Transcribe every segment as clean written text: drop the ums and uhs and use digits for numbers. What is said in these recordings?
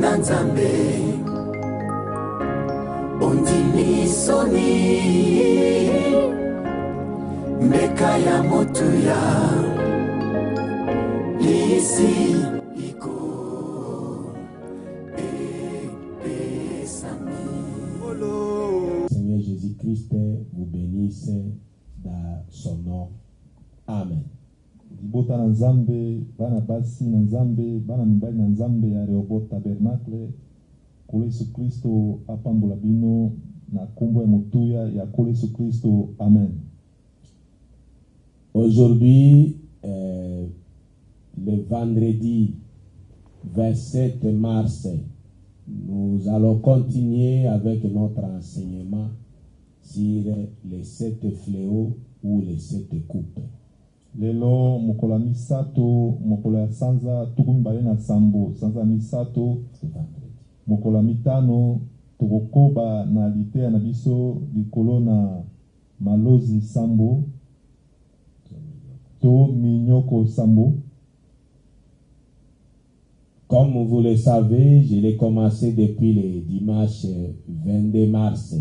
na nzambe ondimi soni meka ya motu ya lisi iko epesami. Seigneur Jésus-Christ vous bénisse dans son nom. Amen. Libota na nzambe, bana basi na nzambe, bana mibali na nzambe ya Rehoboth Tabernacle, kule Yesu Kristo apambola bino na kombo ya motuya ya kule Yesu Kristo. Amen. Aujourd'hui, le vendredi 27 mars, nous allons continuer avec notre enseignement sur les 7 fléaux ou les 7 coupes. Lelo mokola misato, mokola sanza tukumbale na sambo, sanza misato, mokola mitano, tukokoba na litea na biso likolo na malozi sambo, to minyoko sambo. Comme vous le savez, je l'ai commencé depuis le dimanche 22 mars.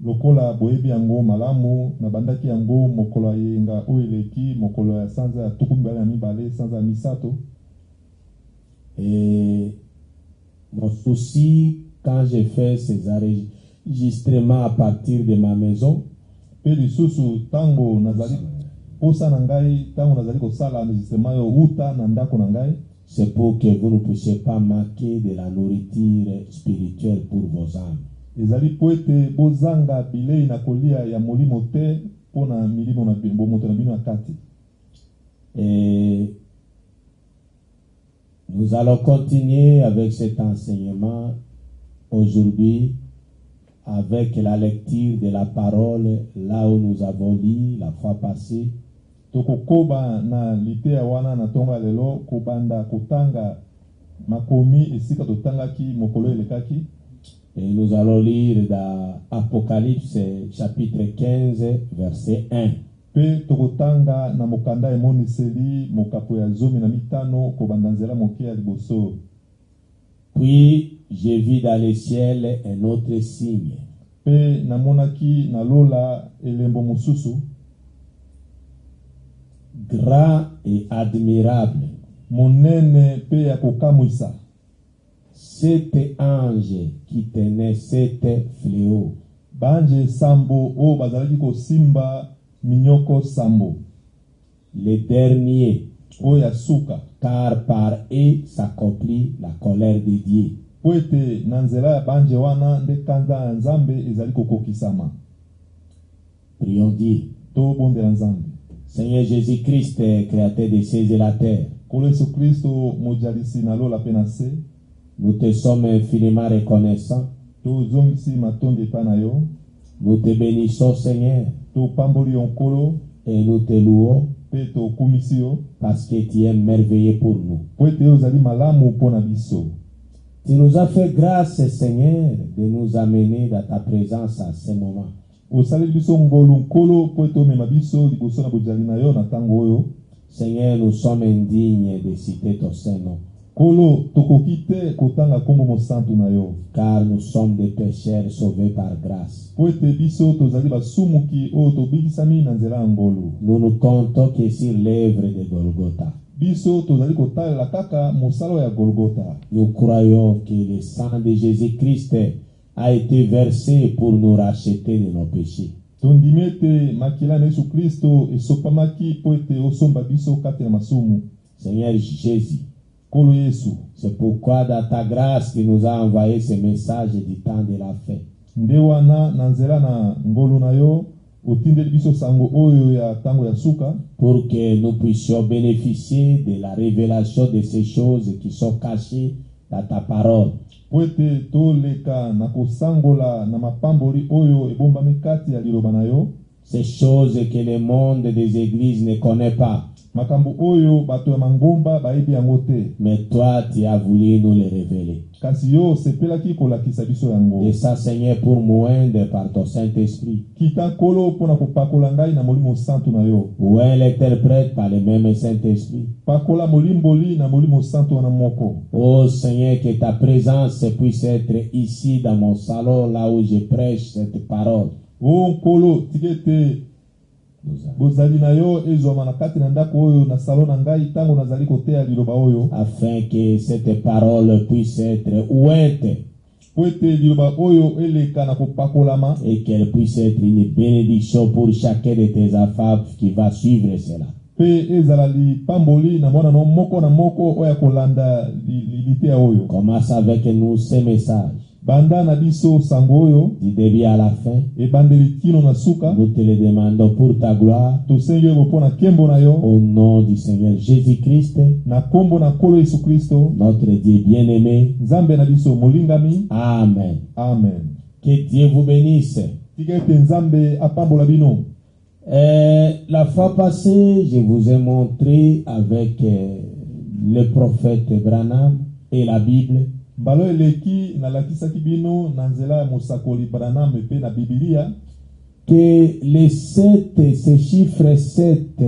Lokola boyebi yango malamu na bandaki yango mokolo yenga oeleki mokolo ya sanza ya tukumbala ya mibale sanza misato. Et mon souci quand j'ai fait ces enregistrements à partir de ma maison, pe lisusu tango nazali posa na ngai tango nazali kosala enregistrement yo uta na ndako na ngai, c'est pour que vous ne puissiez pas manquer de la nourriture spirituelle pour vos âmes. ezali poete bozanga bilei na kolia ya molimo te pona milimo na bimbo moto na bino akati. Et nous allons continuer avec cet enseignement aujourd'hui avec la lecture de la parole là où nous avons lu la fois passée. Tokokoba na litea wana na tonga lelo kobanda kotanga makomi esika totangaki mokolo elekaki. Et nous allons lire dans Apocalypse chapitre 15 verset 1. Pe tokotanga na mokanda emoniseli mokapo ya zomi na mitano kobanda nzela moke ya liboso. Puis j'ai vu dans le ciel un autre signe. Pe namonaki na lola elembo mususu, grand et admirable, monene pe ya kokamwisa. 7 anges qui tenaient 7 fléaux. Banje sambo o bazalaki ko simba minyoko sambo. Les derniers, O ya suka. car par eux s'accomplit la colère de Dieu. Poete nanzela ya banje wana nde kanza ya nzambe ezali kokokisama. Prions Dieu. To bondela nzambe. Seigneur Jésus-Christ, créateur des cieux et la terre, Kolo Yesu Kristo mojalisi na lola penase. nous te sommes infiniment reconnaissants. To zongisi matondi epa na yo. Nous te bénissons, Seigneur, To pamboli yonkolo. et nous te louons Pe to kumisi yo. parce que tu es merveilleux pour nous. Poete ozali malamu pona biso. Tu nous as fait grâce, Seigneur, de nous amener dans ta présence à ce moment. Osali biso ngolu nkolo poete omema biso liboso na bojali na yo na tango oyo. Seigneur, nous sommes indignes de citer ton saint nom, Kolo tokokite kotanga kombo mosantu na yo. car nous sommes des pécheurs sauvés par grâce. Poete biso tozali basumuki oyo tobikisami na nzela ya ngolu. Nous nous comptons que sur l'œuvre de Golgotha. Biso tozali kotalela kaka mosala ya Golgotha. Nous croyons que le sang de Jésus-Christ a été versé pour nous racheter de nos péchés. Tondimi ete makila na Yesu Kristo esopamaki po ete osomba biso kati na masumu. Seigneur Jésus, Kolo Yesu, c'est pourquoi dans ta grâce tu nous as envoyé ce message du temps de la fin. nde wana na nzela na ngolu na yo otindeli biso sango oyo ya tango ya suka, pour que nous puissions bénéficier de la révélation de ces choses qui sont cachées dans ta parole. po ete toleka na kosangola na mapamboli oyo ebombami kati ya liloba na yo. Ces choses que le monde des églises ne connaît pas. makambo oyo bato ya mangomba bayebi yango te. Mais toi, tu as voulu nous les révéler. Kasi yo sepelaki kolakisa biso yango. Et ça, Seigneur, pour moindre par ton Saint-Esprit. Kita kolo pona kopakola ngai na molimo santu na yo. Ou elle interprète par le même Saint-Esprit. Pakola molimboli na molimo santu na moko. Oh Seigneur, que ta présence puisse être ici dans mon salon, là où je prêche cette parole. Oh kolo tikete bozali na yo ezoma na kati na ndako oyo na salon na ngai tango nazali koteya liloba oyo. Afin que cette parole puisse être ouïe. Et qu'elle puisse être une bénédiction pour chacun de tes enfants qui va suivre cela. Commence avec nous ce message. Du début à la fin, nous te le demandons pour ta gloire, au nom du Seigneur Jésus-Christ, notre Dieu bien-aimé. Amen. Amen. Que Dieu vous bénisse. La fois passée, je vous ai montré avec le prophète Branham et la Bible que les 7, ce chiffre 7,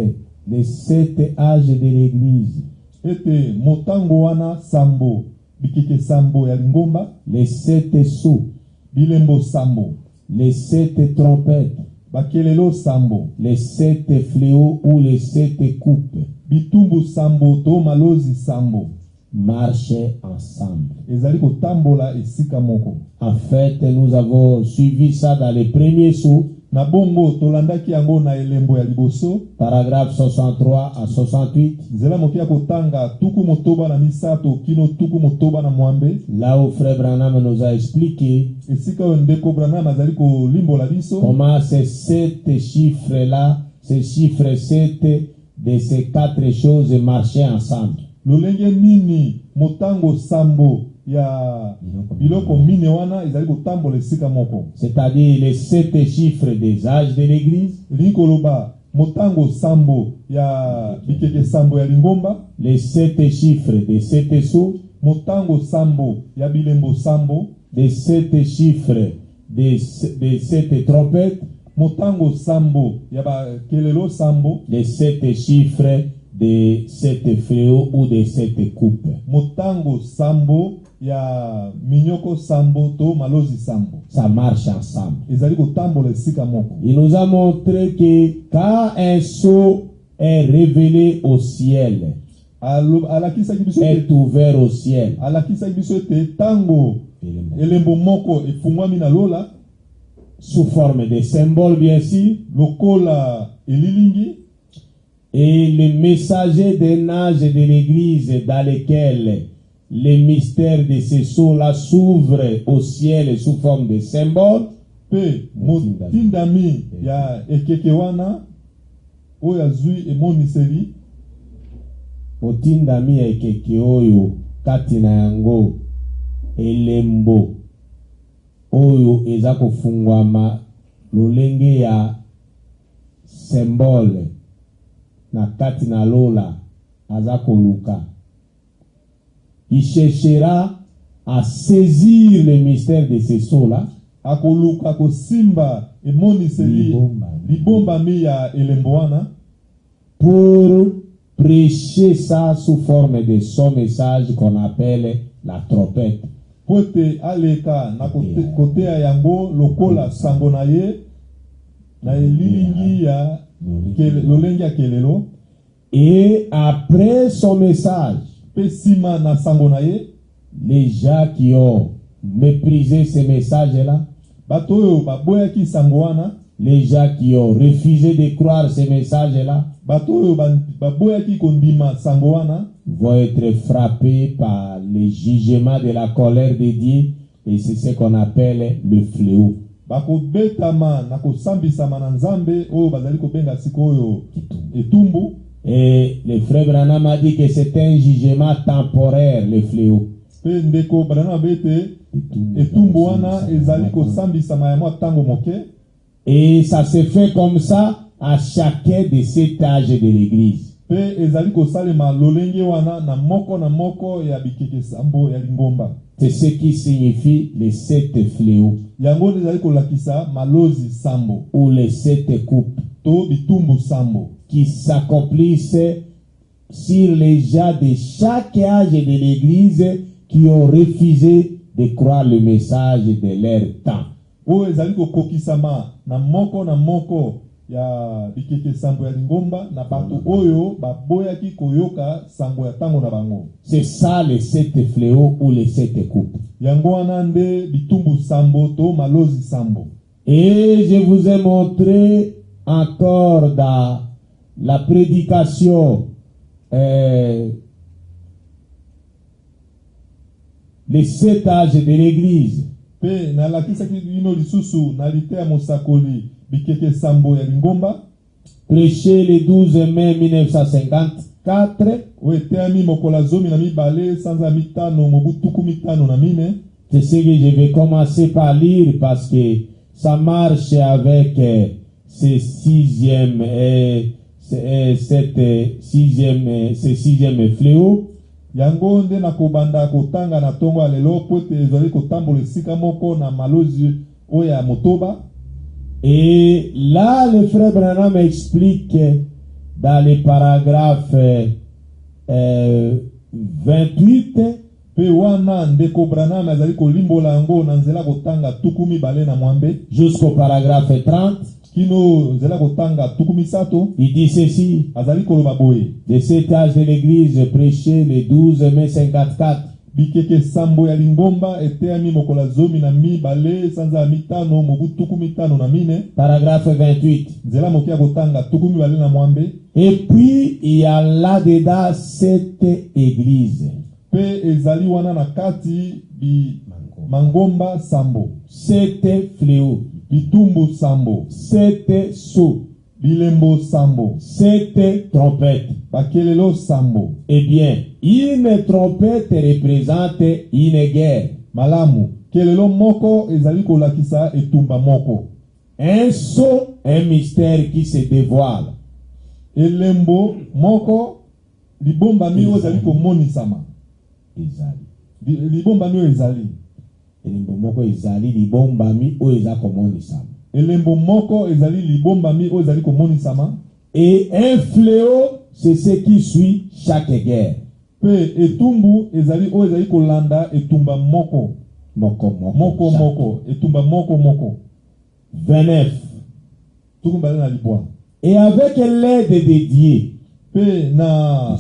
les 7 âges de l'Église, les 7 sceaux, les 7 trompettes, les 7 fléaux ou les 7 coupes, marcher ensemble. En fait, nous avons suivi ça dans les premiers sceaux, paragraphe 63 à 68, là où Frère Branham nous a expliqué comment ces 7 chiffres-là, ces chiffres 7 de ces 4 choses marchaient ensemble. C'est-à-dire les 7 chiffres des âges de l'Église, les 7 chiffres des 7 sceaux, les 7 chiffres des 7 trompettes, les 7 chiffres des 7 fléaux ou des 7 coupes. Ça marche ensemble. Il nous a montré que quand un sceau est révélé au ciel, est ouvert au ciel, sous forme de symbole bien sûr, et le messager d'un âge de l'Église dans lequel les mystères de ces sceaux-là s'ouvrent au ciel sous forme de symbole. Motindami ekeke oyo katina yango elembo oyo eza kofungwama lolenge ya symbole na katina lola azakoluka. Il cherchera à saisir le mystère de ces sceaux-là pour prêcher ça sous forme de son message qu'on appelle la trompette. Et après son message, les gens qui ont méprisé ce message-là, les gens qui ont refusé de croire ce message-là, vont être frappés par le jugement de la colère de Dieu, et c'est ce qu'on appelle le fléau. Et le frère Branham a dit que c'est un jugement temporaire, le fléau. Et ça se fait comme ça à chacun de cet âge de l'Église. Pe ezali kosalema lolenge wana na moko ya bikeke sambo ya lingomba. C'est ce qui signifie les 7 fléaux. Yango ezali kolakisa malozi sambo. Ou les 7 coupes. To bitumbu sambo. Qui s'accomplissent sur les gens de chaque âge de l'église qui ont refusé de croire le message de leur temps. O ezali kokokisama na moko ya bikeke sambo ya lingomba na bato oyo baboyaki koyoka sambo ya tango na bango. C'est ça les 7 fléaux ou les 7 coupes. Yango wana nde bitumbu sambo to malozi sambo. Et je vous ai montré encore dans la prédication les 7 âges de l'église. Pe na lakisaki ino lisusu na litea mosakoli bikeke sambo ya lingomba. Prêché le 12 mai 1954. Oeteami mokola zomi na mibale sanza mitano mobutuku mitano na mine. C'est ce que je vais commencer par lire parce que ça marche avec ce sixième fléau. Yango nde na kobanda kotanga na tongo alelo pote ezali kotambola esika moko na malozi oya motoba. Et là, le frère Branham explique dans les paragraphes 28 pe wana ndeko Branham azali kolimbola yango na nzela kotanga tukumi bale na mwambe jusqu'au paragraphe 30. Kino nzela kotanga tukumi sato. Il dit ceci: azali koloba boye de cet âge de l'église prêché le 12 mai 54. Bikeke sambo ya lingomba eteami mokola zomi na mibale sanza mitano mobutuku mitano na mine. Paragraphe 28. Nzela mokia kotanga tukumi bale na mwambe. Et puis il y a là-dedans 7 églises. Pe ezali wana na kati bi mangomba sambo. 7 fléaux. Bitumbu sambo. 7 sceaux. Bilembo sambo. 7 trompettes. Bakelelo sambo. Eh bien, une trompette représente une guerre. Malamu. Kelelo moko ezali kolakisa etumba moko. Un sceau, un mystère qui se dévoile. Elembo moko libomba mi ezali komonisama. Ezali. Libomba mi ezali. Elembo moko ezali libomba mi o ezali komonisama. Elembo moko ezali libomba mi o ezali komonisama. Et un fléau, c'est ce qui suit chaque guerre. Pe etumbu ezali o ezali kolanda etumba moko. Moko. Etumba moko. 29. Tukumba na libwa. Et avec l'aide de Dieu. Pe na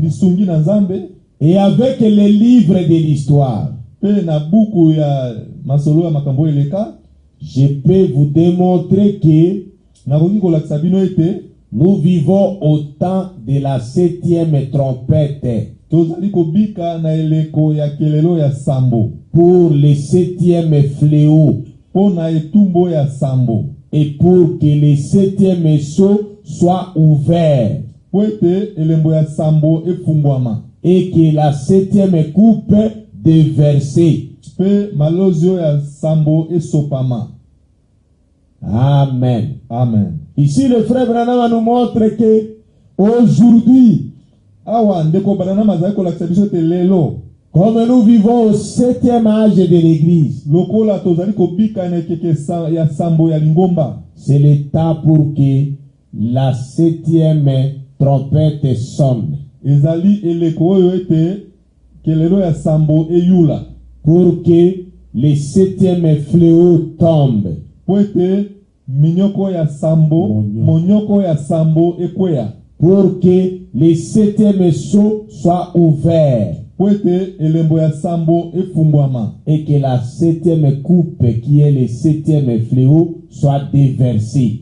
lisungi na nzambe. Et avec les livres de l'histoire. Pe na buku ya masolo ya makambo eleka. Je peux vous démontrer que nous vivons au temps de la 7e trompette. Pour le 7e fléau. Et pour que le 7e sceau soit ouvert. Et que la 7e coupe déversée. Amen. Ici, le frère Branham nous montre que aujourd'hui, comme nous vivons au 7e âge de l'église, c'est le temps pour que la 7e trompette sonne. Pour que les 7e fléaux tombent. Minyoko ya sambo, monyoko ya sambo ekwea. Pour que les 7e sceaux soient ouverts. Elembo ya sambo efungwama. Et que la 7e coupe qui est le 7e fléau soit déversée.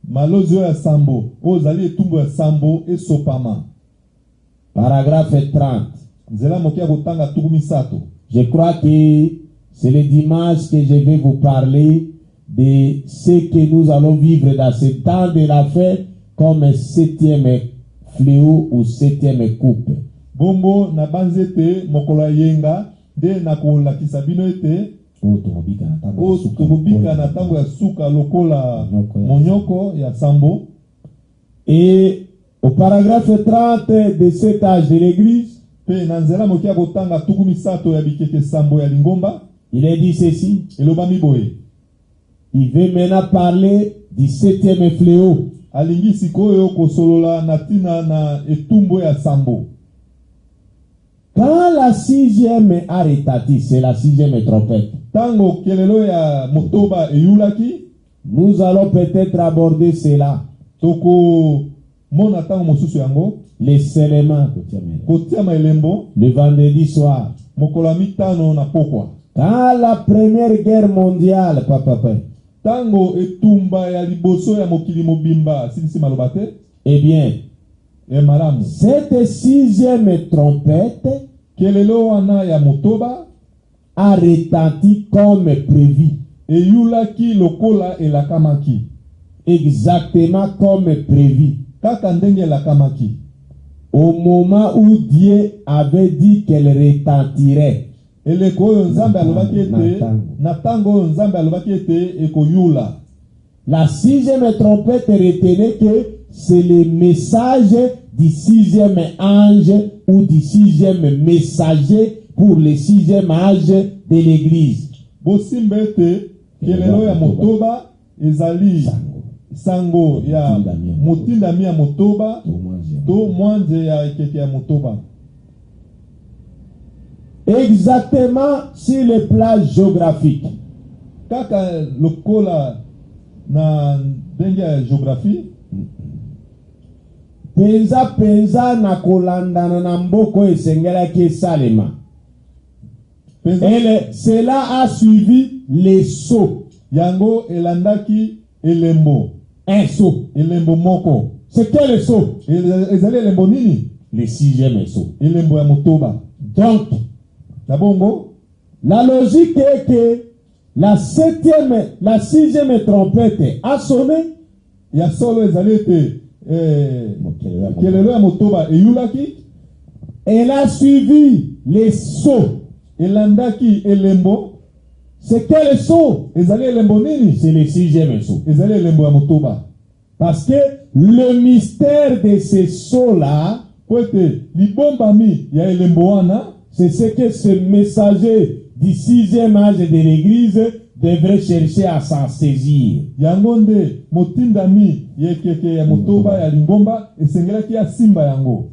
Malozo ya sambo, ozali etumbu ya sambo esopama. Paragraphe 30. Nzela mokia kotanga tukumi sato. Je crois que c'est le dimanche que je vais vous parler de ce que nous allons vivre dans ce temps de la fête comme 7e fléau ou 7e coupe. Bongo na banzete mokola yenga de na kola kisabino ete tobika na tango ya suka lokola monyoko ya sambo. Et Au paragraphe 30 de cet âge de l'église, Pe na nzela mokia kotanga tuku misato ya bikeke sambo ya lingomba. il est dit ceci. Elobami boye. Il veut maintenant parler du 7e fléau. Alingi sikoyo kosolola natina na etumbo ya sambo. Quand la 6e a retenti, c'est la 6e trompette. Tango kelelo ya motoba eyulaki. Nous allons peut-être aborder cela. Toko mona tango mosusu yango. Les scellement. Kotiama elembo. Le vendredi soir. Mokola mitano na pokwa. Quand la première guerre mondiale, papa, tango etumba ya liboso ya mokili mobimba silisi malobate. Eh bien, malamu. Cette 6e trompette kelelo wana ya motoba a retenti comme prévu. Eyulaki lokola elakamaki. Exactement comme prévu. Kaka ndenge elakamaki. Au moment où Dieu avait dit qu'elle retentirait. Eleko oyo nzambe alobaki ete na tango oyo nzambe alobaki ete ekoyula. La 6e trompette retenait que c'est le message du 6e ange ou du 6e messager pour le 6e âge de l'église. Bosimba ete kelelo ya motoba ezali sango ya motindami ya motoba to mwanze ya ekeke ya motoba. Exactement sur le plan géographique. Kaka lokola na ndenge ya géographie. Penza na kolandana na mboko esengelaki esalema. Cela a suivi les sauts. Yango elandaki elembo. Un saut. Elembo moko. C'est quel saut? Ezali elembo nini? Le 6e saut. Elembo ya motoba. Donc, la logique est que la 6e trompette a sonné. Ya solo ezali ete kelelo ya motoba eyulaki. Elle a suivi les sauts. Elandaki elembo. C'est quel saut? Ezali elembo nini? C'est le 6e saut. Ezali elembo ya motoba. Parce que le mystère de ces sauts-là, libombami ya elembo wana, c'est ce que ce messager du 6e âge de l'église devrait chercher à s'en saisir. Yangonde motindami yekeke ya motoba ya lingomba esengelaki ya simba yango.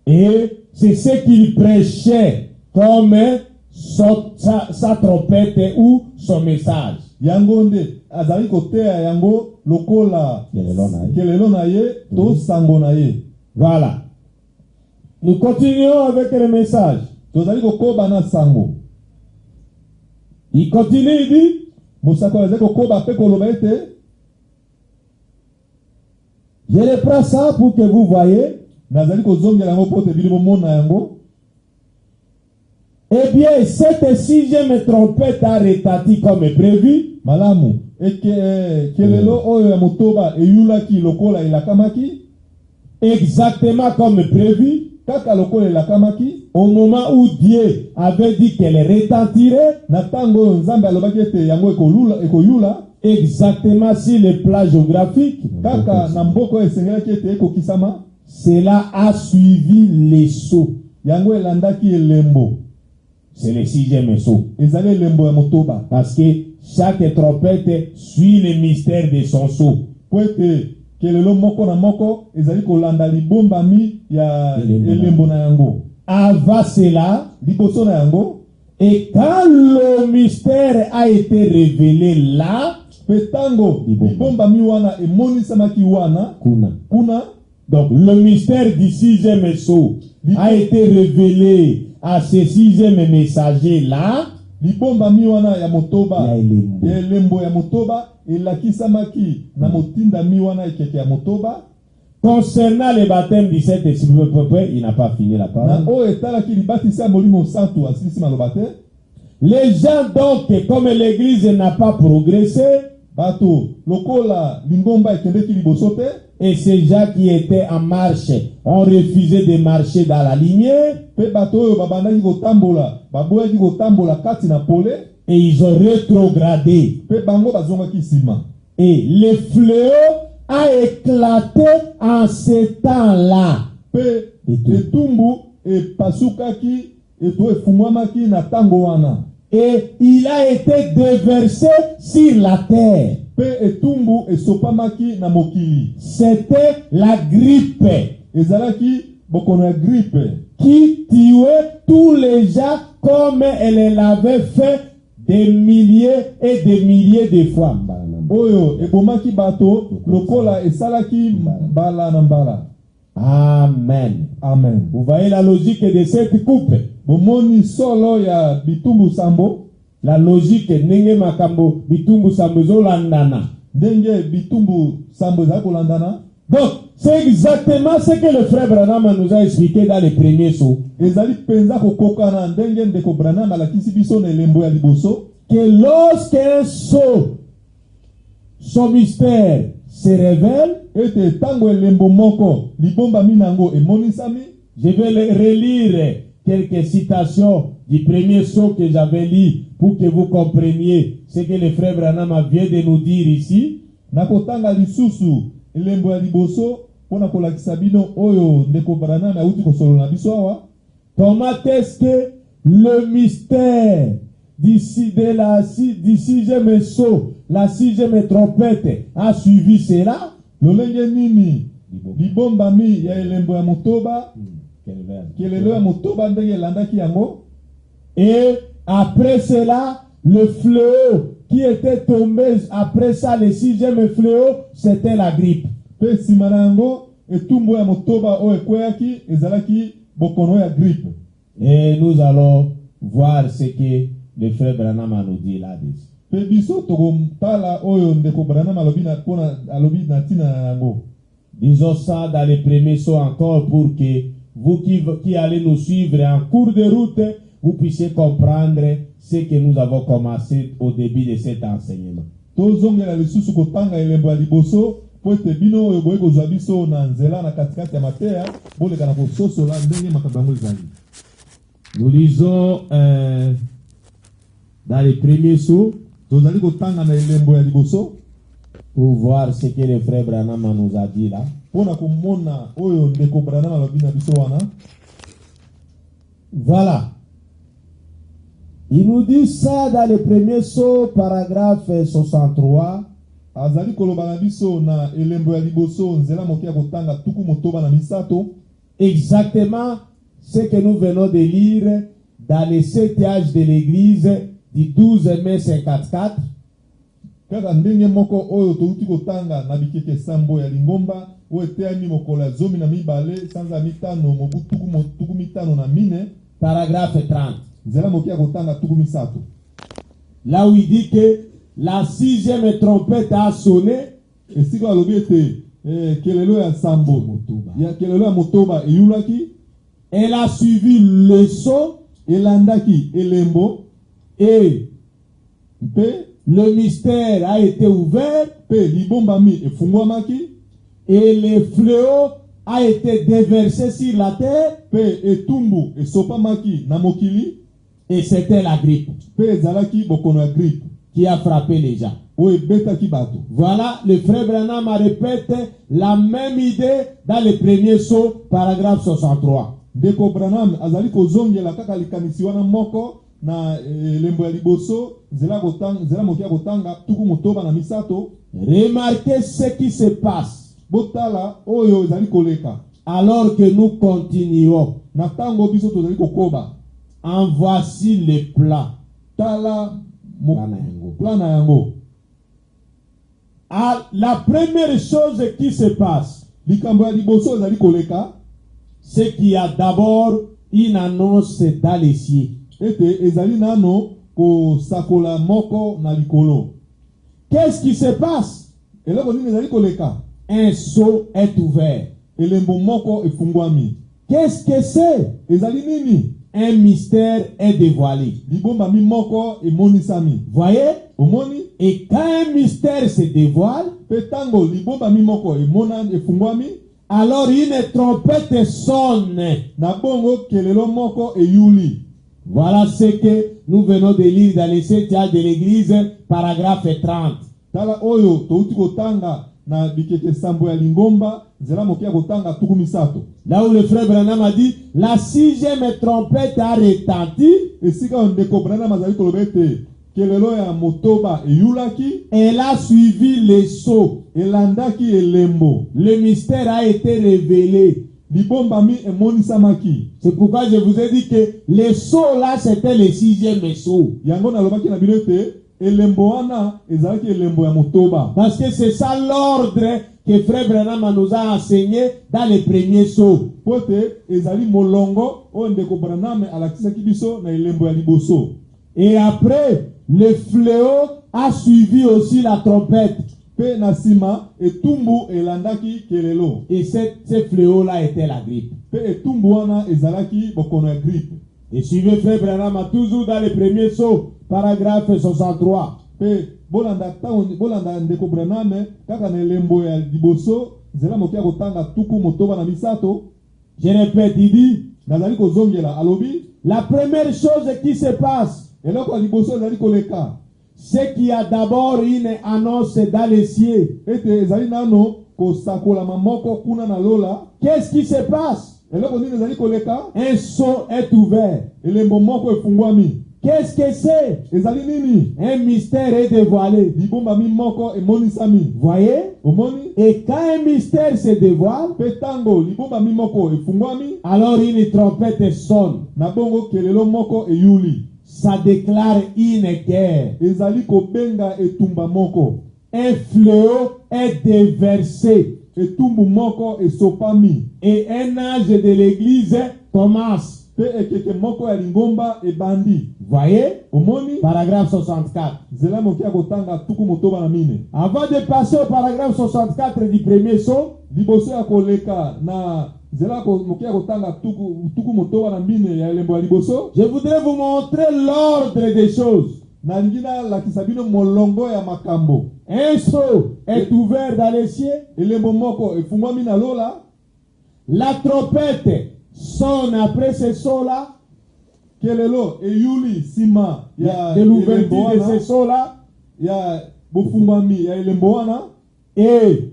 Et c'est ce qu'il prêchait comme sa trompette ou son message. Yangonde azali kotea yango lokola kelelo na ye to sango na ye. Voilà. Nous continuons avec le message. Tozali kokoba na sango. Il continue, il dit, Mosako azali kokoba pe koloba ete. Je reprends ça pour que vous voyez. Nazali kozongela yango pote bilimo mona yango. Eh bien, cette 6e trompette a retenti comme prévu. Malamu. Kelelo oyo ya motoba eyulaki lokola elakamaki. Exactement comme prévu. Kaka lokola elakamaki. Au moment où Dieu avait dit qu'elle retentirait. Na tango nzambe alobaki ete yango ekoyula. Exactement sur le plan géographique. Kaka na mboko esengelaki ete ekokisama. Cela a suivi les sauts. Yango elandaki elembo. C'est le 6e saut. Ezali elembo ya motoba. Parce que chaque trompette suit le mystère de son saut. Poete kelelo moko na moko ezali kolanda libombami ya elembo na yango. Avant cela, liboso na yango. Et quand le mystère a été révélé là, petango libombami wana emonisamaki wana kuna. Donc le mystère du 6e saut a été révélé à ce 6e messager là. Libombami wana ya motoba ya elembo ya motoba elakisamaki na motindami wana ekeke ya motoba. Concernant le baptême du Saint-Esprit, il n'a pas fini la parole. Na o etalaki libatisi ya molimo santu asilisi maloba te. Les gens donc, comme l'église n'a pas progressé, bato lokola lingomba ekendeki liboso te, et ces gens qui étaient en marche ont refusé de marcher dans la lumière, pe bato oyo babandaki kotambola baboyaki kotambola kati na pole, et ils ont rétrogradé. Pe bango bazongaki sima. Et le fléau a éclaté en ce temps-là. Pe etumbu epasukaki eto efungwamaki na tango wana. Et il a été déversé sur la terre. Pe etumbu esopamaki na mokili. C'était la grippe. Ezalaki bokono ya grippe qui tuait tous les gens comme elle l'avait fait des milliers et des milliers de fois. Oyo ebomaki bato lokola esalaki mbala na mbala. Amen. Amen. Vous voyez la logique de cette coupe. Bomoni solo ya bitumbu sambo. La logique nenge makambo bitumbu sambo zolandana. Ndenge bitumbu sambo za kolandana. Donc, c'est exactement ce que le frère Branham nous a expliqué dans les premiers sauts. Ezali penza kokokana ndenge ndeko Branham alakisi biso na elembo ya liboso. Que lorsqu'un saut, son mystère se révèle, ete tango elembo moko libomba minango emonisami. Je vais relire quelques citations du premier saut que j'avais lu pour que vous compreniez ce que le frère Branham vient de nous dire ici. Nakotanga lisusu elembo ya liboso pona kolakisa bino oyo ndeko Branham auti kosolo na biso awa. Comment est-ce que le mystère du sixième saut, la sixième trompette a suivi cela? Lolenge nini libombami ya elembo ya motoba kelelo ya motoba ndenge landaki yango. Et après cela, le fléau qui était tombé après ça, le sixième fléau, c'était la grippe. Pe simanango etumbo ya motoba o ekweyaki ezalaki bokono ya grippe. Et nous allons voir ce que le frère Branham nous dit là-dessus. Pe biso tokompala oyo ndeko Branham alobi na pona alobi na tina yango. Disons ça dans les premiers sauts encore pour que vous qui allez nous suivre en cours de route, vous puissiez comprendre ce que nous avons commencé au début de cet enseignement. Tozongela lisusu kotanga elembo ya liboso po ete bino oyo boye kozwa biso na nzela na katikati ya mateya boleka na kososola ndenge makambo yango ezali. Nous lisons dans les premiers sauts tozali kotanga na elembo ya liboso pour voir ce que le frère Branham nous a dit là. Pona komona oyo ndeko Branham alobi na biso wana. Voilà. Il nous dit ça dans le premier saut, paragraphe 63. Azali koloba na biso na elembo ya liboso nzela mokia kotanga tuku motoba na misato. Exactement ce que nous venons de lire dans les 7 âges de l'église du 12 mai 54. Kaka ndenge moko oyo touti kotanga na bikeke sambo ya lingomba o eteami mokolo ya zomi na mibale sanza mitano mobu tuku mitano na mine. Paragraphe 30. Nzela mokia kotanga tuku misato. Là où il dit que la 6e trompette a sonné. Et si vous avez dit kelelo ya sambo ya kelelo ya motoba eyulaki. Elle a suivi le son. Elandaki elembo. Et pe le mystère a été ouvert. Pe libombami efungwamaki. Et le fléau a été déversé sur la terre. Pe etumbu esopamaki na mokili. Et c'était la grippe. Pe zalaki bokono ya grippe qui a frappé les gens. Voilà, le frère Branham répète la même idée dans le premier saut, paragraphe 63. Ndeko Branham azali kozongela kaka likanisi wana moko na lembo ya liboso zela mokia kotanga tuku motoba na misato. Remarquez ce qui se passe. Botala oyo ezali koleka. Alors que nous continuons. Na tango biso tozali kokoba. En voici le plan. Tala plan na yango. La première chose qui se passe, c'est qu'il y a d'abord une annonce dans les cieux. Qu'est-ce qui se passe? Un seau est ouvert. Qu'est-ce que c'est? Un mystère est dévoilé. Voyez? Et quand un mystère se dévoile, alors une trompette sonne. Voilà ce que nous venons de lire dans les 7 âges de l'église, paragraphe 30. na bikeke sambo ya lingomba nzela mokia kotanga tuku misato. Là où le frère Branham a dit, la 6e trompette a retenti. Esika ndeko Branham azali kolobete kelelo ya motoba eyulaki. Elle a suivi les sceaux. Elandaki elembo. Le mystère a été révélé. Libombami emonisamaki. C'est pourquoi je vous ai dit que les sceaux là, c'était le 6e sceau. Yango nalobaki na bilete elembo wana ezalaki elembo ya motoba. Parce que c'est ça l'ordre que frère Branham nous a enseigné dans les premiers sceaux. Pote ezali molongo o ndeko Branham alakisaki biso na elembo ya liboso. Et après, le fléau a suivi aussi la trompette. Pe nasima etumbu elandaki kelelo. Et ce fléau-là était la grippe. Pe etumbu wana ezalaki bokono ya grippe. Et suivez frère Branham toujours dans les premiers sceaux, paragraphe 63. Pe bolanda ndeko Branham kaka na elembo ya liboso zela mokia kotanga tuku motoba na misato. Je répète, il dit, nazali kozongela alobi, la première chose qui se passe, eloko liboso ezali koleka, c'est qu'il y a d'abord une annonce dans les cieux. Ete ezali nano kosakola mamoko kuna na lola. Qu'est-ce qui se passe? Eloko nini ezali koleka? Un sceau est ouvert. Elembo moko efungwami. Qu'est-ce que c'est? Ezali nini? Un mystère est dévoilé. Libombami moko emonisami. Voyez? Omoni? Et quand un mystère se dévoile, petango libombami moko efungwami, alors une trompette sonne. Na bongo kelelo moko eyuli. Ça déclare une guerre. Ezali kobenga etumba moko. Un fléau est déversé. Etumbu moko esopami. Et un ange de l'église commence. Pe ekeke moko ya lingomba ebandi. Voyez? Omoni? Paragraphe 64. Zela mokia kotanga tuku motoba na mine. Avant de passer au paragraphe 64 du premier sceau, liboso ya koleka na zela mokia kotanga tuku motoba na mine ya elembo ya liboso, je voudrais vous montrer l'ordre des choses. Na ngina la kisabino molongo ya makambo. Un sceau est ouvert dans les cieux. Elembo moko efungwami na lola. La trompette sonne après ce sceau-là. Kelelo eyuli sima ya de l'ouverture de ce sceau-là. Ya bofungwami ya elembo wana. Et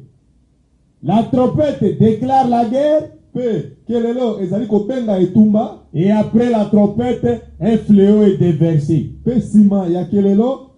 la trompette déclare la guerre. Pe kelelo ezali kobenga etumba. Et après la trompette, un fléau est déversé. Pe sima ya kelelo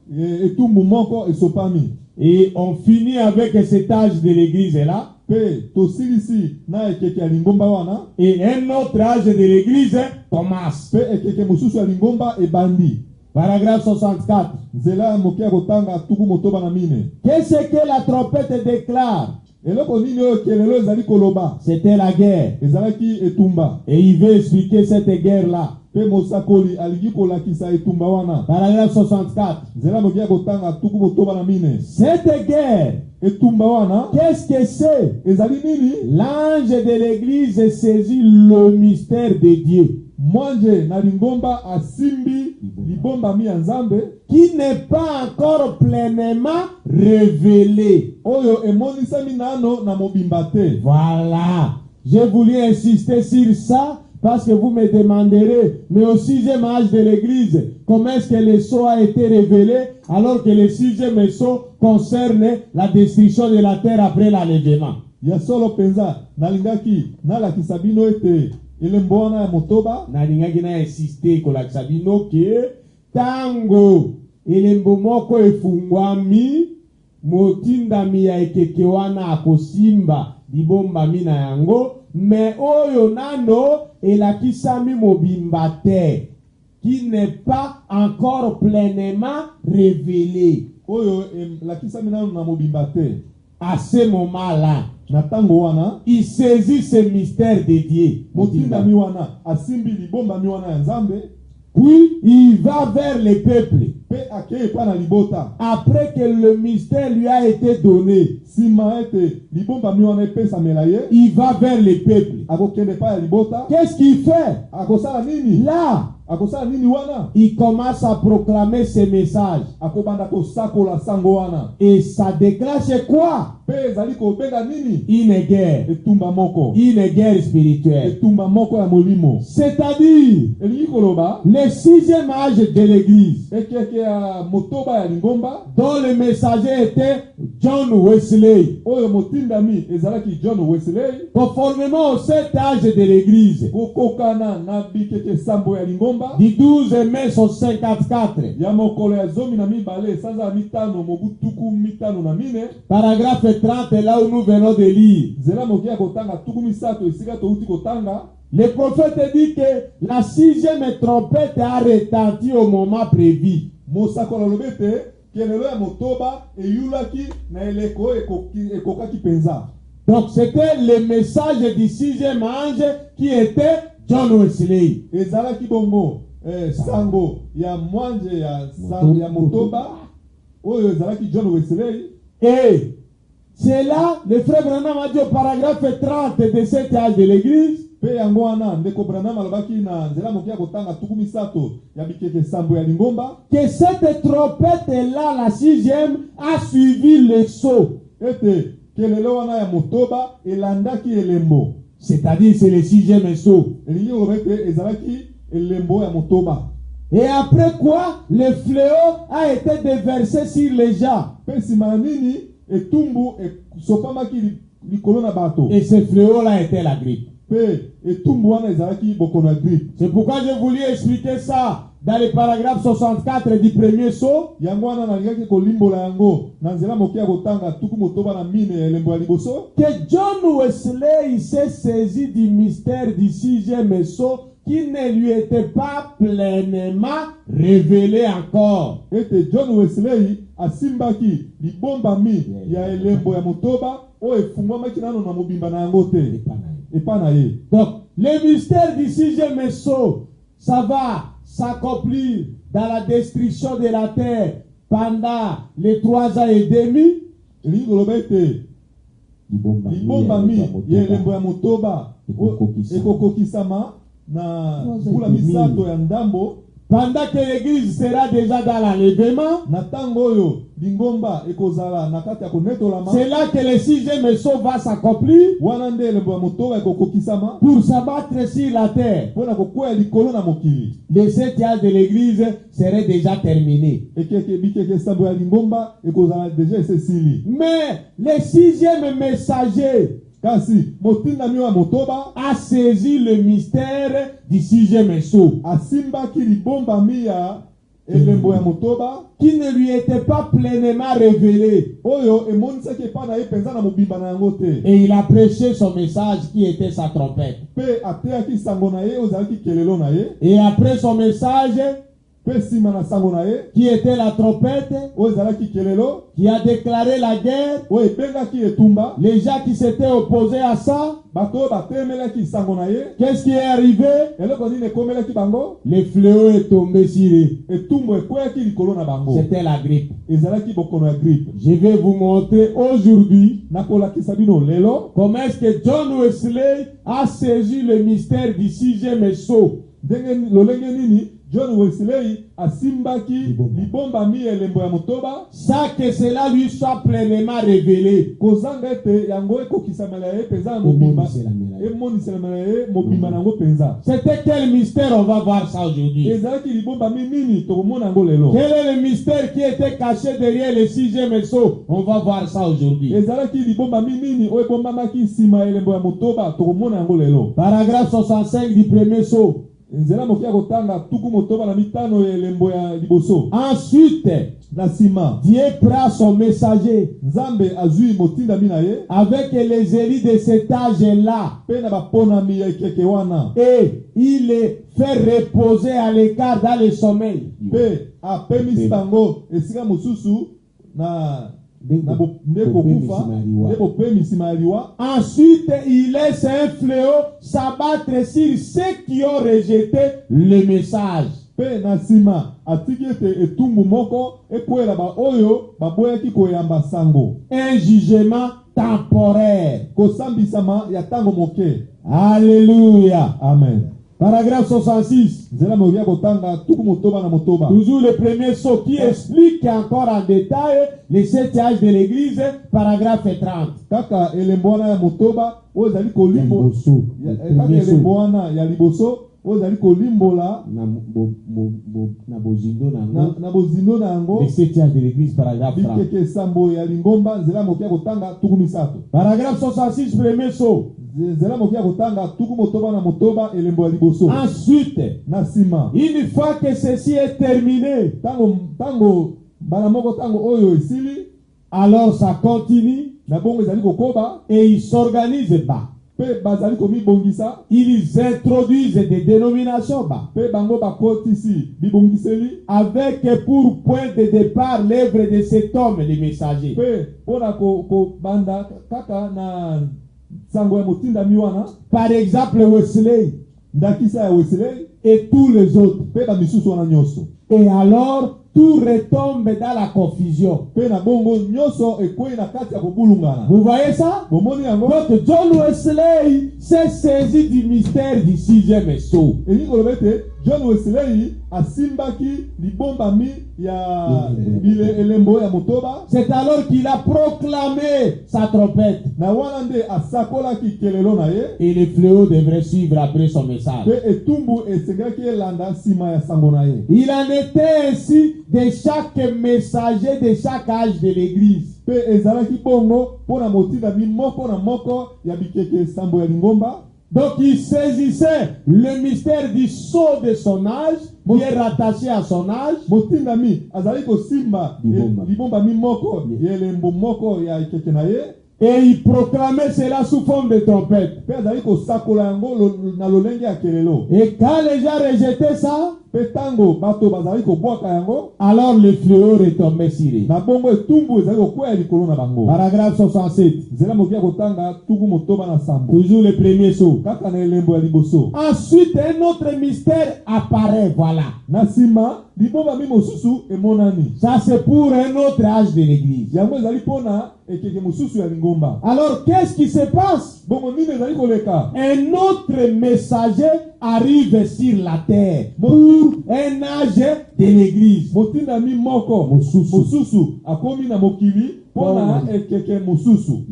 etumbu moko esopami. Et on finit avec cet âge de l'église là. Pe tosilisi na ekeke ya lingomba wana. Et un autre âge de l'église commence. Pe ekeke mosusu ya lingomba ebandi. Paragraphe 64. Zela mokia kotanga tuku motoba na mine. Qu'est-ce que la trompette déclare? Eloko nini oyo kelelo ezali koloba? C'était la guerre. Ezalaki etumba. Et il veut expliquer cette guerre-là. Pe mosakoli aliki kolakisa etumba wana. Paragraphe 64. Zela mokia kotanga tuku motoba na mine. Cette guerre, etumba wana, qu'est-ce que c'est? ezali nini? L'ange de l'église saisit le mystère de Dieu. Mwanje na lingomba asimbi libomba mi ya Nzambe qui n'est pas encore pleinement révélé. Oyo emonisami nano na mobimba te. Voilà. J'ai voulu insister sur ça parce que vous me demanderez, mais au 6e âge de l'église, comment est-ce que le sceau a été révélé alors que le 6e sceau concerne la destruction de la terre après l'enlèvement. Ya solo penza nalingaki nalakisa bino ete elembo wana ya motoba. Nalingaki na insister kolakisa bino ke tango elembo moko efungwami motindami ya ekeke wana akosimba libombami na yango, me oyo nano elakisami mobimba te qui n'est pas encore pleinement révélé. Oyo lakisami nano na mobimba te. À ce moment-là, na tango wana, il saisit ce mystère de Dieu. Motindami wana asimbi libombami wana ya Nzambe. Puis il va vers les peuples. Après que le mystère lui a été donné, il va vers les peuples. Qu'est-ce qu'il fait? Là, il commence à proclamer ses messages. Et ça déclenche quoi? Une guerre. Une guerre spirituelle. C'est-à-dire le 6e âge de l'église ya motoba ya lingomba, dont le messager était John Wesley. oyo motindami ezalaki John Wesley, Conformément au 7 âge de l'église, kokokana na bikeke sambo ya lingomba, du 12 mai 54, ya mokolo ya zomi na mibale sanza ya mitano mobutuku mitano na mine, paragraphe 30, là où nous venons de lire. nzela moke ya kotanga tuku misato esika touti kotanga. Le prophète dit que la 6e trompette a retenti au moment prévu. Mosakolo lobete kelelo ya motoba eyulaki na eleko ekokaki penza. Donc c'était le message du 6e ange qui était John Wesley. Ezalaki bongo sango ya mwanje ya motoba oyo ezalaki John Wesley. Et c'est là, le frère Branham a dit au paragraphe 30 de cet âge de l'église, Pe yango wana ndeko Branham alobaki na nzela moke ya kotanga tuku misato ya bikeke sambo ya lingomba, que cette trompette-là, la 6e, a suivi le sceau. ete kelelo wana ya motoba elandaki elembo. C'est-à-dire c'est le 6e sceau. Elingi olobete ezalaki elembo ya motoba. Et après quoi, le fléau a été déversé sur les gens. Pe nsima nini etumbu esopamaki likolo na bato. Et ce fléau-là était la grippe. Pe etumbu wana ezalaki bokono ya grippe. C'est pourquoi j'ai voulu expliquer ça dans le paragraphe 64 du premier sceau. Yango wana nalingaki kolimbola yango na nzela moke ya kotanga tuku motoba na mine ya elembo ya liboso. Que John Wesley s'est saisi du mystère du 6e sceau qui ne lui était pas pleinement révélé encore. Ete John Wesley asimbaki libombami ya elembo ya motoba oyo efungwamaki nano na mobimba na yango te epa na ye. Donc le mystère du 6e sceau, ça va s'accomplir dans la destruction de la terre pendant les 3 ans et demi. Elingi koloba ete libombami ya elembo ya motoba ekokokisama na mbula misato ya ndambo, pendant que l'église sera déjà dans l'enlèvement. na tango oyo lingomba ekozala na kati ya konetolama. C'est là que le 6e sceau va s'accomplir Wana nde elembo ya motoba ekokokisama pour s'abattre sur la terre. mpona kokwea likolo na mokili. Les 7 âges de l'église seraient déjà terminés. Ekeke bikeke sambo ya lingomba ekozala deja esesili. Mais le 6e messager Kasi motindami wa motoba a saisi le mystère du 6e sceau asimbaki libombami ya elembo ya motoba qui ne lui était pas pleinement révélé. oyo emonisaki epa na ye mpenza na mobimba na yango te. Et il a prêché son message qui était sa trompette. Mpe ateyaki sango na ye ozalaki kelelo na ye. Et après son message Mpe nsima na sango na ye qui était la trompette, oyo ezalaki kelelo qui a déclaré la guerre, oyo ebengaki etumba, les gens qui s'étaient opposés à ça, bato oyo batemelaki sango na ye, qu'est-ce qui est arrivé? eloko nini ekomelaki bango? Le fléau est tombé sur eux. Etumbu ekweyaki likolo na bango. C'était la grippe. Ezalaki bokono ya grippe. Je vais vous montrer aujourd'hui Nakolakisa bino lelo comment est-ce que John Wesley a saisi le mystère du 6e sceau. ndenge lolenge nini John Wesley asimbaki libombami elembo ya motoba, sans que cela lui soit pleinement révélé. kozanga ete yango ekokisamela ye penza na mobimba, emoniselamela ye mobimba na yango penza. C'était quel mystère? On va voir ça aujourd'hui. Ezalaki libombami nini tokomona yango lelo? Quel est le mystère qui était caché derrière le 6e sceau? On va voir ça aujourd'hui. Ezalaki libombami nini oyo ebombamaki nsima ya elembo ya motoba tokomona yango lelo? Paragraphe 65 du premier sceau. Nzela mokia kotanga tuku motoba na mitano ya elembo ya liboso. Ensuite, Na nsima Dieu prend son messager Nzambe azui motindami na ye avec les élus de cet âge-là mpe na baponami ya ekeke wana, et il les fait reposer à l'écart dans le sommeil. mpe apemisi bango esika mosusu na nde kokufa nde bopemisi ya liwa. Ensuite, il laisse un fléau s'abattre sur ceux qui ont rejeté le message. Mpe na nsima atiki ete etumbu moko ekwela baoyo baboyaki koyamba sango, Un jugement temporaire. kosambisama ya ntango moke. Alléluia. Amen. Paragraphe 66. Nzela mokia kotanga tuku motoba na motoba. Toujours le premier sceau qui explique encore en détail les 7 âges de l'église, paragraphe 30. Kaka elembo wana ya motoba oyo ezali kolimbo kaka elembo wana ya liboso ozali kolimbola na bozindo na bozindo na yango le 7e âge de l'église paragraphe 30. bikeke sambo ya lingomba nzela mokia kotanga tuku misato. Paragraphe 66 premier saut. Nzela mokia kotanga tuku motoba na motoba elembo ya liboso. Ensuite, Na sima une fois que ceci est terminé, tango bana moko tango oyo esili, alors ça continue na bongo ezali kokoba et ils s'organisent bas. pe bazali komibongisa, Ils introduisent des dénominations bas, pe bango bakotisi bibongiseli, avec pour point de départ l'œuvre de cet homme, le messager. pe pona ko banda kaka na sango ya motindami wana, Par exemple, Wesley ndakisa ya Wesley et tous les autres. pe bamisusu wana nyonso. Et alors, tout retombe dans la confusion. Pe na bongo nyonso ekwei na kati ya kobulungana. Vous voyez ça? Bomoni yango Donc, John Wesley s'est saisi du mystère du 6e saut. elingi koloba ete John Wesley asimbaki libombami ya elembo ya motoba, C'est alors qu'il a proclamé sa trompette. na wana nde asakolaki kelelo na ye, Et les fléaux devraient suivre après son message. pe etumbu esengaki elanda nsima ya sango na ye. Il en était ainsi de chaque messager de chaque âge de l'église. Pe ezalaki bongo mpona motindami moko na moko ya bikeke sambo ya lingomba. Donc il saisissait le mystère du sceau de son âge, qui est rattaché à son âge, Motindami azali kosimba libombami moko ya elembo moko ya ekeke na ye, et il proclamait cela sous forme de trompette. pe azali kosakola yango na lolenge ya kelelo. Et quand les gens rejetaient ça, Pe tango bato bazali kobwaka yango, alors le fléau retombait sur eux. na bongo etumbu ezali kokwea likolo na bango. Paragraphe 67. Nzela mokia kotanga tuku motoba na sambo, Toujours le premier saut. kaka na elembo ya liboso. Ensuite, un autre mystère apparaît, voilà. Na sima libombami mosusu emonani, Ça, c'est pour un autre âge de l'église. yango ezali mpona ekeke mosusu ya lingomba. Alors, qu'est-ce qui se passe? Bongo nini ezali koleka? Un autre messager arrive sur la terre pour un âge de l'église. Motindami moko mosusu akomi na mokili mpona ekeke mosusu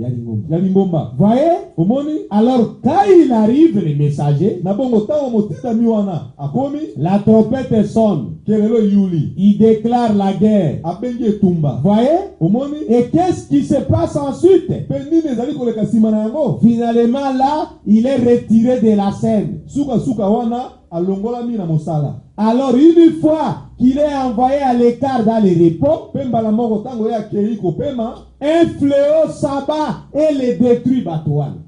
ya lingomba. Voyez? Omoni? Alors, quand il arrive, le messager, Na bongo ntango motindami wana akomi, la trompette sonne. kelelo eyuli, Il déclare la guerre. abengi etumba. Voyez? Omoni? Et qu'est-ce qui se passe ensuite? Pe nini ezali koleka nsima na yango? Finalement, là, il est retiré de la scène. Suka wana alongolami na mosala. Alors, une fois qu'il est envoyé à l'écart dans le repos, Pe mbala moko ntango ye akei kopema, un fléau s'abat et le détruit Batouane.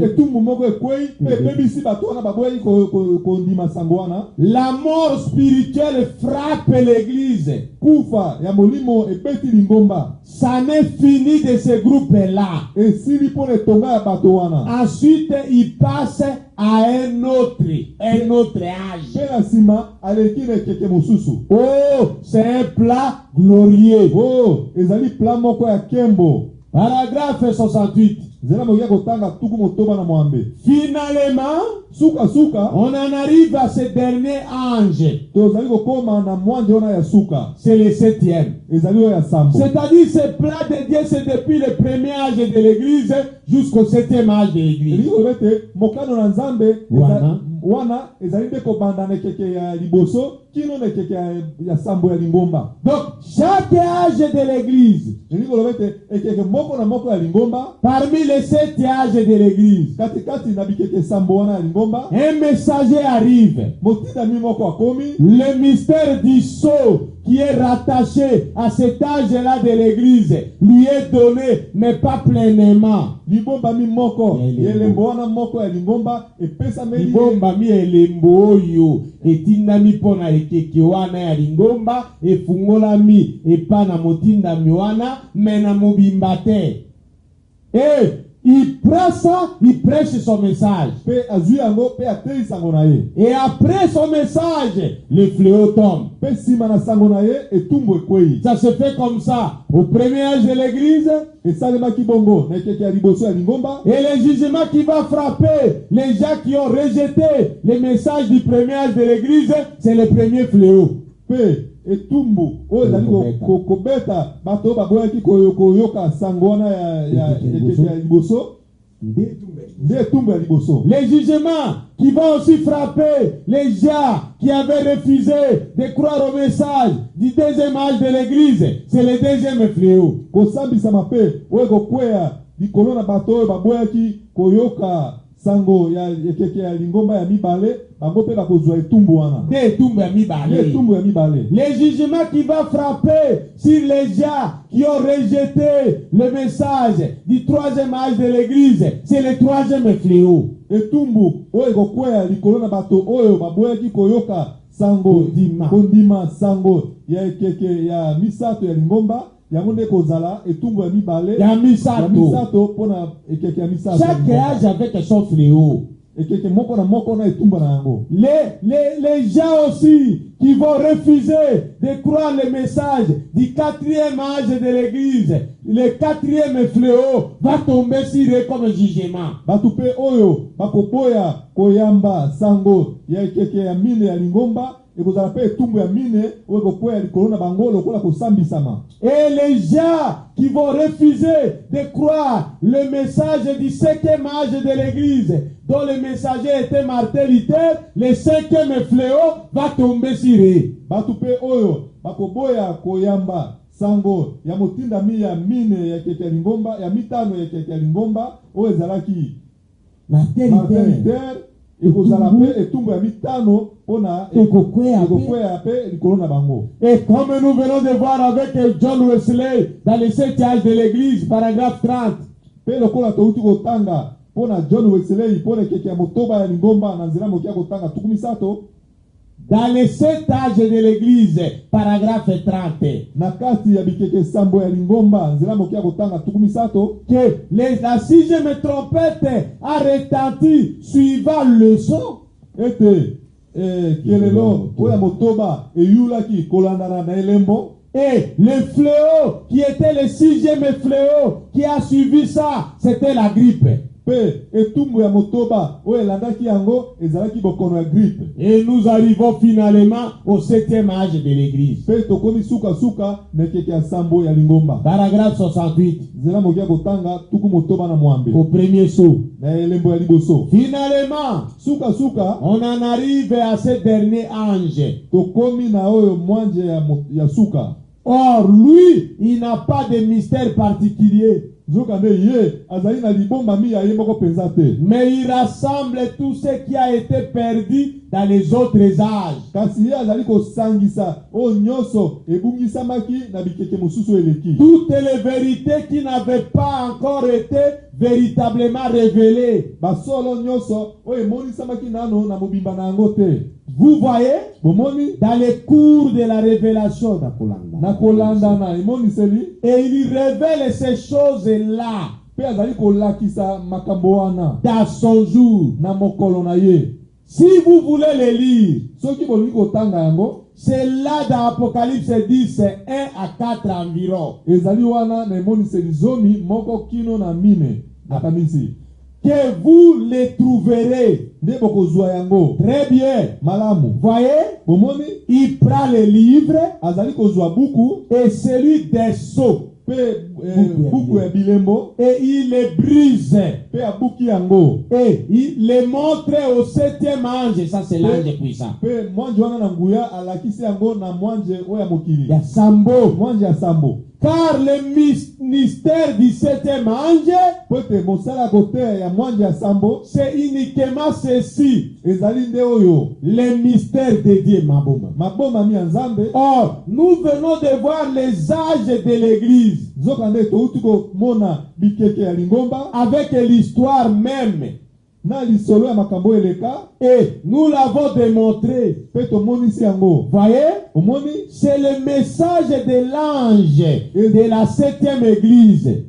etumbu moko ekwei pe ebebisi bato wana baboyaki kondima sango wana. La mort spirituelle frappe l'église. Kufa ya molimo ebeti lingomba, Ça n'est fini de ce groupe-là. esili mpona etonga ya bato wana. Ensuite, il passe à un autre âge. Pe na nsima aleki na ekeke mosusu. Oh, c'est un plat glorieux. Oh, ezali plan moko ya nkembo. Paragraphe 68. Nzela mokia kotanga tuku motoba na mwambe. Finalement, Suka on en arrive à ce dernier ange. tozali kokoma na mwanje wana ya suka, C'est le 7e. ezali oyo ya sambo. C'est-à-dire, ce plat de Dieu, c'est depuis le premier âge de l'église jusqu'au 7e âge de l'église. Elingi koloba ete mokano na Nzambe wana ezali nde kobanda na ekeke ya liboso kino na ekeke ya sambo ya lingomba. Donc, chaque âge de l'église, Elingi koloba ete ekeke moko na moko ya lingomba, parmi les 7 âges de l'église, katikati na bikeke sambo wana ya lingomba, un messager arrive. motindami moko akomi. Le mystère du sceau qui est rattaché à cet âge-là de l'église lui est donné, mais pas pleinement. Libombami moko ya elembo wana moko ya lingomba epesameli Libombami elembo oyo etindami mpona ekeke wana ya lingomba efungolami epa na motindami wana me na mobimba te. Et il prend ça, il prêche son message. pe azwi yango pe atei sango na ye. Et après son message, le fléau tombe. Pe nsima na sango na ye etumbu ekwei. Ça se fait comme ça. Au premier âge de l'église, Esalemaki bongo na ekeke ya liboso ya lingomba. et le jugement qui va frapper les gens qui ont rejeté le message du premier âge de l'église, c'est le premier fléau. Pe etumbu oyo ezali kobeta bato oyo baboyaki koyoka sango wana ya ekeke ya liboso. Les jugements qui vont aussi frapper les gens qui avaient refusé de croire au message du deuxième âge de l'église. C'est le deuxième fléau. Sango ya ekeke ya lingomba ya mibale bango pe bakozwa etumbu wana etumbu ya mibale. Les jugements qui vont frapper sur les gens qui ont rejeté le message du troisième âge de l'église, c'est le troisième fléau. Etumbu oyo kokwea likolo na bato oyo baboyaki koyoka sango kondima sango ya ekeke ya misato ya lingomba yango nde kozala etumbu ya mibale ya misato pona ekeke ya misato. Chaque âge avec son fléau. Ekeke moko na moko na etumba na yango. Les gens aussi qui vont refuser de croire le message du quatrième âge de l'église, le quatrième fléau va tomber sur eux comme jugement. Batupe oyo bakoboya koyamba sango ya ekeke ya mine ya lingomba. Et les gens qui vont refuser de croire le message du cinquième âge de l'église, dont le messager était Martin Luther, le cinquième fléau va tomber sur eux. Batupe oyo bakoboya koyamba sango ya motinda mi ya mine ya keke lingomba ya mitano ya keke lingomba oyo ezalaki Martin Luther. Et comme nous venons de voir avec John Wesley dans le 7e âge de l'église, paragraphe 30. Dans les 7 âges de l'église, paragraphe 30. Que la 6e trompette a retenti suivant le son. Et le fléau qui était le 6e fléau qui a suivi ça, c'était la grippe. Et nous arrivons finalement au 7e âge de l'église. Paragraphe 68. Au premier saut. Finalement, on en arrive à ce dernier ange. Or, lui, il n'a pas de mystère particulier. Mais il rassemble tout ce qui a été perdu dans les autres âges. Toutes les vérités qui n'avaient pas encore été véritablement révélées. Vous voyez, dans les cours de la révélation, et il révèle ces choses-là dans son jour. Si vous voulez les lire, c'est là dans Apocalypse 10, 1 à 4 environ. Que vous les trouverez. Très bien. Voyez, il prend le livre et celui des sceaux. Et il les brise. Et il les montre au 7e ange. Ça, c'est l'ange puissant. Sambo. Car le mystère du 7e ange, c'est uniquement ceci. Le mystère de Dieu. Or, nous venons de voir les âges de l'église. Avec l'histoire même. Et nous l'avons démontré. Voyez, c'est le message de l'ange de la 7e église.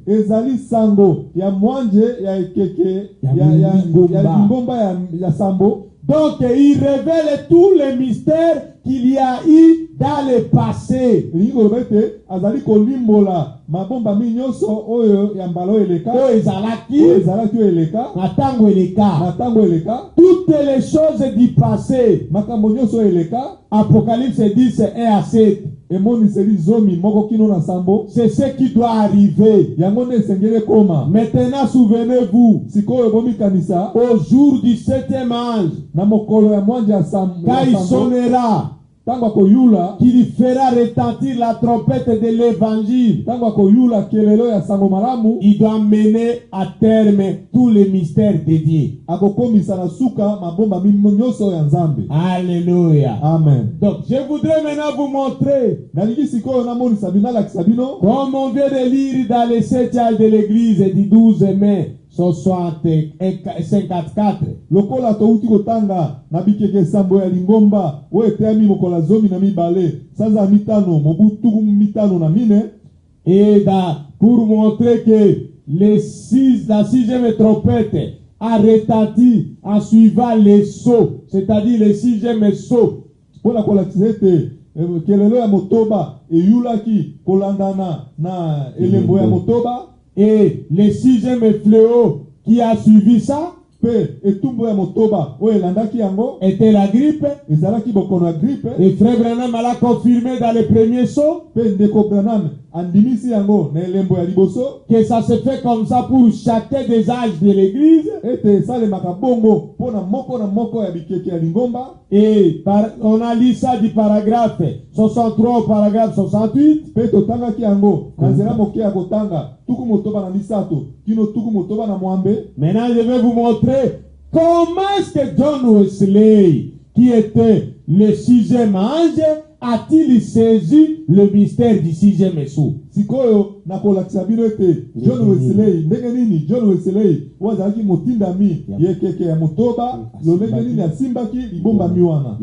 Donc il révèle tous les mystères qu'il y a eu dans le passé. Toutes les choses du passé. Apocalypse 10, 1 à 7. emoniseli zomi moko kino na sambo. C'est ce qui doit arriver. Yango nde esengeli koma. Maintenant, souvenez-vous, Sikoyo bomikanisa au jour du 7e ange, na mokolo ya mwanja ya sambo. quand il sonnera, Tango koyula qu'il fera retentir la trompette de l'évangile, tango koyula kelelo ya sango malamu, il doit mener à terme tous les mystères dédiés. akokomisa na suka mabomba nyonso ya Nzambe. Alléluia. Amen. Donc, je voudrais maintenant vous montrer, Nalingi sikoyo namonisa bino alakisa bino comme on vient de lire dans les 7 âges de l'église du 12 mai 54, lokola touti kotanga na bikeke sambo ya lingomba oyo eteyami mokola zomi na mibale sanza mitano mobu tuku mitano na mine. et pour montrer que la sixième trompette a retenti en suivant les sceaux, c'est-à-dire le 6e sceau. Mpona kolakisa ete kelelo ya motoba eyulaki kolandana na elembo ya motoba, Et le 6e fléau qui a suivi ça pe etumbu ya motoba oyo elandaki yango était la grippe. ezalaki bokono ya gripe. Et Frère Branham l'a confirmé dans le premier saut Pe ndeko Branham andimisi yango na elembo ya liboso que ça se fait comme ça pour chacun des âges de l'église. ete esalemaka bongo mpona moko na moko ya bikeke ya lingomba. Et on a lu ça du paragraphe 63 au paragraphe 68. Pe totangaki yango na nzela moke ya kotanga tuku motoba na misato kino tuku motoba na mwambe. Maintenant, je vais vous montrer comment est-ce que John Wesley, qui était le 6e ange, a-t-il saisi le mystère du 6e sceau. Sikoyo nakolakisa bino ete John Wesley ndenge nini John Wesley wazalaki motindami ye keke ya motoba lolenge nini asimbaki libombami wana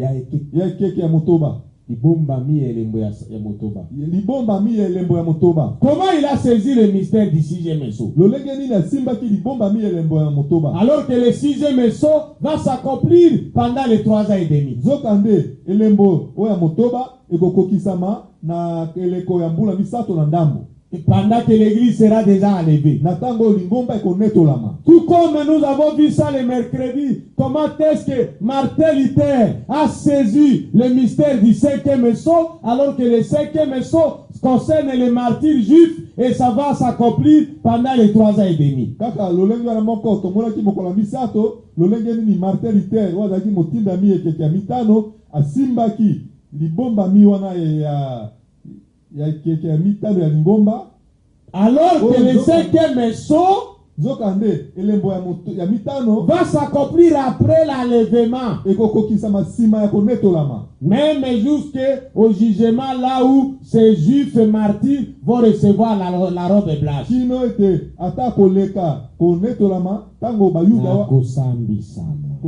ya keke ya motoba. Libombami elembo ya motoba. Libombami ya elembo ya motoba. Comment il a saisi le mystère du 6e sceau? Lolenge nini asimbaki libombami ya elembo ya motoba. Alors que le 6e sceau va s'accomplir pendant les 3 ans et demi. Zokande elembo oya motoba ekokokisama na eleko ya mbula misato na ndambo. Et pendant que l'église sera déjà enlevée. Na tango lingomba ekonetolama. Tout comme nous avons vu ça le mercredi, comment est-ce que Martin Luther a saisi le mystère du 5e sceau, alors que le 5e sceau concerne les martyrs juifs et ça va s'accomplir pendant les 3 ans et demi. Kaka lolenge wana moko tomonaki mokola misato lolenge nini Martin Luther wazaki motindami ekeke ya mitano asimbaki libombami wana ya keke ya mitano ya lingomba. Alors que le 5e sceau Zokande elembo ya mitano va s'accomplir après l'enlèvement, ekokokisama sima ya konetolama, même jusqu'au jugement là où ces juifs martyrs vont recevoir la robe blanche. kino ete ata koleka konetolama tango bayuda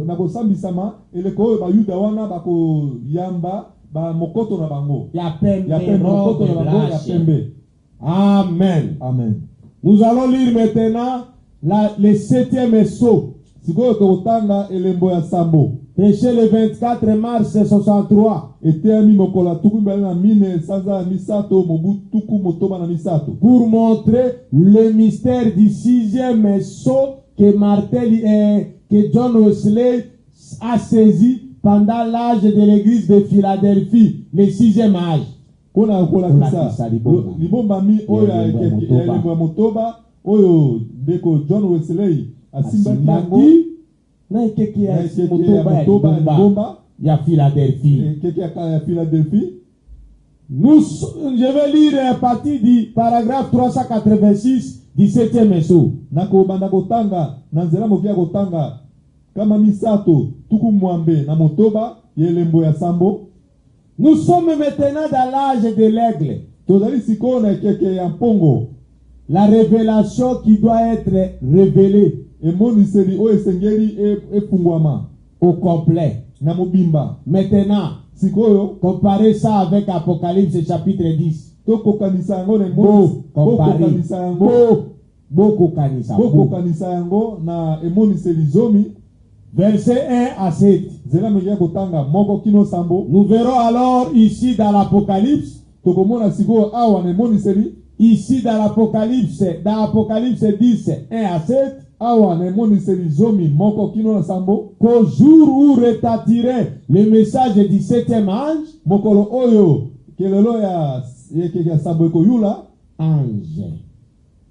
na kosambisama eleko oyo bayuda wana bakoyamba ba mokoto na bango ya pembe mokoto na bango ya pembe. Amen. Amen. Nous allons lire maintenant le 7e sceau. Sikoyo tokotanga elembo ya sambo. Péché le 24 mars 63. Eteyami mokola tuku mbele na mine sanza misato mobu tuku motoba na misato. Pour montrer le mystère du 6e sceau que John Wesley a saisi pendant l'âge de l'église de Philadelphie, le 6e âge. Kona kolakisa libombami oyo ya elembo ya motoba oyo ndeko John Wesley asimbaki yango na ekeke ya motoba ya lingomba ya Philadelphie. Ekeke ya Philadelphie. Je vais lire à partir du paragraphe 386 du 7e sceau. Nakobanda kotanga na nzela mokia kotanga kama misato tuku mwambe na motoba ya elembo ya sambo. Nous sommes maintenant dans l'âge de l'aigle. Tozali sikoyo na ekeke ya mpongo. La révélation qui doit être révélée emoniseli oyo esengeli efungwama au complet. Na mobimba. Maintenant, sikoyo comparez ça avec Apocalypse chapitre 10. Tokokanisa yango na bokokanisa yango na emoniseli zomi. Verset 1 à 7. Zela mekia kotanga moko kino sambo. Nous verrons alors ici dans l'Apocalypse. Tokomona sikoyo awa na emoniseli. Ici dans l'Apocalypse 10, 1 à 7. Awa na emoniseli zomi moko kino na sambo. Qu'au jour où retentirait le message du 7e ange, mokolo oyo kelelo ya sambo ekoyula ange.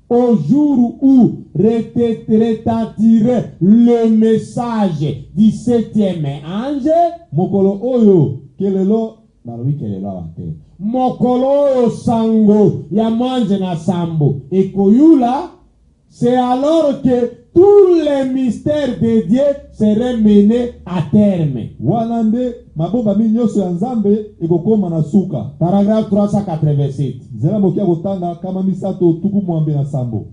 Au jour où retentirait le message du 7e ange, mokolo oyo kelelo mokolo oyo sango ya manje na sambo ekoyula, c'est alors que tous les mystères de Dieu seraient menés à terme. Wanande mabomba minyoso ya Nzambe ekokoma na suka. Paragraphe 387. Zela mokia kotanga kama misato tuku mwambe na sambo.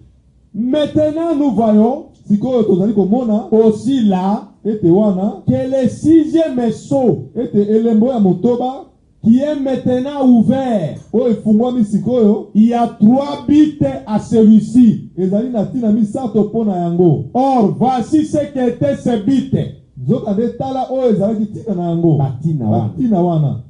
Maintenant nous voyons sikoyo tozali komona aussi là ete wana que le 6e sceau ete elembo ya motoba qui est maintenant ouvert. O efungwami sikoyo, il y a 3 bits à celui-ci. ezali na tina misato pona yango. Or voici ce qu'était ce bit. Zokande tala o ezali tina na yango. Batina wana.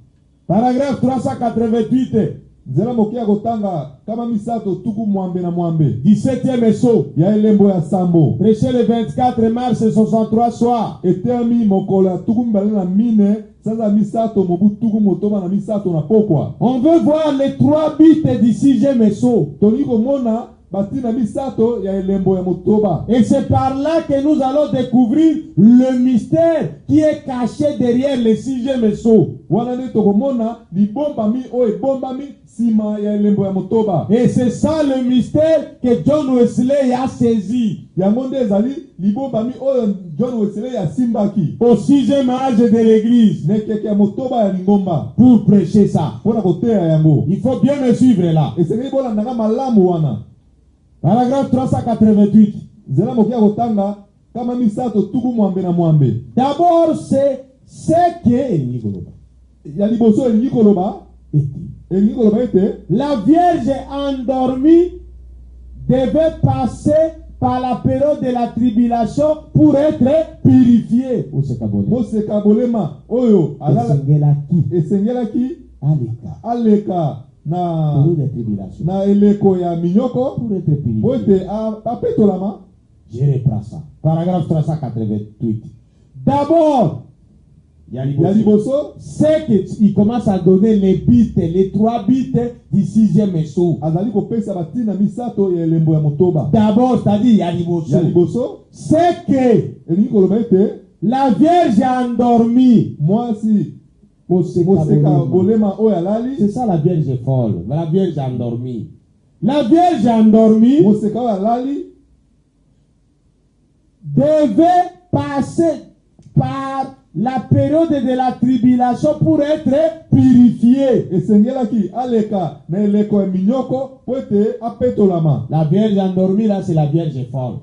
Paragraphe 388. Zela mokia kotanga kama misato tuku mwambe na mwambe. 17e sceau. Ya elembo ya sambo. Prêché le 24 mars 63 soir. Etemi mokola tuku mbale na mine. Saza misato mobu tuku motoba na misato na pokwa. On veut voir les 3 bits du 6e sceau. Toniko mona batina misato ya elembo ya motoba. Et c'est par là que nous allons découvrir le mystère qui est caché derrière le 6e sceau. Wana ne tokomona libombami o ebombami sima ya elembo ya motoba. Et c'est ça le mystère que John Wesley a saisi. Yangonde ezali libombami o John Wesley ya simbaki. Au 6e âge de l'église. Nekeke ya motoba ya lingomba. Pour prêcher ça. Pona kotea yango. Il faut bien me suivre là. Et c'est que bola ndanga malamu wana. Paragraphe 388. Zela mokia kotanga kama misato tuku mwambe na mwambe. D'abord c'est ce que ya liboso elingi koloba ete la Vierge endormie devait passer par la période de la tribulation pour être purifiée. Moseka bolema oyo esengelaki aleka na eleko ya minyoko pour être apetolama. Je reprends ça. Paragraphe 388. D'abord, c'est qu'il commence à donner les bits, les 3 bits du 6e sceau. D'abord, c'est-à-dire c'est que la Vierge a endormi. C'est ça la Vierge folle. La Vierge endormie. La Vierge endormie devait passer par la période de la tribulation pour être purifié. La Vierge endormie là, c'est la Vierge folle.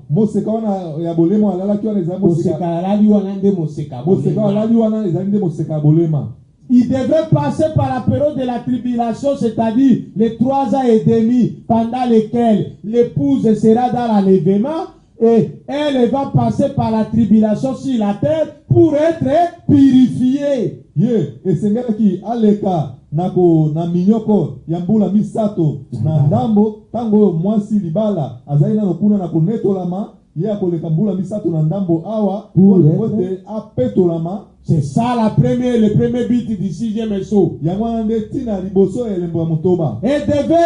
Il devrait passer par la période de la tribulation, c'est-à-dire les 3 ans et demi pendant lesquels l'épouse sera dans l'enlèvement. Et elle va passer par la tribulation sur la terre pour être purifiée. Na minyoko ya mbula misato na ndambo tango mwasi libala azaina nokuna na kunetolama ye akoleka mbula misato na ndambo awa pour être apetolama. C'est ça le premier bit du 6e sceau. Et devait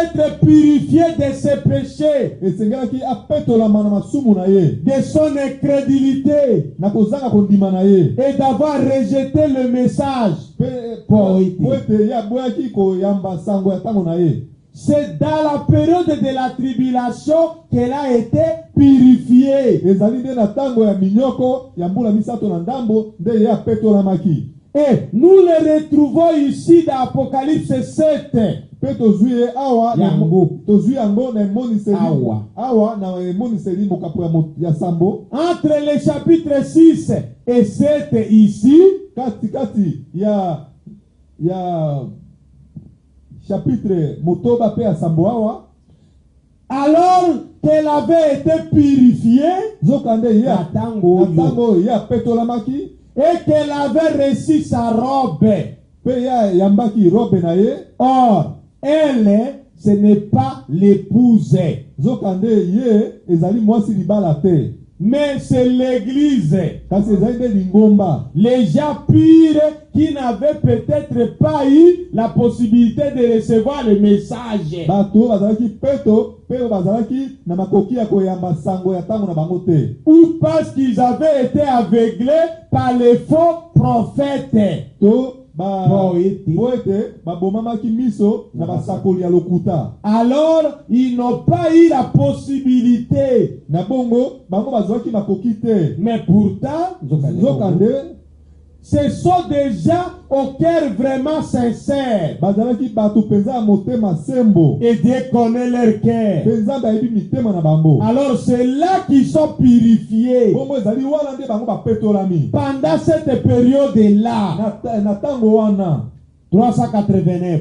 être purifié de ses péchés, de son incrédulité, et d'avoir rejeté le message. C'est dans la période de la tribulation qu'elle a été purifiée. Et nous le retrouvons ici dans Apocalypse 7. Entre les chapitres 6 et 7 ici, chapitre motoba pe asambo awa, alors qu'elle avait été purifiée, et qu'elle avait reçu sa robe. Or, elle, ce n'est pas l'épouse. Mais c'est l'église. kasi ezali nde lingomba. Les gens pires qui n'avaient peut-être pas eu la possibilité de recevoir le message. Bato bazalaki peto pe bazalaki na makoki ya koyamba sango ya tango na bango te. Ou parce qu'ils avaient été aveuglés par les faux prophètes. To po ete babomamaki miso na basakoli ya lokuta. Alors, ils n'ont pas eu la possibilité. Na bongo bango bazwaki makoki te. Mais pourtant, Zokande ce sont des gens au cœur vraiment sincère. bazalaki bato penza ya motema sembo. Et Dieu connaît leur cœur. Penza bayebi mitema na bango. Alors, c'est là qu'ils sont purifiés. Bongo ezali wana nde bango bapetolami. Pendant cette période-là, Na tango wana 389,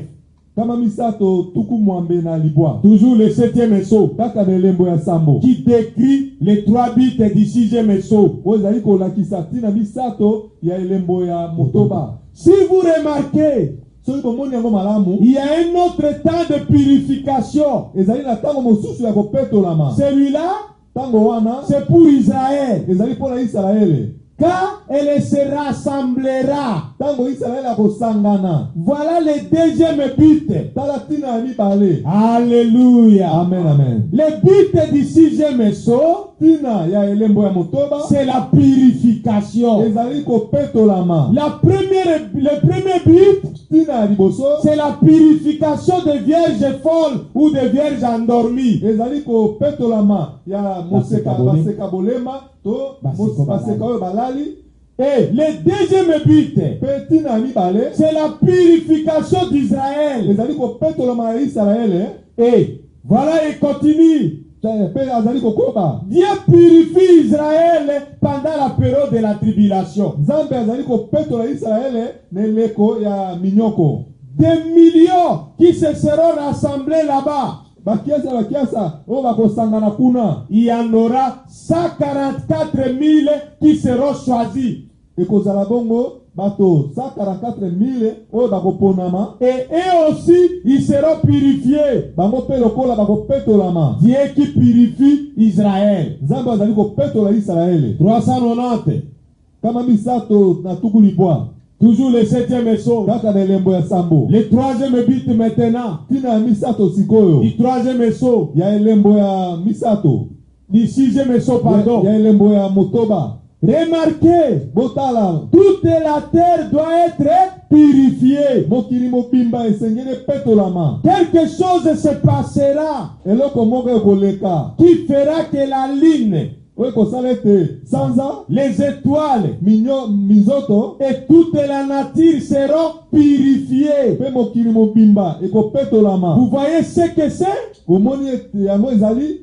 kama misato tuku mwambe na libwa. toujours le 7e saut, Kaka na elembo ya sambo. qui décrit les 3 bits du 6e saut. Oyo ezali kolakisa tina misato ya elembo ya motoba. Si vous remarquez, Soki bomoni yango malamu, il y a un autre temps de purification. ezali na tango mosusu ya kopetolama. Celui-là, Tango wana c'est pour Israël. ezali mpona Israele. Quand elle se rassemblera. Tango Israele akosangana. Voilà le 2e but. Tala tina ya mibale. Alléluia. Amen, amen. Le but du 6e saut, Tina ya elembo ya motoba c'est la purification. ezali kopetolama. Le premier but, Tina ya liboso c'est la purification des vierges folles ou des vierges endormies. ezali kopetolama ya moseka baseka bolema to baseka oyo balali. Et le 2e but, Pe tina ya mibale c'est la purification d'Israël. ezali kopetolama ya Israele. Et voilà, il continue. Pe azali kokoba. Dieu purifie Israël pendant la période de la tribulation. Nzambe azali kopetola Israele na eleko ya minyoko. Des millions qui se seront rassemblés là-bas. Bakiasa oyo bakosangana kuna. Il y en aura 144 000 qui seront choisis. Ekozala bongo bato 144,000 oyo bakoponama. Et eux aussi, ils seront purifiés. Bango pe lokola bakopetolama. Dieu qui purifie Israël. Nzambe azali kopetola Israele. 390. Kama misato na tuku libwa. Toujours le 7e saut. Kaka na elembo ya sambo. Le 3e but maintenant. Tina ya misato sikoyo. Du 3e saut. Ya elembo ya misato. Du 6e saut, pardon. Ya elembo ya motoba. Remarquez, Botala. toute la terre doit être purifiée. Mokili mobimba esengeli petolama. Quelque chose se passera Eloko moko ekoleka. qui fera que la lune, Oyo kosala ete sanza les étoiles mizoto et toute la nature seront purifiées. pe mokili mobimba ekopetolama. Vous voyez ce que c'est? Bomoni ete yango ezali.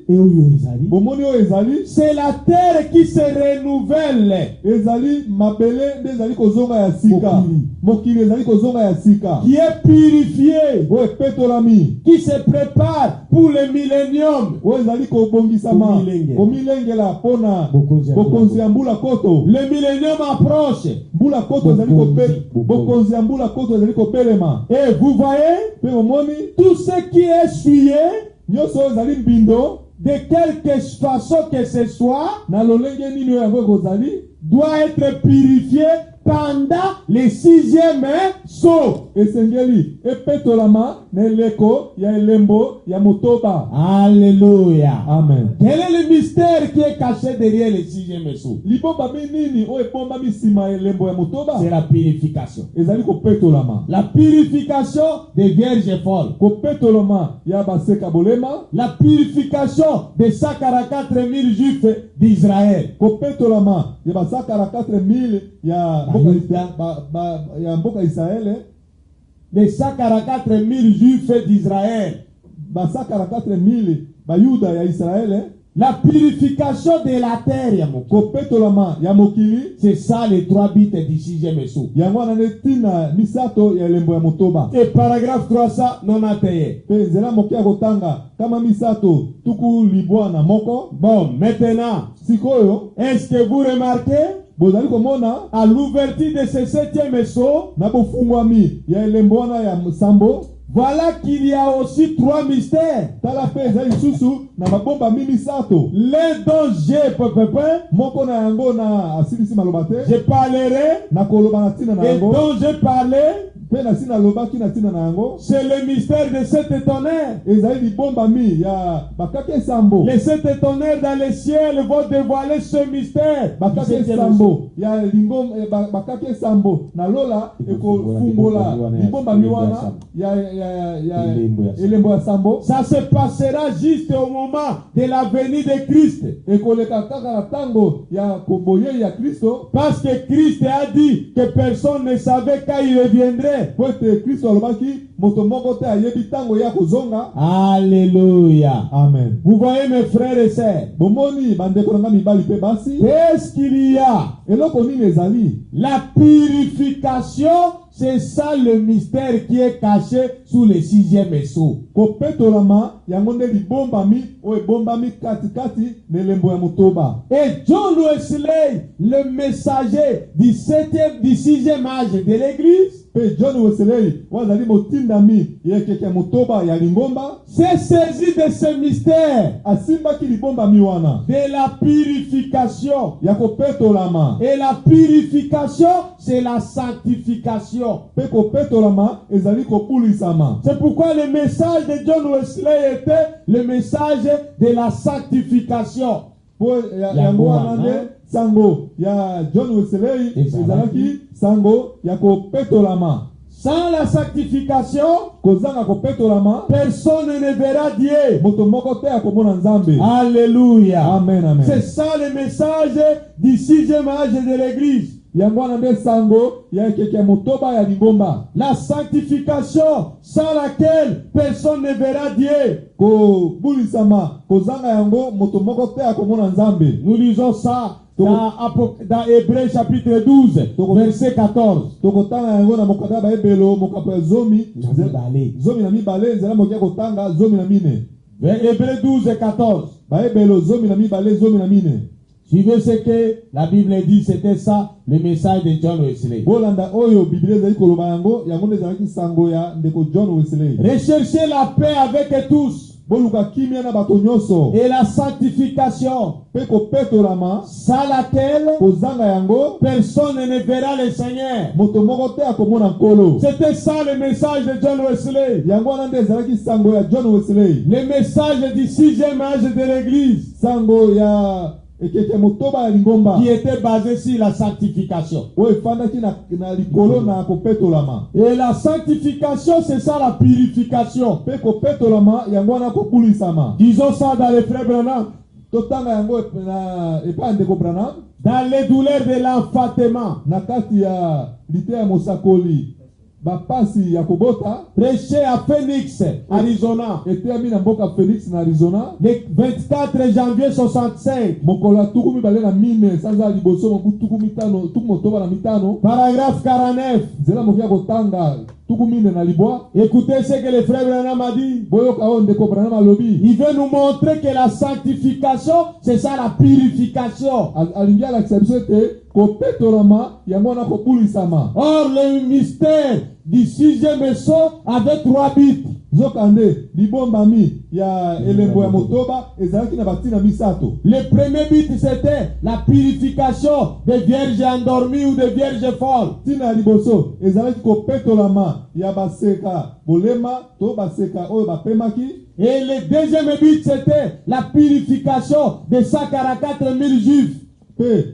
Bomoni oyo ezali. C'est la terre qui se renouvelle, Ezali mabele nde ezali kozonga ya sika. Mokili ezali kozonga ya sika. qui est purifiée, Oyo epetolami. qui se prépare pour le millénium. Oyo ezali kobongisama. Komilengela pona bokonzi ya mbula koto. Le millénium approche. Mbula koto ezali bokonzi ya mbula koto ezali kopelema. Et vous voyez, Pe omoni tout ce qui est souillé, nyonso oyo ezali mbindo de quelque façon que ce soit, na lolenge nini oyo yango ekozali doit être purifié pendant le 6e saut. esengeli epetolama na eleko ya elembo ya motoba. Alléluia. Amen. Quel est le mystère qui est caché derrière le 6e saut? Libomba nini oyo ebombami nsima ya elembo ya motoba C'est la purification. ezali kopetolama. La purification des vierges folles. Kopetolama ya baseka bolema. La purification des 144 000 juifs d'Israël. Kopetolama ya basakara 4,000 ya ya mboka Israele. Les 144 000 juifs d'Israël. Basakara 4,000 bayuda ya Israele. La purification de la terre, Yamoko. Kopetolama ya mokili. C'est ça les 3 bits du 6e saut. Yango wana netina misato ya elembo ya motoba. Et paragraphe 391. Pe nzela mokia kotanga kama misato tuku libwana moko. Bon, maintenant, Sikoyo est-ce que vous remarquez bozali komona à l'ouverture de ce 7e saut, na bofungwami ya elembo wana ya sambo. Voilà qu'il y a aussi 3 mystères. tala mpe ezali lisusu na mabomba misato. L'un dont moko na yango na asilisi maloba te je parlerai, na koloba na ntina na et yango dont j'ai parlé, mpe na si nalobaki na ntina na yango c'est le mystère de 7 tonnerres. ezali libombami ya bakaki esambo. Les 7 tonnerres dans le ciel vont dévoiler ce mystère. bakaki esambo ya bakaki esambo na lola ekofungola libombami wana ya elembo ya sambo. Ça se passera juste au moment de la venue de Christ. ekoleka kaka na ntango ya koboyei ya Kristo. Parce que Christ a dit que personne ne savait quand il reviendrait. po ete Kristo alobaki moto moko te ayebi ntango ya kozonga. Alléluia. Amen. Vous voyez mes frères et sœurs, bomoni bandeko na nga mibali mpe basi, qu'est-ce qu'il y a? eloko nini ezali? La purification, c'est ça le mystère qui est caché sous le 6e sceau. kopetolama yango nde libombami oyo ebombami katikati na elembo ya motoba. Et John Wesley, le messager du 6e âge de l'église, mpe John Wesley wazali motindami ya ekeke ya motoba ya lingomba, s'est saisi de ce mystère asimbaki libombami wana de la purification. ya kopetolama. Et la purification, c'est la sanctification. mpe kopetolama ezali kobulisama. C'est pourquoi le message de John Wesley était le message de la sanctification. po yango wana nde sango ya John Wesley ezalaki sango ya kopetolama. Sans la sanctification, kozanga kopetolama personne ne verra Dieu. moto moko te akomona Nzambe. Alléluia. Amen, amen. C'est ça le message du 6e âge de l'église. yango wana nde sango ya ekeke ya motoba ya lingomba. La sanctification sans laquelle personne ne verra Dieu. kobulisama kozanga yango moto moko te akomona Nzambe. Nous lisons ça dans Hébreux chapitre 12, verset 14. tokotanga yango na mokanda ba Hebelo mokapo ya zomi na mibale nzela mokia kotanga zomi na mine. Hébreux 12 14. ba Hebelo zomi na mibale zomi na mine. Suivez ce que la Bible dit, c'était ça le message de John Wesley. bolanda oyo Biblia ezali koloba yango yango nde ezalaki sango ya ndeko John Wesley. Recherchez la paix avec tous boluka kimia na bato nyonso et la sanctification, mpe kopetolama sans laquelle kozanga yango personne ne verra le Seigneur. moto moko te akomona nkolo. C'était ça le message de John Wesley. yango wana nde ezalaki sango ya John Wesley. Le message du 6e âge de l'église sango ya ekeke motoba ya lingomba qui était basé sur la sanctification. oyo efandaki na likolo na kopetolama. Et la sanctification, c'est ça la purification. mpe kopetolama yango wana kobulisama. Disons ça dans les frères Branham. totanga yango na epai ya ndeko Branham Dans les douleurs de l'enfantement. na kati ya lite ya mosakoli bapasi ya kobota. Prêché à Phoenix, Arizona. eteyami na mboka Phoenix na Arizona Le 24 janvier 65. mokolo ya tuku mibale na mine sanza ya liboso mobu tuku motoba na mitano. Paragraphe 49. nzela mokia kotanga tuku mine na libwa. Écoutez ce que le frère Branham a dit. boyoka oyo ndeko Branham alobi. Il veut nous montrer que la sanctification, c'est ça la purification. alingi alakisa biso ete kopetolama yango wana kobulisama. Or, le mystère du 6e sceau avait 3 buts. zokande libombami ya elembo ya motoba ezalaki na batina misato. Le premier but, c'était la purification des vierges endormies ou des vierges folles. tina ya liboso ezalaki kopetolama ya baseka bolema to baseka oyo bapemaki. Et le deuxième but, c'était la purification des 144 000 juifs. mpe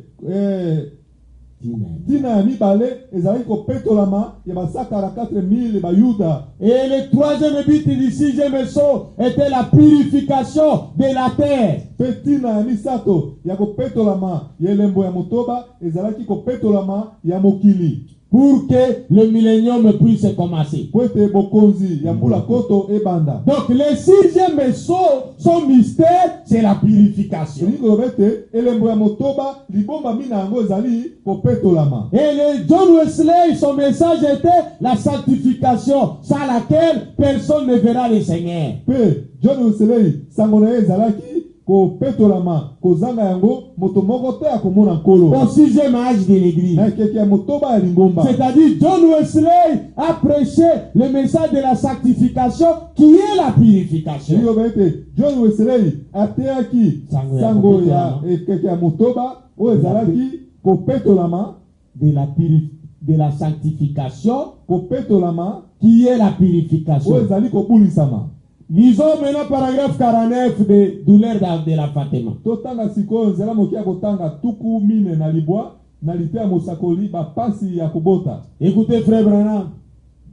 tina ya mibale ezalaki kopetolama ya basakara 4000 bayuda. Et le troisième but du 6e sceau était la purification de la terre. mpe tina ya misato ya kopetolama ya elembo ya motoba ezalaki kopetolama ya mokili. Pour que le millénium puisse commencer. po ete bokonzi ya mbula koto ebanda. Donc le 6e sceau, son mystère, c'est la purification. elingi koloba ete elembo ya motoba libombami na yango ezali kopetolama. Et le John Wesley, son message était la sanctification, sans laquelle personne ne verra le Seigneur. mpe John Wesley sango na ye ezalaki kopetolama kozanga yango moto moko te akomona nkolo. Au 6e âge de l'église. Na ekeke ya motoba ya lingomba. C'est-à-dire John Wesley a prêché le message de la sanctification qui est la purification. Yo bete John Wesley ateaki sango ya ekeke ya motoba o ezalaki kopetolama de la sanctification kopetolama qui est la purification. o ezali kobulisama. Lisons maintenant paragraphe 49 de douleur de la Fatima. Totanga sikoyo nzela mokia kotanga tuku mine na libwa na litea mosakoli bapasi ya kobota. Écoutez frère Branham.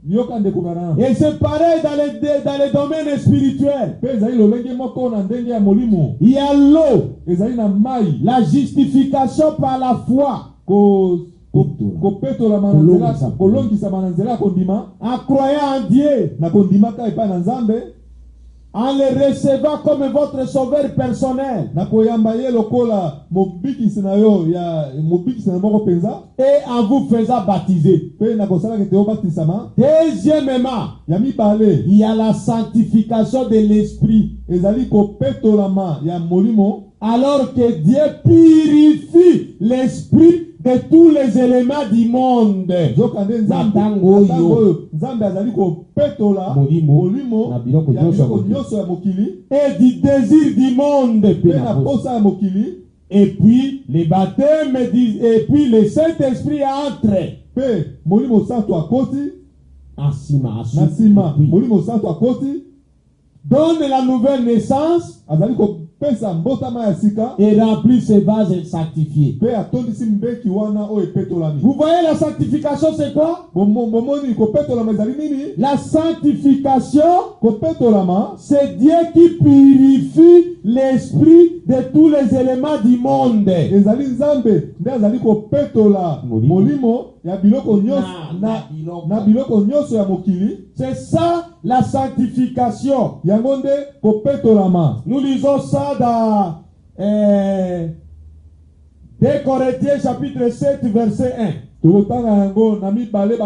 Yoka ndeko Branham. Et c'est pareil dans les domaines spirituels. Pe ezali lolenge moko na ndenge ya molimo. Il y a l'eau, Ezali na mai, la justification par la foi. kopetola manzela kolongisa manzela kondima En croyant en Dieu, na kondima ka epa na Nzambe, en le recevant comme votre sauveur personnel na koyamba ye lokola mobikisi na yo ya mobikisi na moko penza, et en vous faisant baptiser. pe na kosala ke te obatisama. Deuxièmement, Ya mibale il y a la sanctification de l'esprit. ezali kopetolama ya molimo, Alors que Dieu purifie l'esprit de tous les éléments du monde. zokande Nzambe Nzambe azali kopetola molimo na biloko ya biloko nyonso ya mokili Et du désir du monde. pe na posa ya mokili, Et puis les baptêmes et puis le Saint-Esprit entre. pe molimo santo akoti En cima, na nsima molimo santo akoti donne la nouvelle naissance azali kopesa mbotama ya sika et remplit ses vases sanctifiés. pe atondisi mbeki wana oyo epetolami. Vous voyez la sanctification c'est quoi? Bomoni kopetolama ezali nini? La sanctification, Kopetolama c'est Dieu qui purifie l'esprit de tous les éléments du monde. ezali Nzambe nde azali kopetola molimo ya biloko nyonso na biloko nyonso ya mokili. C'est ça la sanctification. Yango nde kopetolama. Nous lisons ça dans 2 Corinthiens chapitre 7 verset 1. Tokotanga yango na mibale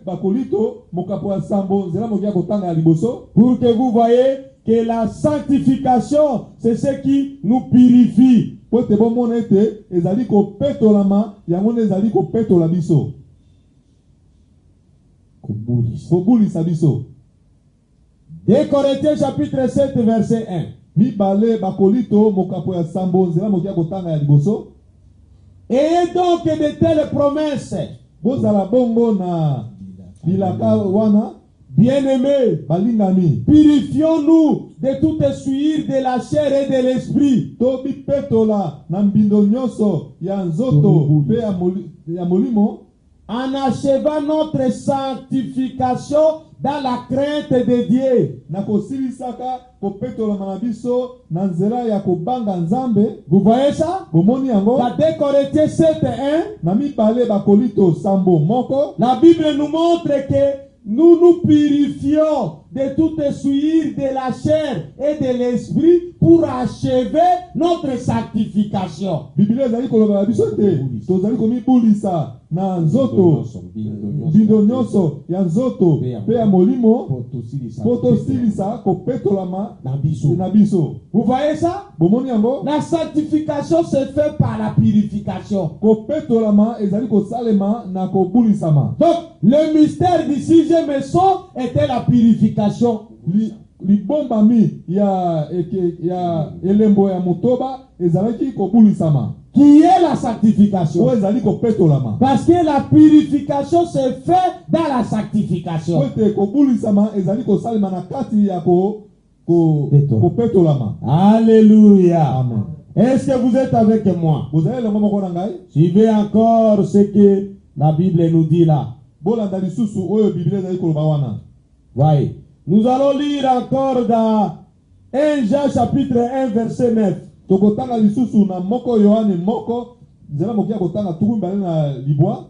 bakolito mokapo ya sambo nzela mokia kotanga ya liboso, Pour que vous voyez que la sanctification, c'est ce qui nous purifie. po te bomona ete ezali kopetolama yango nde ezali kopetola biso, kobulisa biso. 2 Corinthiens chapitre 7 verset 1. Mibale bakolito mokapo ya sambo nzela mokia kotanga ya liboso. Et donc de telles promesses, Bozala bongo na bilaka wana, bien-aimés, balingami, purifions-nous de toute souillure de la chair et de l'esprit, tobi petola na mbindo nyonso ya nzoto pe ya molimo, en achevant notre sanctification dans la crainte de Dieu. na kosilisaka kopetolama na biso na nzela ya kobanga Nzambe. Vous voyez ça? Bomoni yango Dans 2 Corinthiens 7 1, na mibale bakolito sambo moko, la Bible nous montre que nous nous purifions de toute souillure de la chair et de l'esprit pour achever notre sanctification. Biblia ezali koloba na biso te tozali komibulisa na nzoto, mbindo nyonso ya nzoto pe ya molimo, po tosilisa kopetolama na biso. Vous voyez ça? Bomoni yango La sanctification se fait par la purification. kopetolama ezali kosalema na kobulisama. Donc, le mystère du 6e son était la purification. Libombami ya elembo ya motoba ezalaki kobulisama, Qui est la sanctification? o ezali kopetolama. Parce que la purification se fait dans la sanctification. Po ete kobulisama ezali kosalema na kati ya kopetolama. Alléluia. Amen. Est-ce que vous êtes avec moi? Bozali elongo moko na ngai? Suivez encore ce que la Bible nous dit là. Bolanda lisusu oyo Biblia ezali koloba wana. Voyez. Nous allons lire encore dans 1 Jean chapitre 1 verset 9. Tokotanga lisusu na moko Yohane moko nzela mokia kotanga tuku mbale na libwa.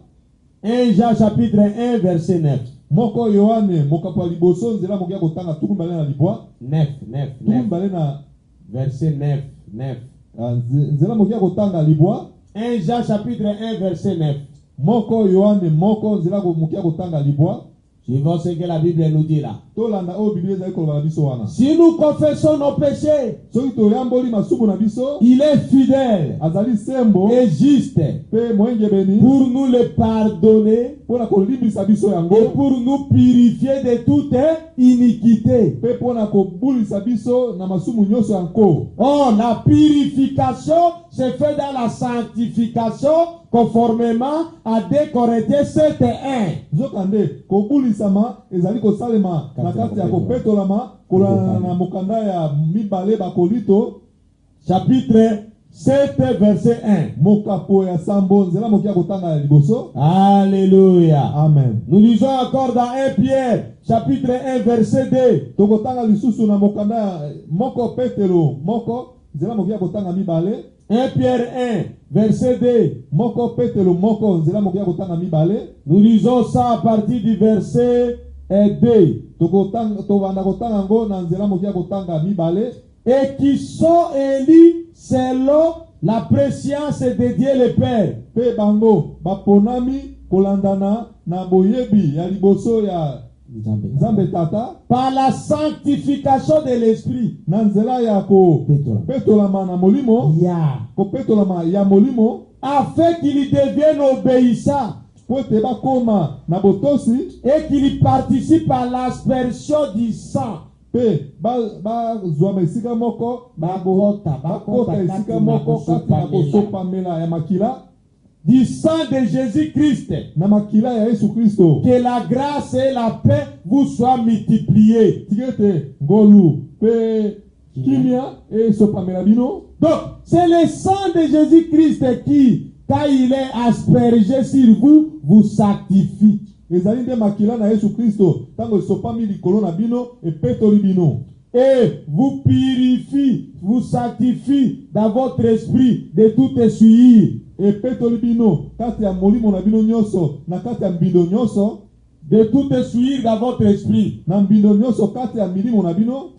1 Jean chapitre 1 verset 9. Moko Yohane mokapo ya liboso nzela mokia kotanga tuku mbale na libwa. 9 Tuku mbale na verset 9. nzela mokia kotanga libwa. 1 Jean chapitre 1 verset 9. Moko Yohane moko nzela mokia kotanga libwa. Suivons ce que la Bible nous dit là. tolanda oyo Bible ezali koloba na biso wana. Si nous confessons nos péchés, Soki toyamboli masumu na biso, il est fidèle azali sembo et juste pe moyengebeni pour nous le pardonner pona kolimbisa biso et yango pour nous purifier de toute iniquité. pe pona kobulisa biso na masumu nyonso yango. Oh, la purification se fait dans la sanctification conformément à 2 Corinthiens 7:1. Nzokande kobulisama ezali kosalema na kati ya kopetolama kolanda na mokanda ya mibale bakolito. Chapitre 7 verset 1. Mokapo ya sambo nzela mokia kotanga ya liboso. Alléluia. Amen. Nous lisons encore dans 1 Pierre chapitre 1 verset 2. Tokotanga lisusu na mokanda ya moko Petelo moko nzela mokia kotanga mibale. 1 Pierre 1 verset 2. Moko Petelo moko nzela mokia kotanga mibale. Nous lisons ça à partir du verset 2. Tokotanga kotanga ngo na nzela mokia kotanga mibale. Et qui sont élus selon la préscience de Dieu le Père. Pe bango baponami kolandana na boyebi ya liboso ya Nzambe Tata Par la sanctification de l'esprit. na nzela ya ko petolama na molimo ko petolama ya molimo Afin qu'il devienne obéissant. po ete bakoma na botosi Et qu'il participe à l'aspersion du sang. pe bazwama esika moko bakota esika moko kati na kosopamela ya makila Du sang de Jésus-Christ. na makila ya Yesu Kristo. Que la grâce et la paix vous soient multipliées. Tigete ngolu pe kimia esopamela bino. Donc, c'est le sang de Jésus-Christ qui, quand il est aspergé sur vous, vous sanctifie. Ezali nde makila na Yesu Kristo tango esopami likolo na bino epetoli bino. Et vous purifie, vous sanctifie dans votre esprit de toute souillure. Epetoli bino kati ya molimo na bino nyonso na kati ya mbindo nyonso. De toute souillure dans votre esprit. Na mbindo nyonso kati ya milimo na bino.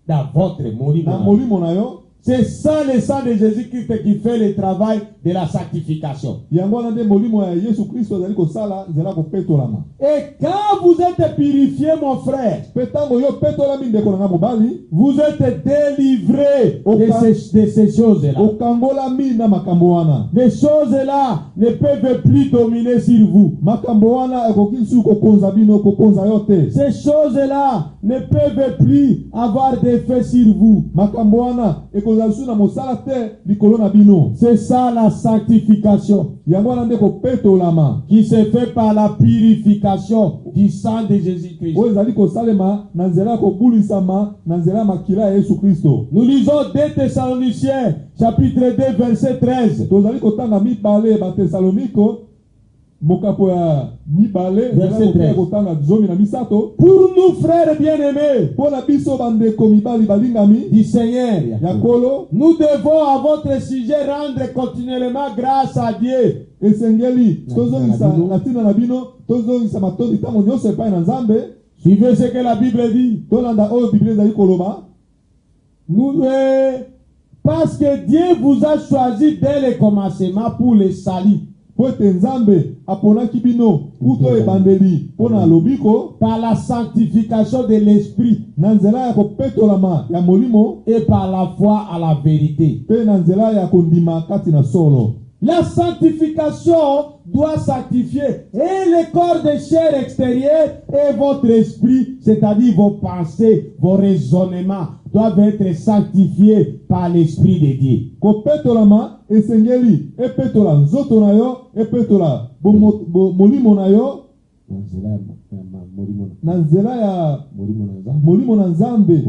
Dans votre molimo. Na molimo na yo. C'est ça le sang de Jésus-Christ qui fait le travail de la sanctification. Yango na nde molimo ya Yesu Kristo ezali kosala nzela kopetolama. Et quand vous êtes purifié, mon frère, Petango yo petolami ndeko na mobali, vous êtes délivré de ces choses-là. okangolami na makambo wana. Les choses-là ne peuvent plus dominer sur vous. Makambo wana ekoki su kokonza bino kokonza yo te. Ces choses-là ne peuvent plus avoir d'effet sur vous. Makambo wana ekozala su na mosala te likolo na bino. C'est ça la sanctification Yango wana nde kopetolama qui se fait par la purification du sang de Jésus-Christ. oyo ezali kosalema na nzela ya kobulisama na nzela ya makila ya Yesu Kristo. Nous lisons 2 Thessaloniciens chapitre 2 verset 13. Tozali kotanga mibale ba Tesaloniko mokapo ya mibale Verset 13. kotanga zomi na misato. Pour nous, frères bien-aimés Pona biso bandeko mibali balingami du Seigneur, ya kolo, nous devons à votre sujet rendre continuellement grâce à Dieu. esengeli tozongisa na ntina na bino tozongisa matondi ntango nyonso epai na Nzambe. Suivez ce que la Bible dit. Tolanda oyo Biblia ezali koloba. Parce que Dieu vous a choisi dès le commencement pour le salut. Po ete Nzambe aponaki bino kuto ebandeli pona lobiko Par la sanctification de l'esprit na nzela ya kopetolama ya molimo et par la foi à la vérité. pe na nzela ya kondima kati na solo. La sanctification doit sanctifier et le corps de chair extérieur et votre esprit, c'est-à-dire vos pensées, vos raisonnements, doivent être sanctifiés par l'Esprit de Dieu. Kopetolama esengeli epetola nzoto na yo epetola molimo na yo na nzela ya molimo na Nzambe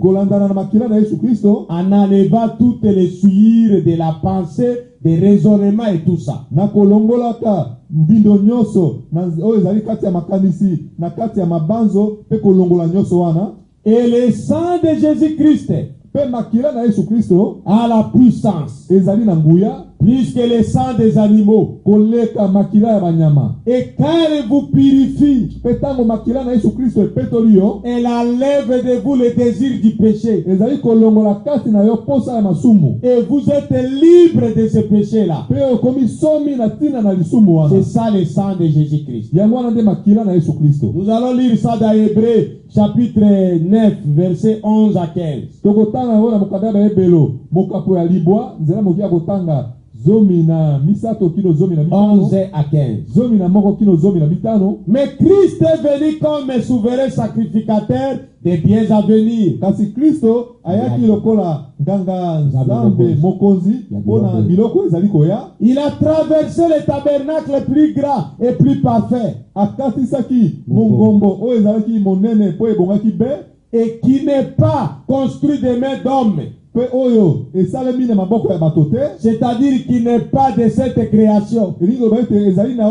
kolandana na makila na Yesu Kristo, En enlevant toutes les souillures de la pensée, des raisonnements et tout ça. na kolongolaka mbindo nyonso oyo ezali kati ya makanisi na kati ya mabanzo pe kolongola nyonso wana. Et le sang de Jésus-Christ Pe makila na Yesu Kristo a la puissance ezali na nguya plus que le sang des animaux. koleka makila ya banyama. Et car il vous purifie, Pe tango makila na Yesu Kristo epetoli yo, elle enlève de vous le désir du péché. ezali kolongola kati na yo posa ya masumu. Et vous êtes libre de ce péché-là. Pe okomi somi na tina na lisumu wana. C'est ça le sang de Jésus-Christ. Yango wana nde makila na Yesu Kristo. Nous allons lire ça dans Hébreux, chapitre 9, versets 11 à 15. Tokotanga yango na mokanda ya Ebelo, mokapo ya libwa, nzela mokia kotanga zomi na misato kino zomi na mitano. 11 à 15. Zomi na moko kino zomi na mitano. Mais Christ est venu comme souverain sacrificateur des biens à venir. Kasi Kristo ayaki lokola nganga nzambe mokonzi pona biloko ezali koya. Il a traversé le tabernacle plus grand et plus parfait. Akatisaki mongombo oyo ezalaki monene po ebongaki be, et qui n'est pas construit de mains d'hommes. pe oyo esalemi na maboko ya bato te, C'est-à-dire qu'il n'est pas de cette création. elingi loba ete ezali na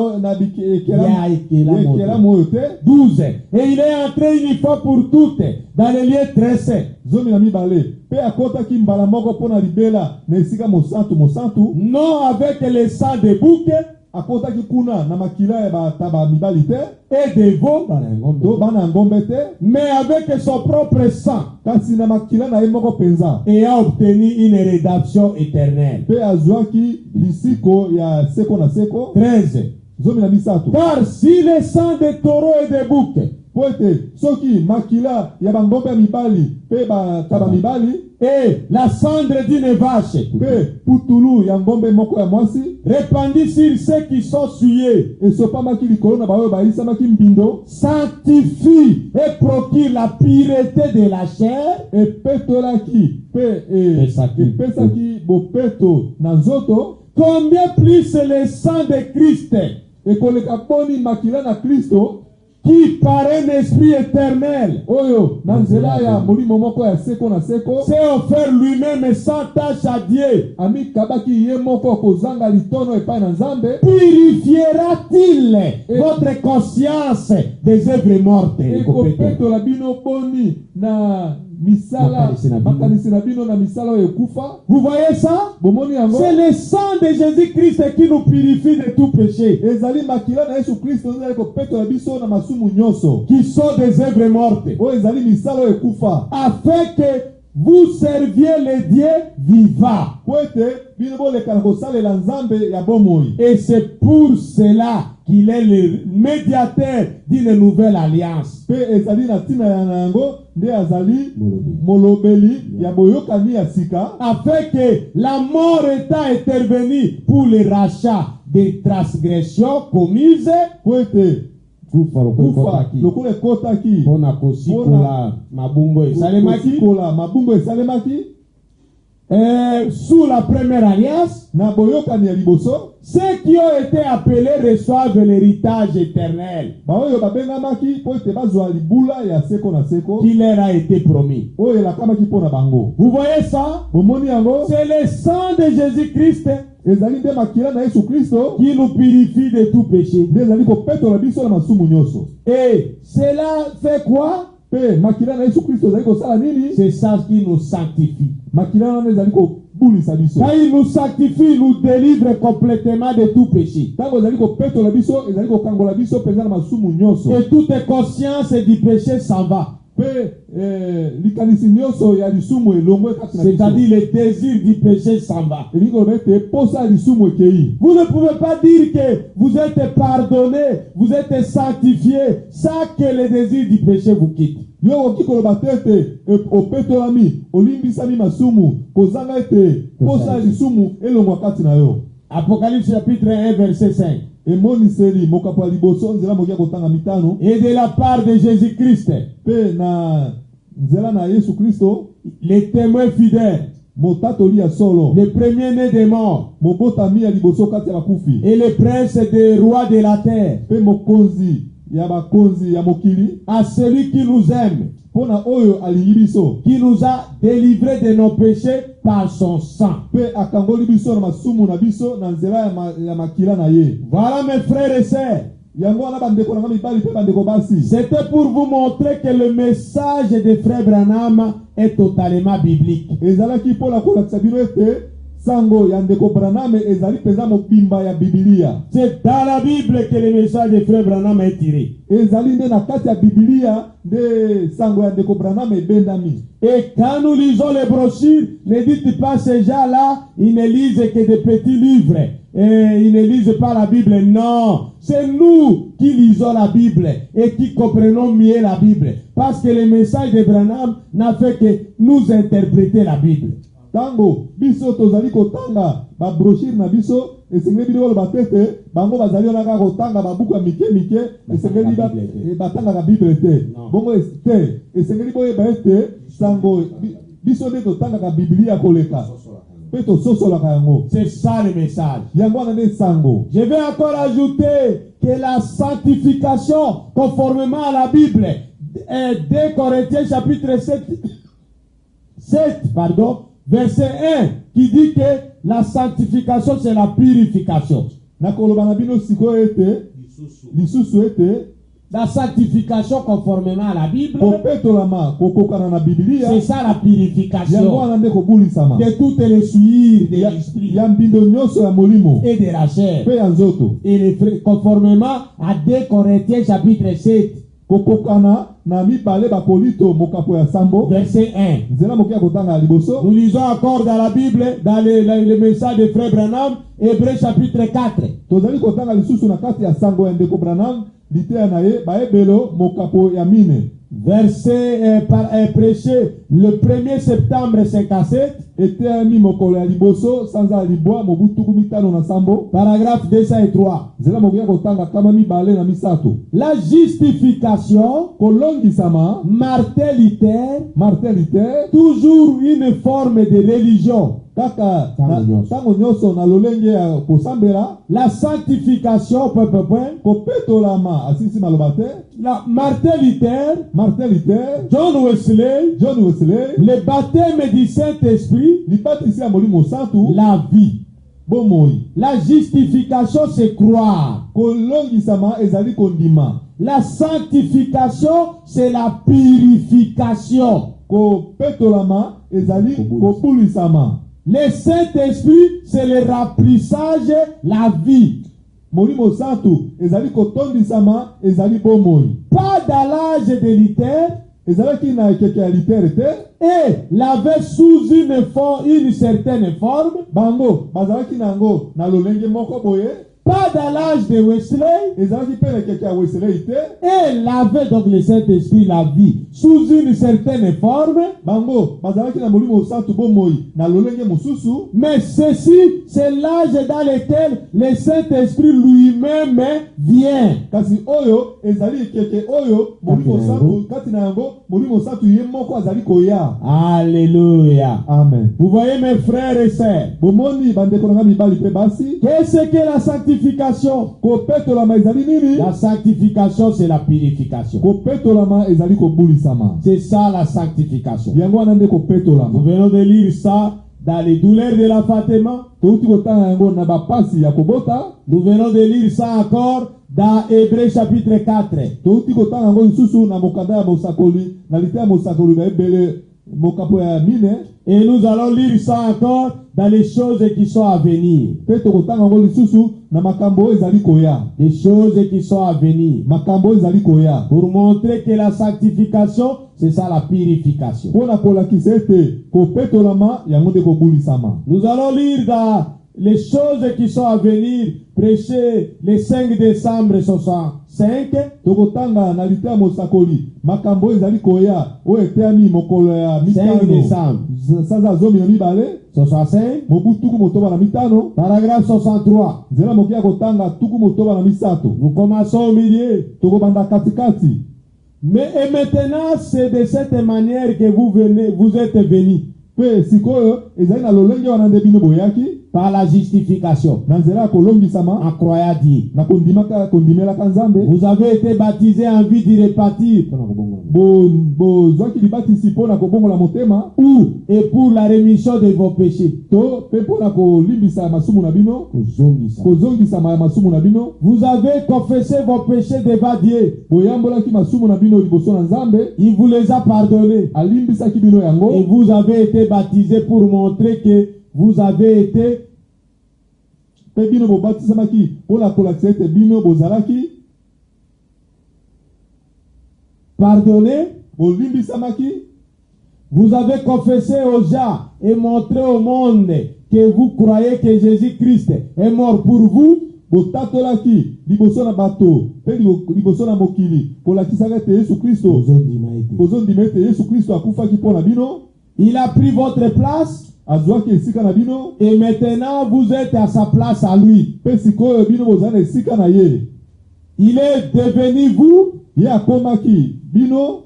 ekelamu oyo te. 12. Et il est entré une fois pour toutes dans les lieux très saints. Zomi na mibale pe akotaki mbala moko mpona libela na esika mosantu mosantu, Non avec le sang de bouc akotaki kuna na makila ya bataba mibali te et de veau, to bana ngombe te, mais avec son propre sang, kasi na makila na ye moko penza, et a obtenu une rédemption éternelle. pe azwaki lisiko ya seko na seko. 13. Zomi na misato, Car si le sang de taureau et de bouc po ete soki makila ya bangombe ya mibali pe bataba mibali et la cendre d'une vache pe putulu ya ngombe moko ya mwasi répandue sur ceux qui sont souillés esopamaki likolo na baoyo bayisamaki mbindo, sanctifie et procure la pureté de la chair epetolaki pe epesaki bopeto na nzoto. combien plus le sang de Christ Ekoleka boni makila na Kristo qui par un esprit éternel oyo na nzela ya molimo moko ya seko na seko s'est offert lui-même sans tâche à Dieu. amikabaki ye moko kozanga litono epai na Nzambe. Purifiera-t-il votre conscience des œuvres mortes? Ekopetola bino boni na misala makanisi na bino na misala oyo ekufa. Vous voyez ça? Bomoni yango, C'est le sang de Jésus-Christ qui nous purifie de tout péché, ezali makila na Yesu Kristo ezali kopetola biso na masumu nyonso qui sont des œuvres mortes, oyo ezali misala oyo ekufa, afin que vous serviez le Dieu vivant. po ete bino boleka na kosalela Nzambe ya bomoi. Et c'est pour cela qu'il est le médiateur d'une nouvelle alliance. Pe ezali na ntina ya yango nde azali molobeli ya boyokani ya sika, Afin que la mort étant intervenue pour le rachat des transgressions commises, po ete kufa lokola ekotaki mpona kosikola mabungo esalemaki kosikola mabungo esalemaki sous la première alliance, na boyokani ya liboso. ceux qui ont été appelés reçoivent l'héritage éternel Baoyo babengamaki po ete bazwa libula ya seko na seko qui leur a été promis. oyo elakamaki mpona bango. Vous voyez ça? Bomoni yango, C'est le sang de Jésus-Christ ezali nde makila na Yesu Kristo qui nous purifie de tout péché. nde ezali kopetola biso na masumu nyonso. Et cela fait quoi? Pe makila na Yesu Kristo ezali kosala nini? C'est ça qui nous sanctifie. Makila wana ezali kobulisa biso. Quand il nous sanctifie, il nous délivre complètement de tout péché. Tango ezali kopetola biso, ezali kokangola biso penza na masumu nyonso. Et toute conscience du péché s'en va. Pe likanisi nyonso ya lisumu elongwe kati na biso. C'est-à-dire le désir du péché s'en va. Elingi koloba ete posa ya lisumu ekei. Vous ne pouvez pas dire que vous êtes pardonné, vous êtes sanctifié, sans que le désir du péché vous quitte. Yo okoki koloba te ete opetolami olimbisami masumu kozanga ete posa ya lisumu elongwa kati na yo. Apocalypse chapitre 1 verset 5. Emoniseli mokapo ya liboso nzela mokia kotanga mitano. Et de la part de Jésus-Christ, Pe na nzela na Yesu Kristo, les témoins fidèles, motatoli ya solo, le premier-né des morts, mobotami ya liboso kati ya bakufi, et le prince des rois de la terre, pe mokonzi ya bakonzi ya mokili, à celui qui nous aime, pona oyo alingi biso, qui nous a délivrés de nos péchés par son sang. pe akangoli biso na masumu na biso na nzela ya makila na ye. Voilà mes frères et sœurs. Yango wana bandeko na mibali pe bandeko basi. C'était pour vous montrer que le message de Frère Branham est totalement biblique. Ezalaki pola kolakisa bino ete sango ya ndeko Branham ezali peza mobimba ya Biblia. C'est dans la Bible que le message de frère Branham est tiré. Ezali nde na kati ya Biblia de sango ya ndeko Branham ebendami. Et quand nous lisons les brochures, ne dites pas ces gens-là, ils ne lisent que des petits livres. Et ils ne lisent pas la Bible. Non, c'est nous qui lisons la Bible et qui comprenons mieux la Bible. Parce que le message de Branham n'a fait que nous interpréter la Bible. Tango biso tozali kotanga ba brochure na biso esengeli bidolo batete bango bazali onaka kotanga ba buku ya mike esengeli batanga ka Bible te bongo te esengeli boye ba ete sango biso nde totanga ka Biblia koleka pe to sosola ka yango. C'est ça le message. Yango na nde sango. Je vais encore ajouter que la sanctification conformément à la Bible est 2 Corinthiens chapitre 7 verset 1 qui dit que la sanctification c'est la purification. La sanctification conformément à la Bible, c'est ça la purification de toutes les souillures de l'esprit et de la chair. Et conformément à 2 Corinthiens chapitre 7 verset 1. Nous lisons encore dans la Bible, dans le message de frère Branham, Hébreux chapitre 4. Verset prêché le 1er septembre 57. Paragraphe 203. La justification martelitaire, toujours une forme de religion. La sanctification, la martelitaire, John Wesley, le baptême du Saint-Esprit, la vie. La justification, c'est croire. La sanctification, c'est la purification. Le Saint-Esprit, c'est le remplissage, la vie. Pas dans l'âge de Luther, et l'avait sous une certaine forme. Pas dans l'âge de Wesley, et l'avait donc le Saint-Esprit la vie sous une certaine forme. Mais ceci, c'est l'âge dans lequel le Saint-Esprit lui-même vient. Alléluia. Amen. Vous voyez mes frères et sœurs, qu'est-ce que la sanctification? La sanctification, c'est la purification. C'est ça la sanctification. Nous venons de lire ça dans les douleurs de la Fatima. Nous venons de lire ça encore dans Hébreux chapitre 4. Et nous allons lire ça encore dans les choses qui sont à venir. Des choses qui sont à venir. Pour montrer que la sanctification, c'est ça la purification. Nous allons lire dans les choses qui sont à venir, prêcher le 5 décembre 65. 5 décembre 65. Paragraphe 63. Nous commençons au milieu. Mais et maintenant, c'est de cette manière que vous êtes venus. Par la justification, en croyant Dieu. Vous avez été baptisés en vue d'y repartir. Ou et pour la rémission de vos péchés. Vous avez confessé vos péchés devant Dieu. Il vous les a pardonnés. Et vous avez été baptisés pour montrer que vous avez été Pe bino bobatisamaki mpona kolakisa ete bino bozalaki pardonné. bolimbisamaki. Vous avez confessé aux gens et montré au monde que vous croyez que Jésus-Christ est mort pour vous. Botatolaki liboso na bato pe liboso na mokili kolakisaka ete Yesu Kristo bozondima ete Yesu Kristo akufaki mpona bino. Il a pris votre place azwaki esika na bino et maintenant vous êtes à sa place à lui. pe sikoyo bino bozali na esika na ye. Il est devenu vous Ye akomaki bino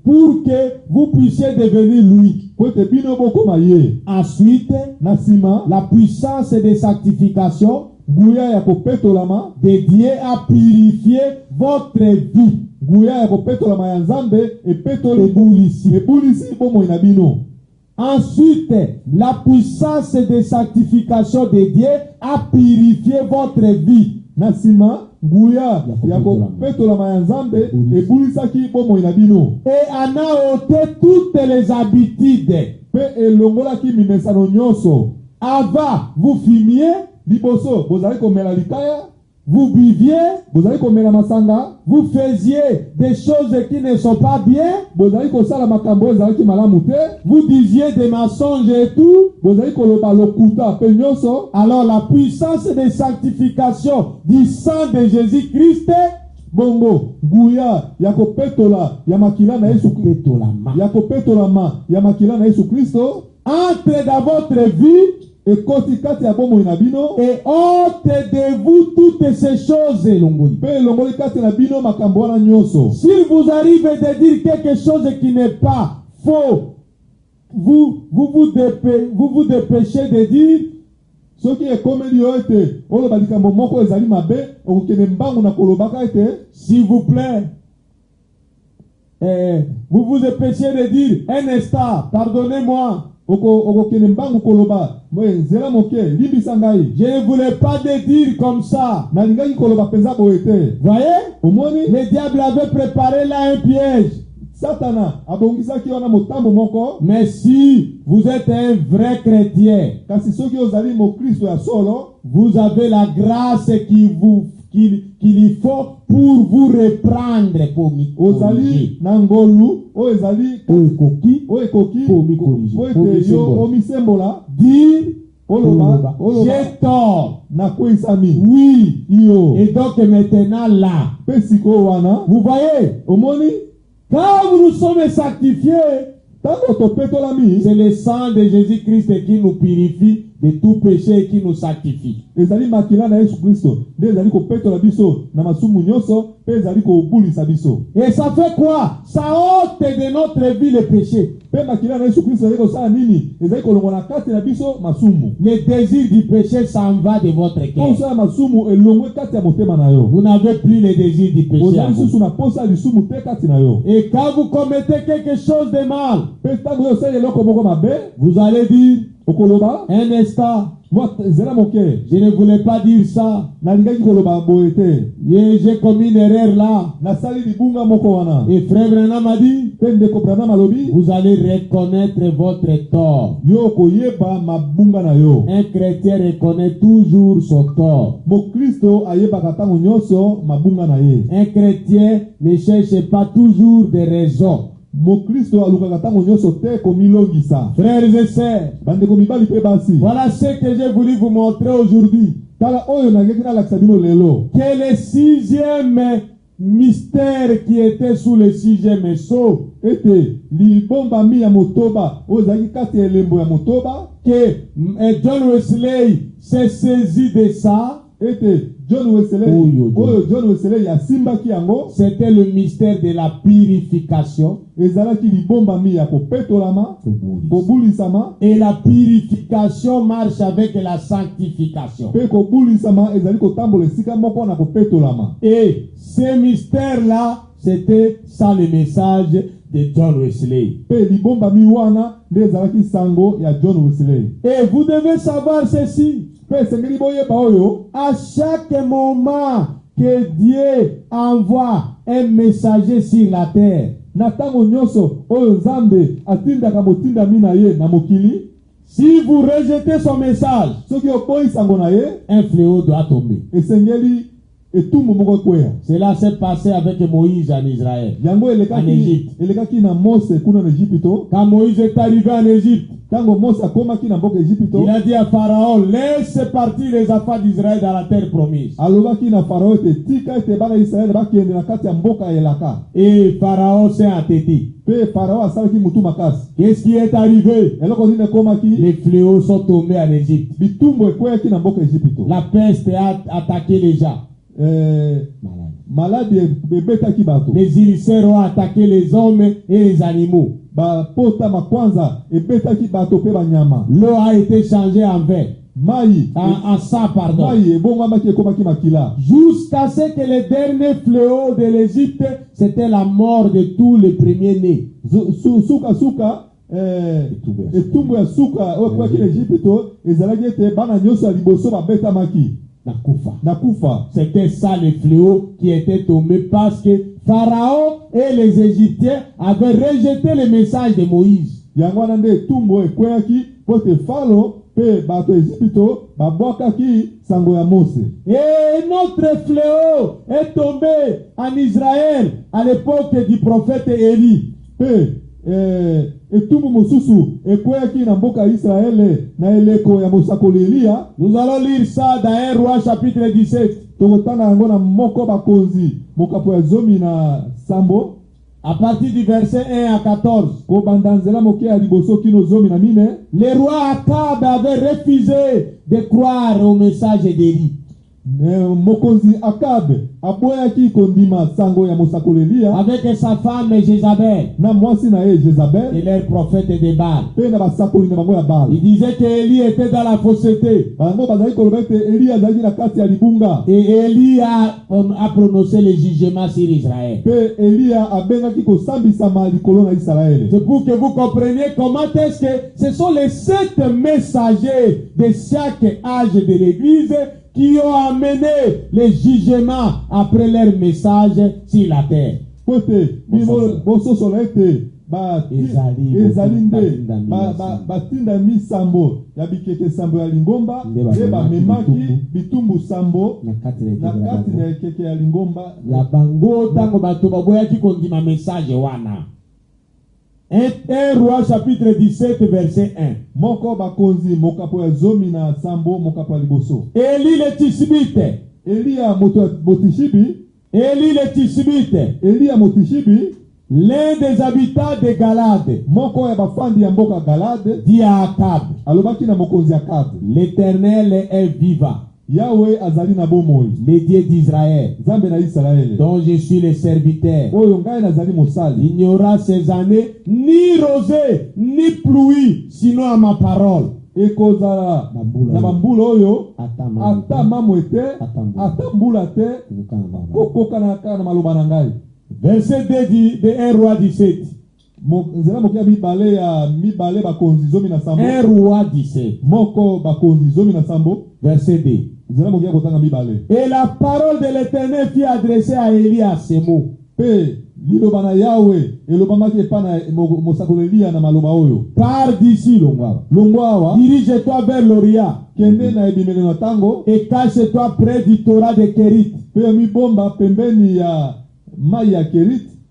pour que vous puissiez devenir lui. po ete bino bokoma ye. Ensuite, Na nsima la puissance de sanctification nguya ya kopetolama de Dieu a purifié votre vie. nguya ya kopetolama ya Nzambe epetoli Ebulisi. ebulisi bomoi na bino. Ensuite, la puissance de sanctification de Dieu a purifié votre vie. Na nsima nguya ya kopetolama ya Nzambe ebulisaki bomoi na bino. Et en a ôté toutes les habitudes. Pe elongolaki mimesano nyonso. Avant, vous fumiez, Liboso bozali komela likaya, vous buviez, bozali komela masanga, vous faisiez des choses qui ne sont pas bien, bozali kosala makambo ezalaki malamu te, vous disiez des mensonges et tout. bozali koloba lokuta pe nyonso. Alors la puissance de sanctification du sang de Jésus-Christ Bongo nguya ya kopetola ya makila na Yesu Kristo, ya kopetolama ya makila na Yesu Kristo entre dans votre vie ekoti kati ya bomoi na bino et ôte de vous toutes ces choses. pe elongoli kati na bino makambo wana nyonso. S'il vous arrive de dire quelque chose qui n'est pas faux, vous vous dépêchez de dire, Soki ekomeli yo ete oloba likambo moko ezali mabe okokende mbangu na kolobaka ete s'il vous plaît, vous vous dépêchez de dire un instant, pardonnez-moi. okokende mbangu koloba nzela moke limbisa ngai. Je ne voulais pas de dire comme ça. Nalingaki koloba penza boye te. Voyez, Omoni le diable avait préparé là un piège. Satana abongisaki wana motambo moko. Mais si vous êtes un vrai chrétien, Kasi soki ozali mo Kristo ya solo, vous avez la grâce qu'il y faut pour vous reprendre, pour m'y corriger. ozali na ngolu o ezali o ekoki Pour m'y corriger. po Pour m'y ete yo sembola. omisembola Dire, oloba j'ai tort. na kweisami. Oui. Iyo Et donc maintenant là, pe siko wana vous voyez, omoni quand nous sommes sanctifiés, tango topetolami c'est le sang de Jésus-Christ qui nous purifie de tout péché et qui nous sanctifie. ezali makila na Yesu Kristo nde ezali kopetola biso na masumu nyonso pe ezali kobulisa biso. Et ça fait quoi? Ça ôte de notre vie le péché. Pe makila na Yesu Kristo ezali kosala nini? Ezali kolongola kati na biso masumu. Le désir du péché s'en va de votre cœur. Kosala masumu elongwe kati ya motema na yo. Vous n'avez plus le désir du péché. Ozali susu na posa lisumu te kati na yo. Et quand vous commettez quelque chose de mal, Pe tango yo osali eloko moko mabe vous allez dire, okoloba un instant, moi zela moke je ne voulais pas dire ça. nalingaki koloba boye te. J'ai commis une erreur là. Nasali libunga moko wana. Et frère Branham m'a dit, Pe ndeko Branham alobi vous allez reconnaître votre tort. yo koyeba mabunga na yo. Un chrétien reconnaît toujours son tort. Mo Kristo ayebaka tango nyonso mabunga na ye. Un chrétien ne cherche pas toujours des raisons. Mo Kristo alukaka tango nyonso te komilongisa. Frères et sœurs, Bandeko mibali pe basi. voilà ce que j'ai voulu vous montrer aujourd'hui. Tala oyo nangeki nalakisa bino lelo. Que le sixième mystère qui était sous le sixième sceau, Ete libombami ya motoba oyo ezalaki kati ya elembo ya motoba. que John Wesley s'est saisi de ça, Ete John Wesley oyo John Wesley yasimbaki yango. c'était le mystère de la purification. Ezalaki libombami ya kopetolama kobulisama. Et la purification marche avec la sanctification. Pe kobulisama ezali kotambola esika moko na kopetolama. Et ce mystère-là, c'était ça le message de John Wesley. Pe libombami wana nde ezalaki sango ya John Wesley. Et vous devez savoir ceci. Pe esengeli boyeba oyo À chaque moment que Dieu envoie un messager sur la terre, na tango nyonso oyo Nzambe atindaka motindami na ye na mokili, Si vous rejetez son message, un fléau doit tomber. Cela s'est passé avec Moïse en Israël, en Égypte. Quand Moïse est arrivé en Égypte, il a dit à Pharaon, laisse partir les enfants d'Israël dans la terre promise. Et Pharaon s'est entêté. Qu'est-ce qui est arrivé? Les fléaux sont tombés en Égypte. La peste a attaqué les gens. Les ulcères ont attaqué les hommes et les animaux. L'eau a été changée en vin. En sang, pardon. Jusqu'à ce que le dernier fléau de l'Égypte, c'était la mort de tous les premiers-nés. C'était ça le fléau qui était tombé parce que Pharaon et les Égyptiens avaient rejeté le message de Moïse. Et notre fléau est tombé en Israël à l'époque du prophète Élie. Nous allons lire ça dans 1 Roi chapitre 17. À partir du verset 1 à 14. Le roi Akab avait refusé de croire au message d'Élie. Avec sa femme Jézabel et leur prophète de Baal. Il disait qu'Élie était dans la fausseté. Et Élie a prononcé le jugement sur Israël. C'est pour que vous compreniez comment est-ce que ce sont les 7 messagers de chaque âge de l'Église qui ont amené les jugements après leur message sur la terre. Un Roi chapitre 17 verset 1. Élie le Tishbite. Élie le Tishbite. L'un des habitants de Galade dit à Akab, l'Éternel est vivant, le Dieu d'Israël, dont je suis le serviteur. Il n'y aura ces années ni rosée ni pluie, sinon à ma parole. Verset 2 de 1 Roi 17. 1 Roi 17. Verset 2. Et la parole de l'Éternel fut adressée à Élie à ces mots. Pars d'ici, dirige-toi vers l'Orient et cache-toi près du Torah de Kérit,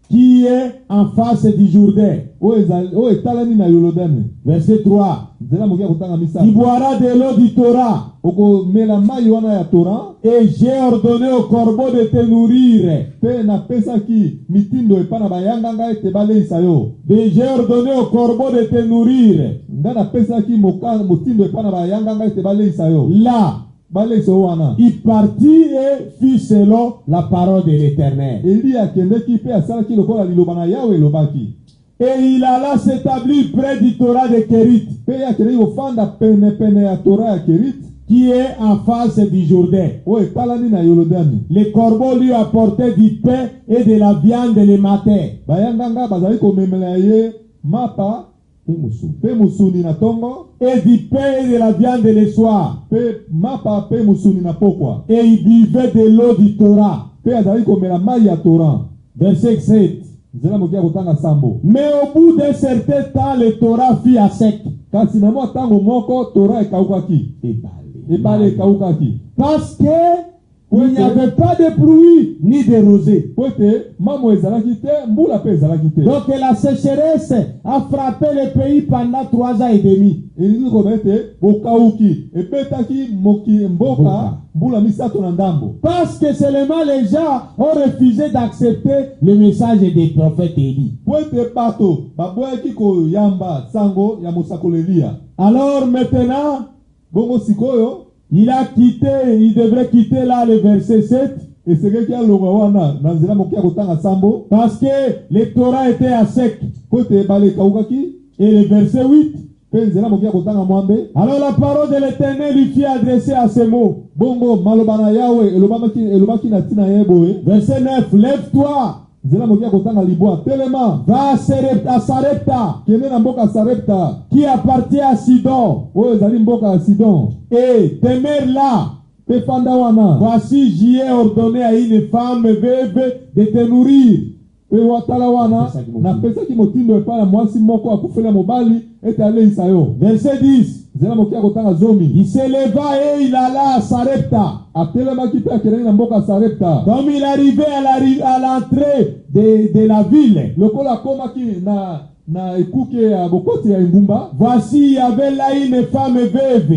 qui est en face du Jourdain. Verset 3. Tu boiras de l'eau du Torah. Et j'ai ordonné au corbeau de te nourrir. Et j'ai ordonné au corbeau de te nourrir. Là, il partit et fit selon la parole de l'Éternel. Et il alla s'établir près du Torah de Kérit, qui est en face du Jourdain. Les corbeaux lui apportaient du pain et de la viande le matin. Et du pain et de la viande le soir. Et il buvait de l'eau du Torah. Verset 7. nzela mokia kotanga sambo. Mais au bout d'un certain temps, le Torah fut à sec. Kasi na mwa tango moko Torah ekaukaki. Ebale ekaukaki. Parce que il n'y avait pas de pluie ni de rosée. Donc la sécheresse a frappé le pays pendant 3 ans et demi. Parce que seulement les gens ont refusé d'accepter le message des prophètes Élie. Alors maintenant, il a quitté, il devrait quitter là le verset 7. Parce que le Torah était à sec. Et le verset 8. Alors la parole de l'Éternel lui fit adresser à ces mots. Verset 9. Lève-toi. Va à Sarepta, qui appartient à Sidon, et demeure là. Voici, j'y ai ordonné à une femme veuve de te nourrir. Verset 10. Il s'éleva et il alla à Sarepta. Comme il arrivait à l'entrée de la ville, voici, il y avait là une femme veuve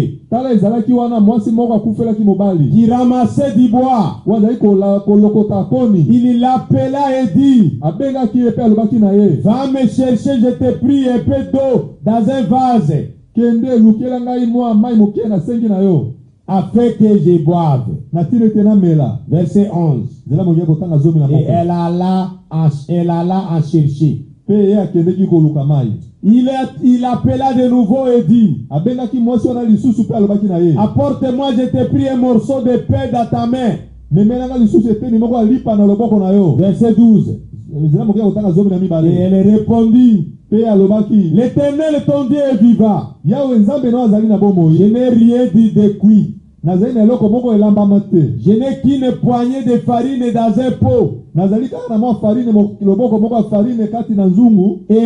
qui ramassait du bois. Il l'appela et dit, va me chercher, je te prie, un peu d'eau dans un vase, afin que je boive. Verset 11. Et elle alla en chercher. Il appela de nouveau et dit, apporte-moi, je te prie, un morceau de pain dans ta main. Verset 12. Et elle répondit, l'Éternel ton Dieu est vivant. Je n'ai rien dit de cuit. Je n'ai qu'une poignée de farine dans un pot. Et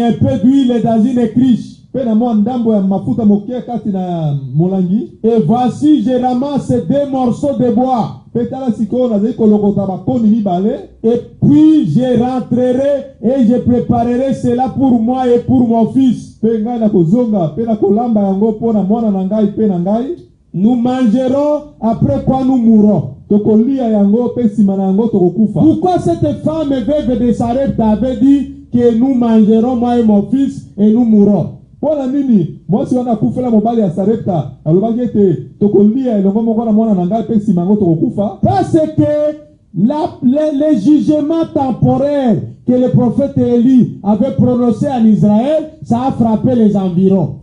un peu d'huile dans une criche. Et voici, je ramasse 2 morceaux de bois. Et puis je rentrerai et je préparerai cela pour moi et pour mon fils. Nous mangerons après quoi nous mourrons. Pourquoi cette femme veuve de Sarepta avait dit que nous mangerons, moi et mon fils, et nous mourrons? Parce que les jugements temporaires que le prophète Élie avait prononcé en Israël, ça a frappé les environs.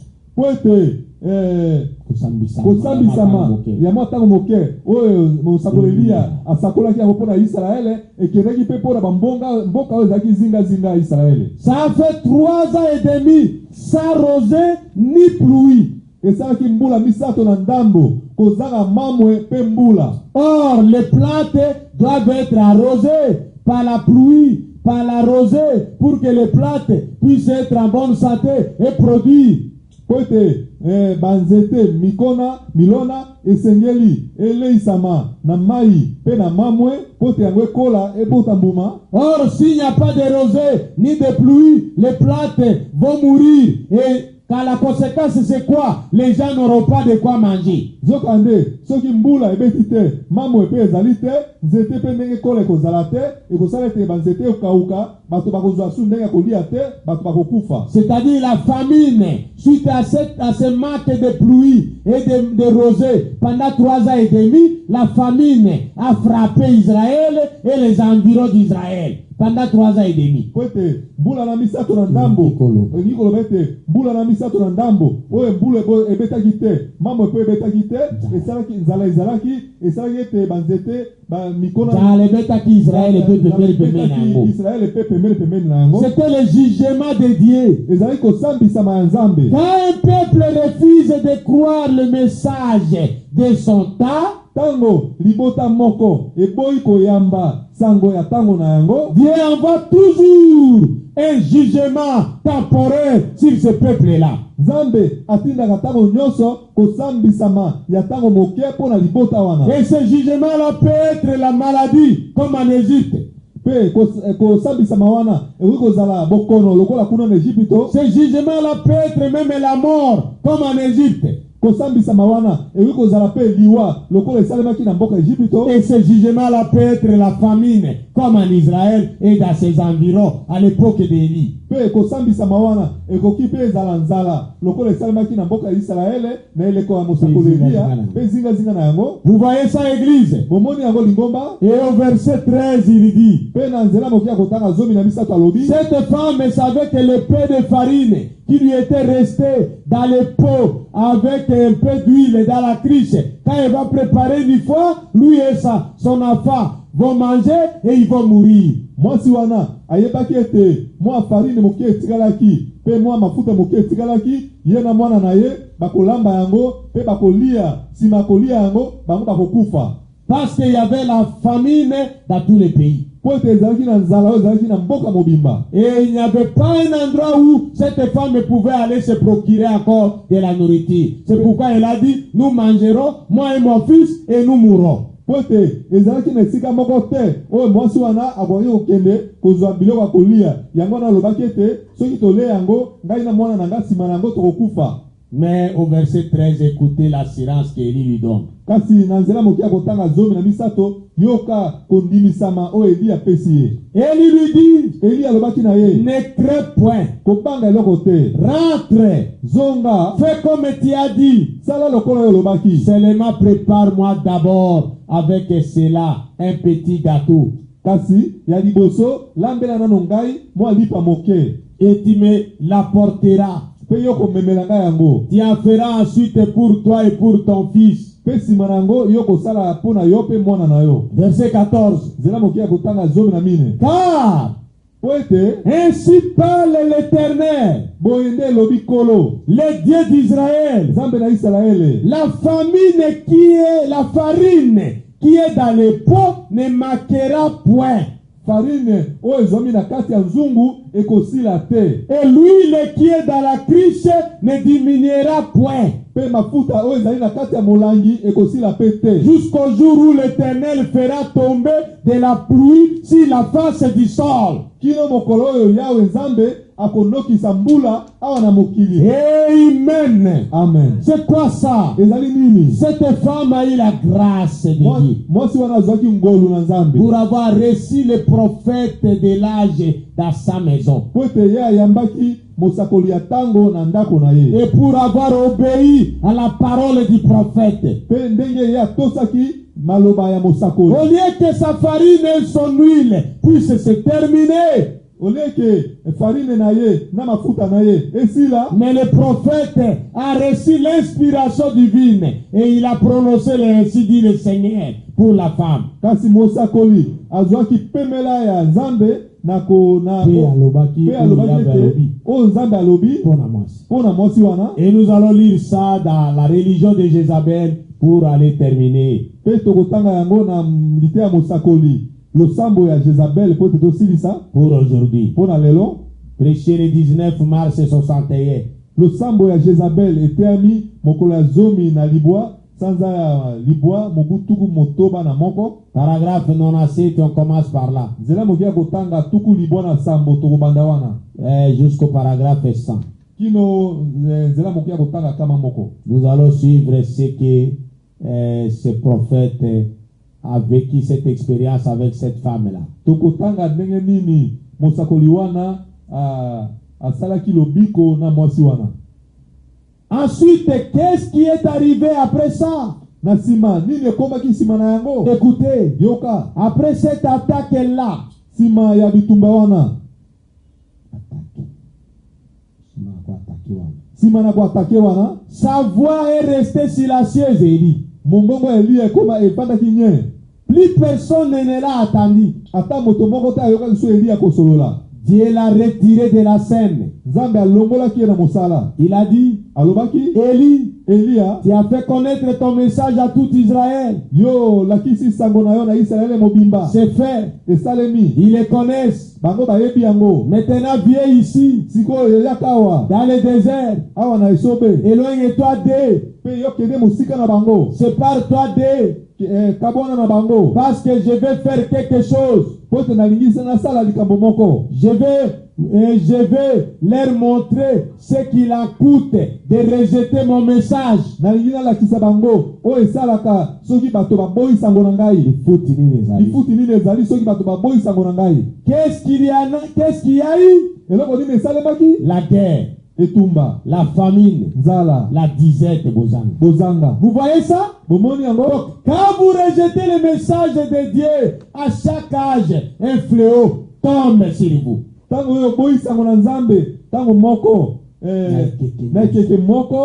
Kosambisama ya mwatango moke oyo mosakolelia asakolaki yango mpona Israele ekeleki mpe mpona mboka oyo ezalaki zinga Israele. Ça a fait 3 ans et demi sans rosée ni pluie. Esalaki mbula misato na ndambo kozanga mamwe mpe mbula. Or les plantes doivent être arrosées par la pluie, par la rosée, pour que les plantes puissent être en bonne santé et produire. Banzete mikona milona esengeli eleisama na mai pe na mamwe pote yango ekola ebota mbuma. Or s'il n'y a pas de rosée ni de pluie, les plantes vont mourir. Et quand la conséquence c'est quoi? Les gens n'auront pas de quoi manger. Zokande soki mbula ebeti te mamwe pe ezali te nzete pe ndenge ekola ekozala te ekosala ete banzete ekauka bato bakozwa su ndenge kolia te bato bakokufa. C'est-à-dire la famine suite à ce manque de pluie et de rosée pendant 3 ans et demi, la famine a frappé Israël et les environs d'Israël pendant 3 ans et demi. Mbula na misato na ndambo nikolo bete mbula na misato na ndambo oye mbula ebetaki te mamwe pe ebetaki te esalaki nzala ezalaki esalaki ete banzete mikona nzala ebetaki Israël pe pembeni na yango. C'était le jugement de Dieu. Ezalaki kosambisama ya Nzambe. Quand un peuple refuse de croire le message de son temps, tango libota moko eboyi koyamba sango ya tango na yango, Dieu envoie toujours un jugement temporaire sur ce peuple-là. Nzambe atindaka tango nyonso kosambisama ya tango moke pona libota wana. Et ce jugement-là peut être la maladie, comme en Égypte. Pe kosambisama wana ekoki kozala bokono lokola kuna na Egypte. Ce jugement-là peut être même la mort, comme en Égypte. Kosambisama wana ekoki kozala pe liwa lokola esalemaki na mboka Egypte. Et ce jugement-là peut être la famine, comme en Israël et dans ses environs, à l'époque d'Élie. Pe kosambisama wana ekoki pe ezala nzala lokola esalemaki na mboka Israele na eleko ya mosakoli Elia pe zinga na yango. Vous voyez ça, église? Bomoni yango lingomba. Et au verset 13, il dit, Pe na nzela mokia kotanga zomi na misato alobi, cette femme savait que le peu de farine qui lui était resté dans les pots avec un peu d'huile dans la cruche, quand elle va préparer une fois, lui et son enfant vont manger et ils vont mourir. mwasi wana ayebaki ete mwa farine mokie etikalaki pe mwa mafuta mokie etikalaki ye na mwana na ye bakolamba yango pe bakolia sima kolia yango bango bakokufa, parce qu'il y avait la famine dans tous les pays. po ete ezalaki na nzala oyo ezalaki na mboka mobimba. Et il n'y avait pas un endroit où cette femme pouvait aller se procurer encore de la nourriture. C'est pourquoi elle a dit, nous mangerons, moi et mon fils, et nous mourrons. Po ete ezalaki na esika moko te oyo mwasi wana akoki kokende kozwa biloko ya kolia, yango wana alobaki ete soki tolia yango ngai na mwana na ngai nsima na yango tokokufa. Mais au verset 13, écoutez l'assurance qu'Élie lui donne. Kasi na nzela mokia kotanga zomi na misato yoka kondimisama oyo Eli apesi ye. Élie lui dit, Eli alobaki na ye, ne crains point, kobanga eloko te, rentre, zonga, fais comme tu as dit, sala lokola oyo olobaki. seulement prépare-moi d'abord avec cela un petit gâteau. Kasi ya liboso lambela nano ngai mwa lipa moke, Et tu me l'apporteras. pe yo komemela ngai yango. Tu en feras ensuite pour toi et pour ton fils. Pe nsima na yango yo kosala mpo na yo pe mwana na yo. Verset 14. Nzela mokia kotanga zomi na mine. Car Po ete ainsi parle l'Éternel, boye nde elobi Nkolo, le Dieu d'Israël. Nzambe na Isalaele, La farine qui est dans les pots ne manquera point. farine oyo ezwami na kati ya nzungu ekosila te, Et l'huile qui est dans la cruche ne diminuera point. pe mafuta oyo ezali na kati ya molangi ekosila pe te, Jusqu'au jour où l'Éternel fera tomber de la pluie sur la face du sol. kino mokolo oyo Yawe Nzambe akonokisa mbula awa na mokili. Amen. Amen. C'est quoi ça? Ezali nini? Cette femme a eu la grâce de Dieu Mwasi wana azwaki ngolu na Nzambe pour avoir reçu le prophète de l'âge dans sa maison po ete ye ayambaki mosakoli ya tango na ndako na ye, et pour avoir obéi à la parole du prophète. pe ndenge ye atosaki maloba ya mosakoli. Au lieu que sa farine et son huile puissent se terminer, Oleke farine na ye na mafuta na ye esila, mais le prophète a reçu l'inspiration divine et il a prononcé le ainsi dit le Seigneur pour la femme. kasi mosakoli azwaki pemela ya Nzambe na Pe alobaki ete oyo Nzambe alobi mpo na mwasi wana. Et nous allons lire ça dans la religion de Jézabel pour aller terminer. Pe tokotanga yango na lite ya mosakoli losambo ya Jezabel po ete tosilisa Pour aujourd'hui. mpo na lelo. Prêché le 19 mars 61. Losambo ya Jezabel eteami mokolo ya zomi na libwa sanza ya libwa mobu tuku motoba na moko. Paragraphe 97, on commence par là. Nzela mokia kotanga tuku libwa na sambo tokobanda wana Jusqu'au paragraphe 100. kino nzela mokia kotanga kama moko. Nous allons suivre ce que ce prophète a vécu cette expérience avec cette femme-là. Tokotanga ndenge nini mosakoli wana asalaki lobiko na mwasi wana. Ensuite, qu'est-ce qui est arrivé après ça? Na sima nini ekomaki nsima na yango? Écoutez, Yoka, après cette attaque-là, sima ya bitumba wana, sima na kuatake wana, sa voix est restée silencieuse, il dit. mongongo ya Elia ekoma epandaki nye. Plus personne ne l'a attendu. Ata moto moko te ayokaki so Elia kosolola. Dieu l'a retiré de la scène. Nzambe alongolaki ye na mosala. Il a dit, Alobaki, Élie, Elia, tu as fait connaître ton message à tout Israël. yo lakisi sango na yo na Israele mobimba. C'est fait. Esalemi. Ils les connaissent. Bango bayebi yango. Maintenant, viens ici, Sikoyo yaka awa. dans le désert. Awa na esobe. Éloigne-toi d'eux. Pe yo kende mosika na bango. Sépare-toi d'eux. Kabona na bango. Parce que je vais faire quelque chose. Pote na lingisa na sala likambo moko. Je vais leur montrer ce qu'il en coûte de rejeter mon message. Na lingina la kisa bango. O esalaka soki bato baboyi sango na ngai. Ifuti nini ezali soki bato baboyi sango na ngai. Qu'est-ce qu'il y a eu? Eloko nini esalemaki? La guerre, Etumba, la famine, nzala, la disette bozanga. Vous voyez ça? Bomoni yango. Donc, quand vous rejetez le message de Dieu, à chaque âge, un fléau tombe sur vous. Tango yo boyi sango na Nzambe, tango moko na keke moko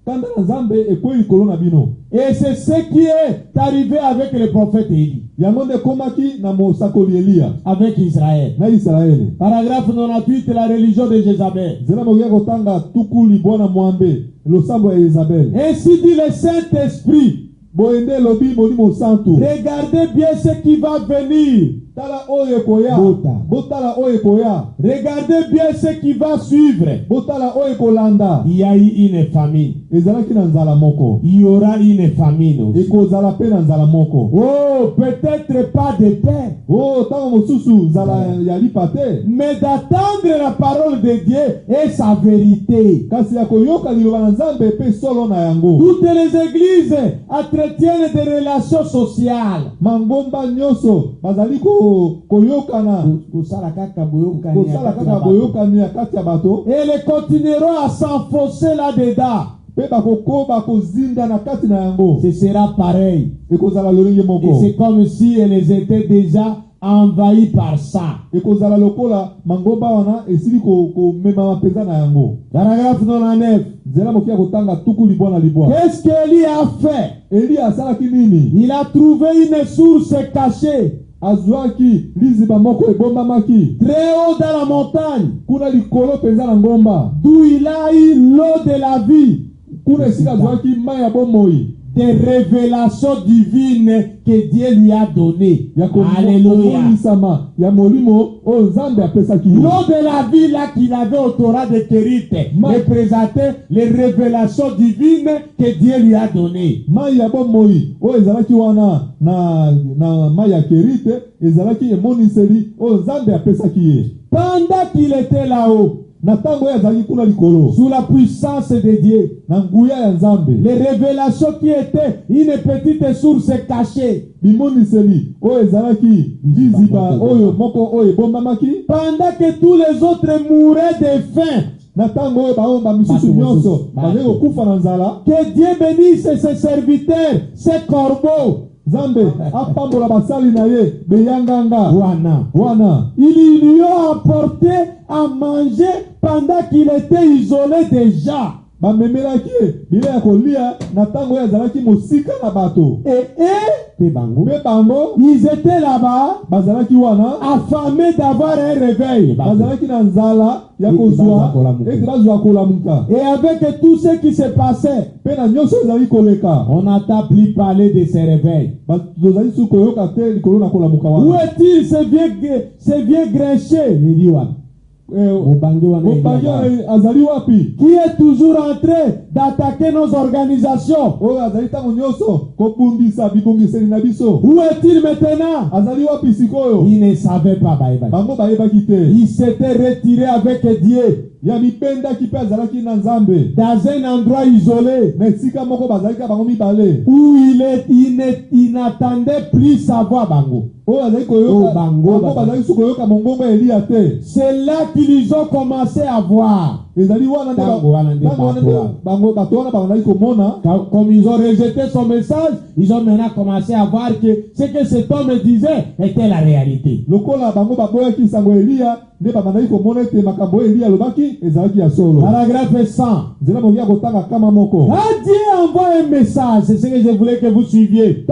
kanda na Nzambe ekwe likolo na bino. Et c'est ce qui est arrivé avec le prophète Élie. Yango nde komaki na mosakoli Elia Avec Israël. na Israele. Paragraphe 98, la religion de Jézabel. Zela mokia kotanga tukuli bwana mwambe losambo ya Isabelle. Ainsi dit le Saint-Esprit. Boende lobi molimo santu. Regardez bien ce qui va venir. Tala oye koya. Botala oye koya. Regardez bien ce qui va suivre. Botala oye kolanda. Il y a eu une famine. Ezalaki na nzala moko. Il y aura une famine aussi. Ekozala pe na nzala moko. Oh, peut-être pas de pain. Oh, tango mosusu nzala ya lipa te. Mais d'attendre la parole de Dieu et sa vérité. Kasi ya koyoka liloba na Nzambe pe solo na yango. Toutes les églises entretiennent des relations sociales. Mangomba nyoso bazali koyokana. Kosala kaka boyokani ya kati ya bato. Et elles continueront à s'enfoncer là-dedans. Pe bakokoba kozinda na kati na yango. Ce sera pareil. Ekozala lolenge moko. Et c'est comme si elles étaient déjà envahies par ça. Ekozala lokola mangomba wana esili ko mema mapeza na yango. Paragraphe 99. Zela mokia kotanga tuku libwa na libwa. Qu'est-ce qu'Élie a fait? Eli asalaki nini? Il a trouvé une source cachée. Azwaki liziba moko ebombamaki. Très haut dans la montagne. Kuna likolo penza na ngomba. D'où il a eu l'eau de la vie. Kuna esika azwaki mai ya bomoi. Des révélations divines que Dieu lui a données. Alléluia. L'eau de la vie là qu'il avait au Torah de Kérite représentait les révélations divines que Dieu lui a données. Pendant qu'il était là-haut, sous la puissance de Dieu, les révélations qui étaient une petite source cachée, pendant que tous les autres mouraient de faim, que Dieu bénisse ses serviteurs, ses corbeaux. Ils lui ont apporté à manger pendant qu'il était isolé déjà. Ils étaient là-bas, affamés d'avoir un réveil. Et avec tout ce qui se passait, on n'entend plus parler de ces réveils. Où est-il ce vieux grinché? Qui est toujours en train d'attaquer nos organisations? Où est-il maintenant? Il ne savait pas. Il s'était retiré avec Dieu dans un endroit isolé où il n'attendait plus sa voix. C'est là qu'ils ont commencé à voir. Comme ils ont rejeté son message, ils ont maintenant commencé à voir que ce que cet homme disait était la réalité. Paragraphe 100. Quand Dieu envoie un message, c'est ce que je voulais que vous suiviez,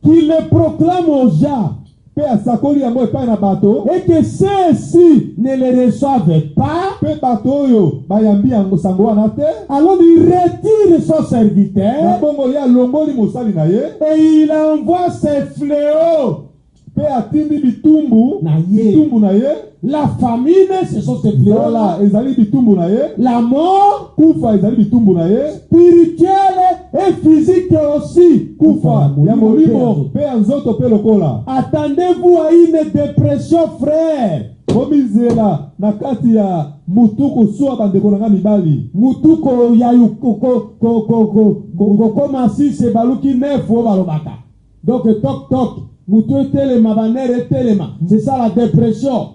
qu'il le proclame aux gens. pe asakoli yango epai na bato, et que ceux-ci ne les reçoivent pas, pe bato oyo bayambi yango sango wana te, alors il retire son na serviteur bongo ye alongoli mosali na ye, et il envoie ses fléaux. pe atindi bitumbu Na ye. bitumbu na ye, La famine, ce sont ces fléaux-là. voilà ezali bitumbu na ye, La mort kufa ezali bitumbu na ye, spirituelle et physique aussi. kufa ya molimo pe ya nzoto pe lokola. Attendez-vous à une dépression, frère. Komizela na kati ya mutu kozwa bandeko na nga mibali, Mutuko ya kokomasi se baluki nefo balobaka. Donc toc toc, mutu etelema banere etelema. C'est ça la dépression.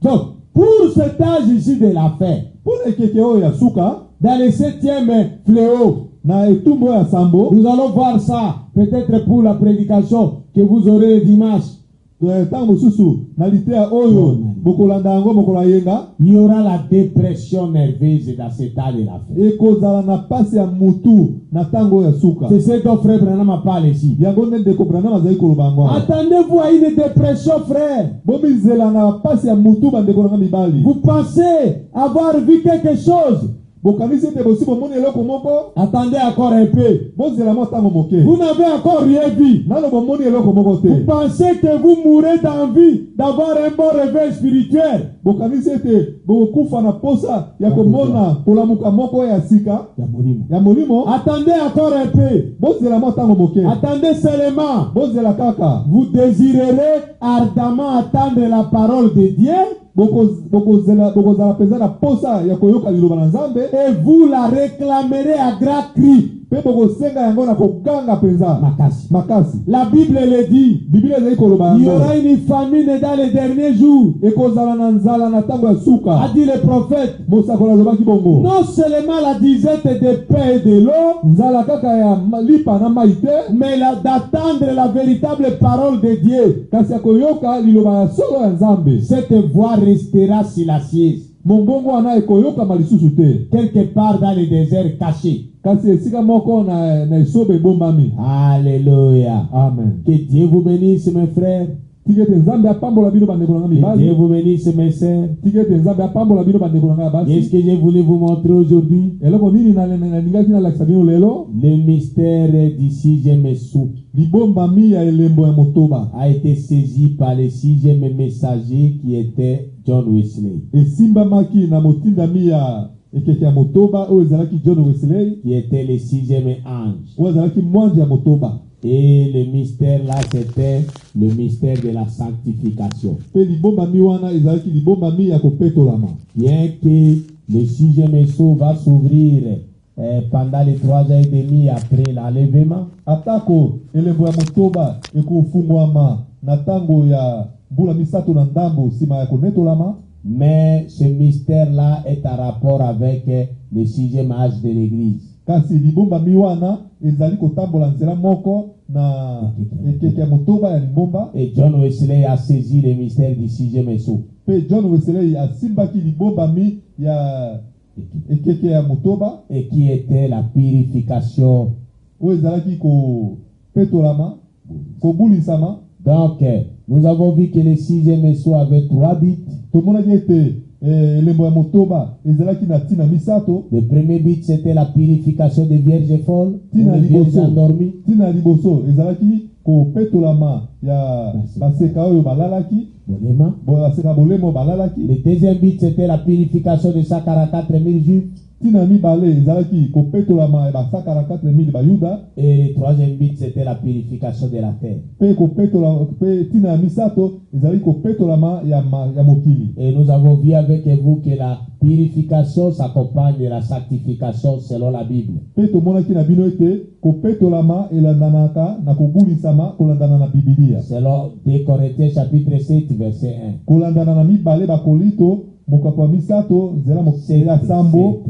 Donc pour cet âge ici de la fin, pour ekeke oyo ya suka dans le 7e fléau, na etumbu oyo ya sambo, nous allons voir ça peut-être pour la prédication que vous aurez le dimanche. ntango mosusu na litea oyo bokolanda yango mokolo yenga, Il y aura la dépression nerveuse dans cet âge de la fin. ekozala na pasi ya mutu na ntango oyo ya suka. C'est ce dont frère Branham parle ici. yango nde ndeko Branham azali koloba yango awa. Attendez-vous à une dépression, frère. bomizela na pasi ya mutu bandeko na nga mibali, Vous pensez avoir vu quelque chose. bokanisi ete bosi bomoni eloko moko, Attendez encore un peu. bozela mo ntango moke, Vous n'avez encore rien vu. nano bomoni eloko moko te. Vous pensez que vous mourrez d'envie d'avoir un bon réveil spirituel. bokanisi ete bokokufa na posa ya komona kolamuka moko ya sika ya molimo. Attendez encore un peu. bozela mo ntango moke, Attendez seulement. bozela kaka. Vous désirerez ardemment attendre la parole de Dieu bokozala mpenza na posa ya koyoka liloba na Nzambe, et vous la réclamerez à grands cris. mpe bokosenga yango na koganga mpenza makasi. La Bible le dit. Biblia ezali koloba Il y yango, aura une famine dans les derniers jours, ekozala na nzala na ntango ya a suka. dit le prophète. mosakoli azobaki bongo, Non seulement la disette de pain et de l'eau, nzala kaka ya lipa na mai te, mais d'attendre la véritable parole de Dieu. kasi ya koyoka liloba ya solo ya Nzambe. Cette voix restera silencieuse, mombongo wana ekoyokama lisusu te, quelque part dans le désert caché. kasi esika moko na esobe ebombami. Alléluia. Amen. Que Dieu vous bénisse, mes frères. tika ete Nzambe apambola bino bandeko na nga Que Dieu mibali, vous bénisse, mes sœurs. tika ete Nzambe apambola bino bandeko na nga Qu'est-ce basi. que j'ai voulu vous montrer aujourd'hui? eloko nini nalingaki nalakisa bino lelo? Le mystère du 6e sou libombami ya elembo ya motoba a été saisi par le 6e messager qui était John Wesley, esimbamaki na motindami ya ekeke ya motoba oyo ezalaki John Wesley, qui était le 6e ange. oyo ezalaki mwandi ya motoba. Et le mystère là, c'était le mystère de la sanctification. Pe libombami wana ezalaki libombami ya kopetolama. Bien que le 6e sceau va s'ouvrir pendant les 3 ans et demi après l'enlèvement, atako elembo ya motoba ekofungwama na ntango ya mbula misato na ndambo nsima ya konetolama, mais ce mystère là est en rapport avec le 6e âge de l'Église. kasi libombami wana ezali kotambola nzela moko na ekeke ya motoba ya libomba. Et John Wesley a saisi le mystère du 6e sceau. Pe John Wesley asimbaki libombami ya ekeke ya motoba Et qui était la purification. oyo ezalaki kopetolama, kobulisama. Donc, nous avons vu que le 6e sceau avait 3 buts. tomonaki ete elembo ya motoba ezalaki na ntina misato. Le premier but, c'était la purification des vierges folles, Ntina des vierges liboso, endormies. ntina liboso ezalaki kopetolama ya baseka oyo balalaki, Vraiment. baseka bolemo balalaki. Le deuxième but, c'était la purification de 144 000 juifs. ntina mibale ezalaki kopetolama ya ba 144,000 bayuda. Et le troisième but, c'était la purification de la terre. Pe kopetolama pe ntina ya misato ezalaki kopetolama ya mokili. Et nous avons vu avec vous que la purification s'accompagne de la sanctification selon la Bible. Pe tomonaki na bino ete kopetolama elandanaka na kobulisama kolandana na Biblia. Selon 2 Corinthiens chapitre 7 verset 1. kolandana na mibale bakolinto mokapo ya misato nzela ya sambo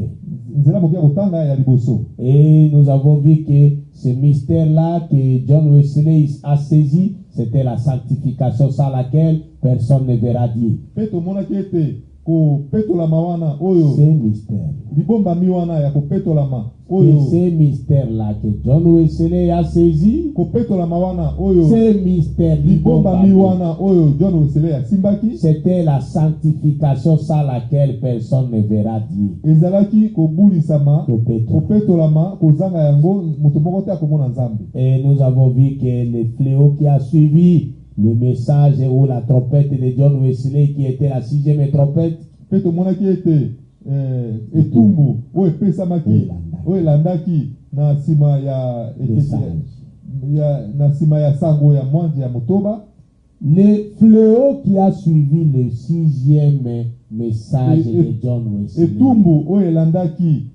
nzela moke ya kotanga ya liboso. Et nous avons vu que ce mystère-là que John Wesley a saisi, c'était la sanctification sans laquelle personne ne verra Dieu. Pe tomonaki ete ko petolama wana oyo ces mystères. libombami wana ya kopetolama Et oyo ces mystères-là que John Wesley a saisi, kopetolama wana oyo ces mystères libombami wana oyo John Wesley asimbaki c'était la sanctification sans laquelle personne ne verra Dieu. ezalaki kobulisama kopetolama kozanga yango moto moko te akomona Nzambe. Et nous avons vu que le fléau qui a suivi le message ou la trompette de John Wesley, qui était la 6e trompette, pe tomonaki ete etumbu oyo epesamaki oyo elandaki na nsima na nsima ya sango ya mwanje ya motoba. le fléau qui a suivi le 6e message de John Wesley, etumbu oyo elandaki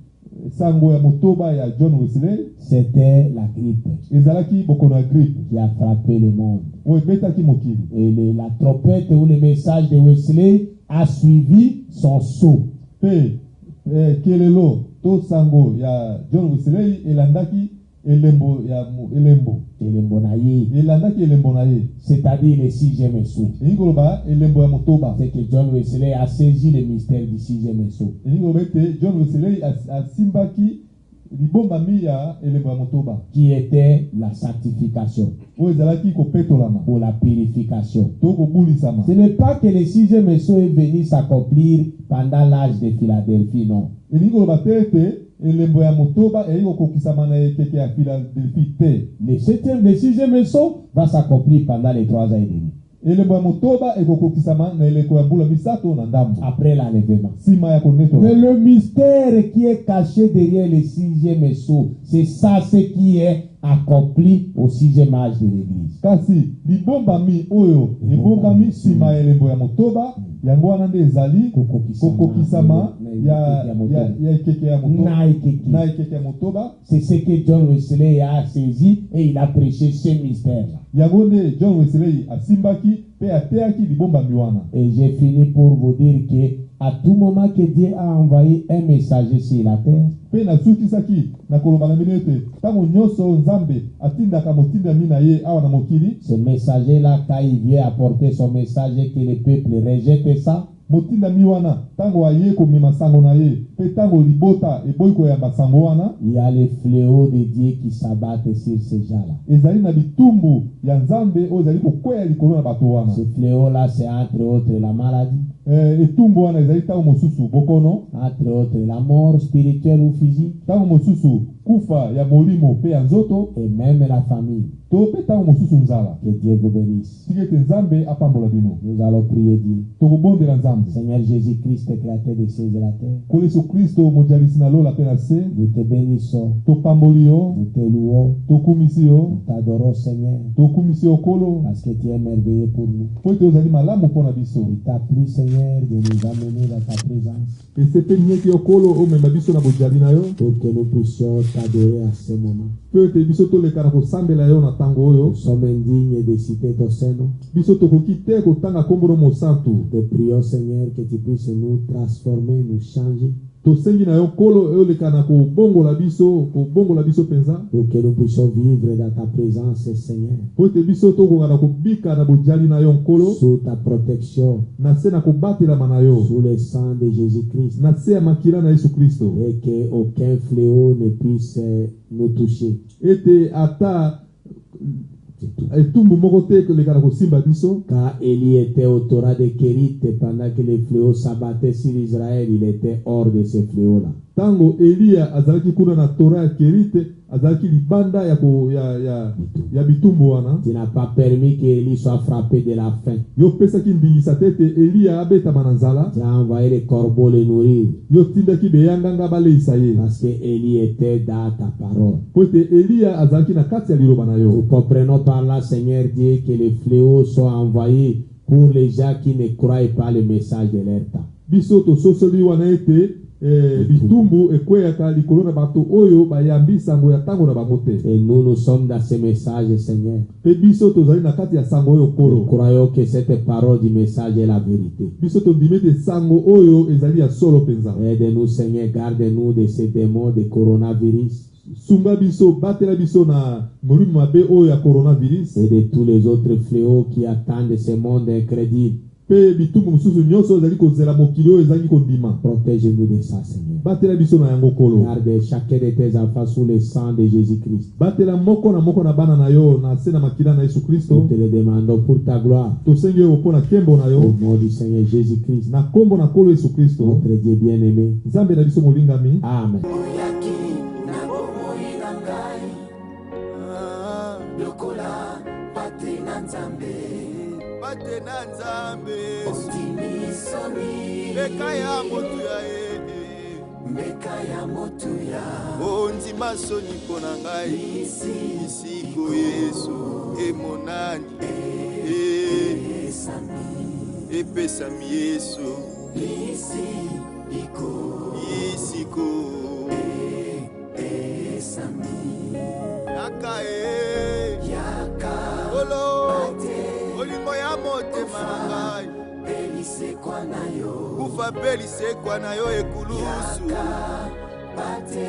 sango ya motoba ya John Wesley, c'était la grippe ezalaki bokono ya grippe qui a frappé le monde. oyo ebetaki mokili. Et la trompette ou le message de Wesley a suivi son sceau. Pe kelelo to sango ya John Wesley elandaki elembo ya elembo elandaki elembo na ye, C'est-à-dire le 6e sceau. elingi koloba elembo ya motoba. C'est que John Wesley a saisi le mystère du 6e sceau. elingi koloba ete John Wesley asimbaki libombami ya elembo ya motoba Qui était la sanctification oyo ezalaki kopetolama ou la purification. to kobulisama. Ce n'est pas que le 6e sceau est venu s'accomplir pendant l'âge de Philadelphie, non. elingi koloba te ete elembo ya motoba eyei kokokisama na ekeke ya Philadelphie te. Le 6e sceau va s'accomplir pendant les 3 ans et demi. elembo ya motoba ekokokisama na eleko ya mbula misato na ndambo Après l'enlèvement. nsima ya Mais konetola. le mystère qui est caché derrière le 6e sceau, c'est ça ce qui est accompli au 6e âge de l'Église. kasi libombami oyo ebombami nsima ya elembo ya motoba yango wana nde ezali kokokisama ya ekeke ya motoba na ekeke ya motoba. C'est ce que John Wesley a saisi et il a prêché ce mystère-là. yango nde John Wesley asimbaki pe ateyaki libombami wana. Et j'ai fini pour vous dire que à tout moment que Dieu a envoyé un messager sur la terre, pe nasukisaki na koloba na bino ete ntango nyonso Nzambe atindaka motindami na ye awa na mokili, ce messager-là, quand il vient apporter son message et que le peuple rejette ça, motindami wana ntango aye komema sango na ye pe ntango libota eboyi koyamba sango wana, il y a les fléaux de Dieu qui s'abattent sur ces gens-là. ezali na bitumbu ya Nzambe oyo ezali kokweya likolo na bato wana. Ce fléau-là, c'est entre autres la maladie, etumbu wana ezali ntango mosusu bokono, entre autres la mort spirituelle ou physique, ntango mosusu kufa ya molimo pe ya nzoto, et même la famille. to pe ntango mosusu nzala. Que Dieu vous bénisse. Sika ete Nzambe apambola bino. Nous allons prier Dieu. tokobondela Nzambe. Seigneur Jésus-Christ, créateur des cieux et de la terre, Nkolo Yesu Kristo mojalisi na lola pe na se, nous te bénissons, topamboli yo, nous te louons, tokumisi yo, nous t'adorons Seigneur, tokumisi yo Nkolo, parce que tu es merveilleux pour nous. po ete ozali malamu mpo na biso. Il t'a plu Seigneur de nous amener dans ta présence Esepeli ete yo Nkolo omema biso na bojali na yo, pour que nous puissions t'adorer à ce moment. po ete biso toleka na kosambela yo na ntango oyo. Nous sommes indignes de citer ton Saint-Nom. Biso tokoki te kotanga kombo mosantu. Te prions Seigneur que tu puisses nous transformer, nous changer, tosengi na yo Nkolo eyoleka na kobongola biso penza, pour que nous puissions vivre dans ta présence Seigneur, po ete biso tokoka na kobika na bojali na yo Nkolo, sous ta protection, na se na kobatelama na yo, sous le sang de Jésus-Christ, na se ya makila na Yesu Kristo, et que aucun fléau ne puisse nous toucher. ete ata etumbu moko te koleka na kosimba biso. Car Élie était au Torah de Kérit pendant que les fléaux s'abattaient sur Israël, il était hors de ce fléau-là. Tango Elia azalaki kuna na Torah ya Kerite, azalaki libanda ya bitumbu wana. Tu n'as pas permis que Élie soit frappé de la faim. Yo pesaki ndingisa tete Elia abetama na nzala. Tu as envoyé les corbeaux le nourrir. Yo tindaki beyanganga baleisa ye. Parce que Élie était dans ta parole. Po ete Elia azalaki na kati ya liloba na Nous yo. comprenons par là, Seigneur Dieu, que les fléaux sont envoyés pour les gens qui ne croient pas le message de leur temps. Biso tososoli wana ete bitumbu ekweyaka likolo na bato oyo bayambi sango ya tango na bango te. Et nous sommes dans ce message, Seigneur. Pe biso tozali na kati ya sango oyo Nous Nkolo. croyons que cette parole du message est la vérité. Biso tondimi ete sango oyo ezali ya solo penza. Aide-nous, Seigneur, garde-nous de ces démons de coronavirus Sunga biso, batela biso na molimo mabe oyo ya coronavirus. et de tous les autres fléaux qui attendent ce monde incrédule. pe bitumbu mususu nyonso ezali kozela mokili oyo ezali kondima. Protège-nous de ça, Seigneur. Batela biso na yango kolo. Garde chacun de tes enfants sous le sang de Jésus-Christ. Batela moko na bana na yo na se na makila na Yesu Kristo. Nous te le demandons pour ta gloire. Tosenge yo pona kembo na yo. Au nom du Seigneur Jésus-Christ. Na kombo na kolo Yesu Kristo. Notre Dieu bien-aimé. Nzambe na biso molingami. Amen. oyaki na bomoi na ngai lokola pate na nzambe ondimi soni Meka ya motuya mbeka ya motuya ondima soni mpona ngai isiko Yesu emonani epesami Yesu lisiko esami yaka yaka olo pate olingo ya motema na ngai pelisekwa na yo kufa mpe lisekwa na yo ekulusu pate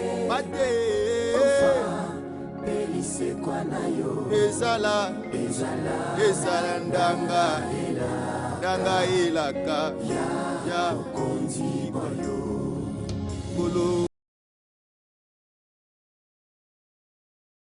pelisekwa na yo ezala ndanga elaka ya kondi boyo kolo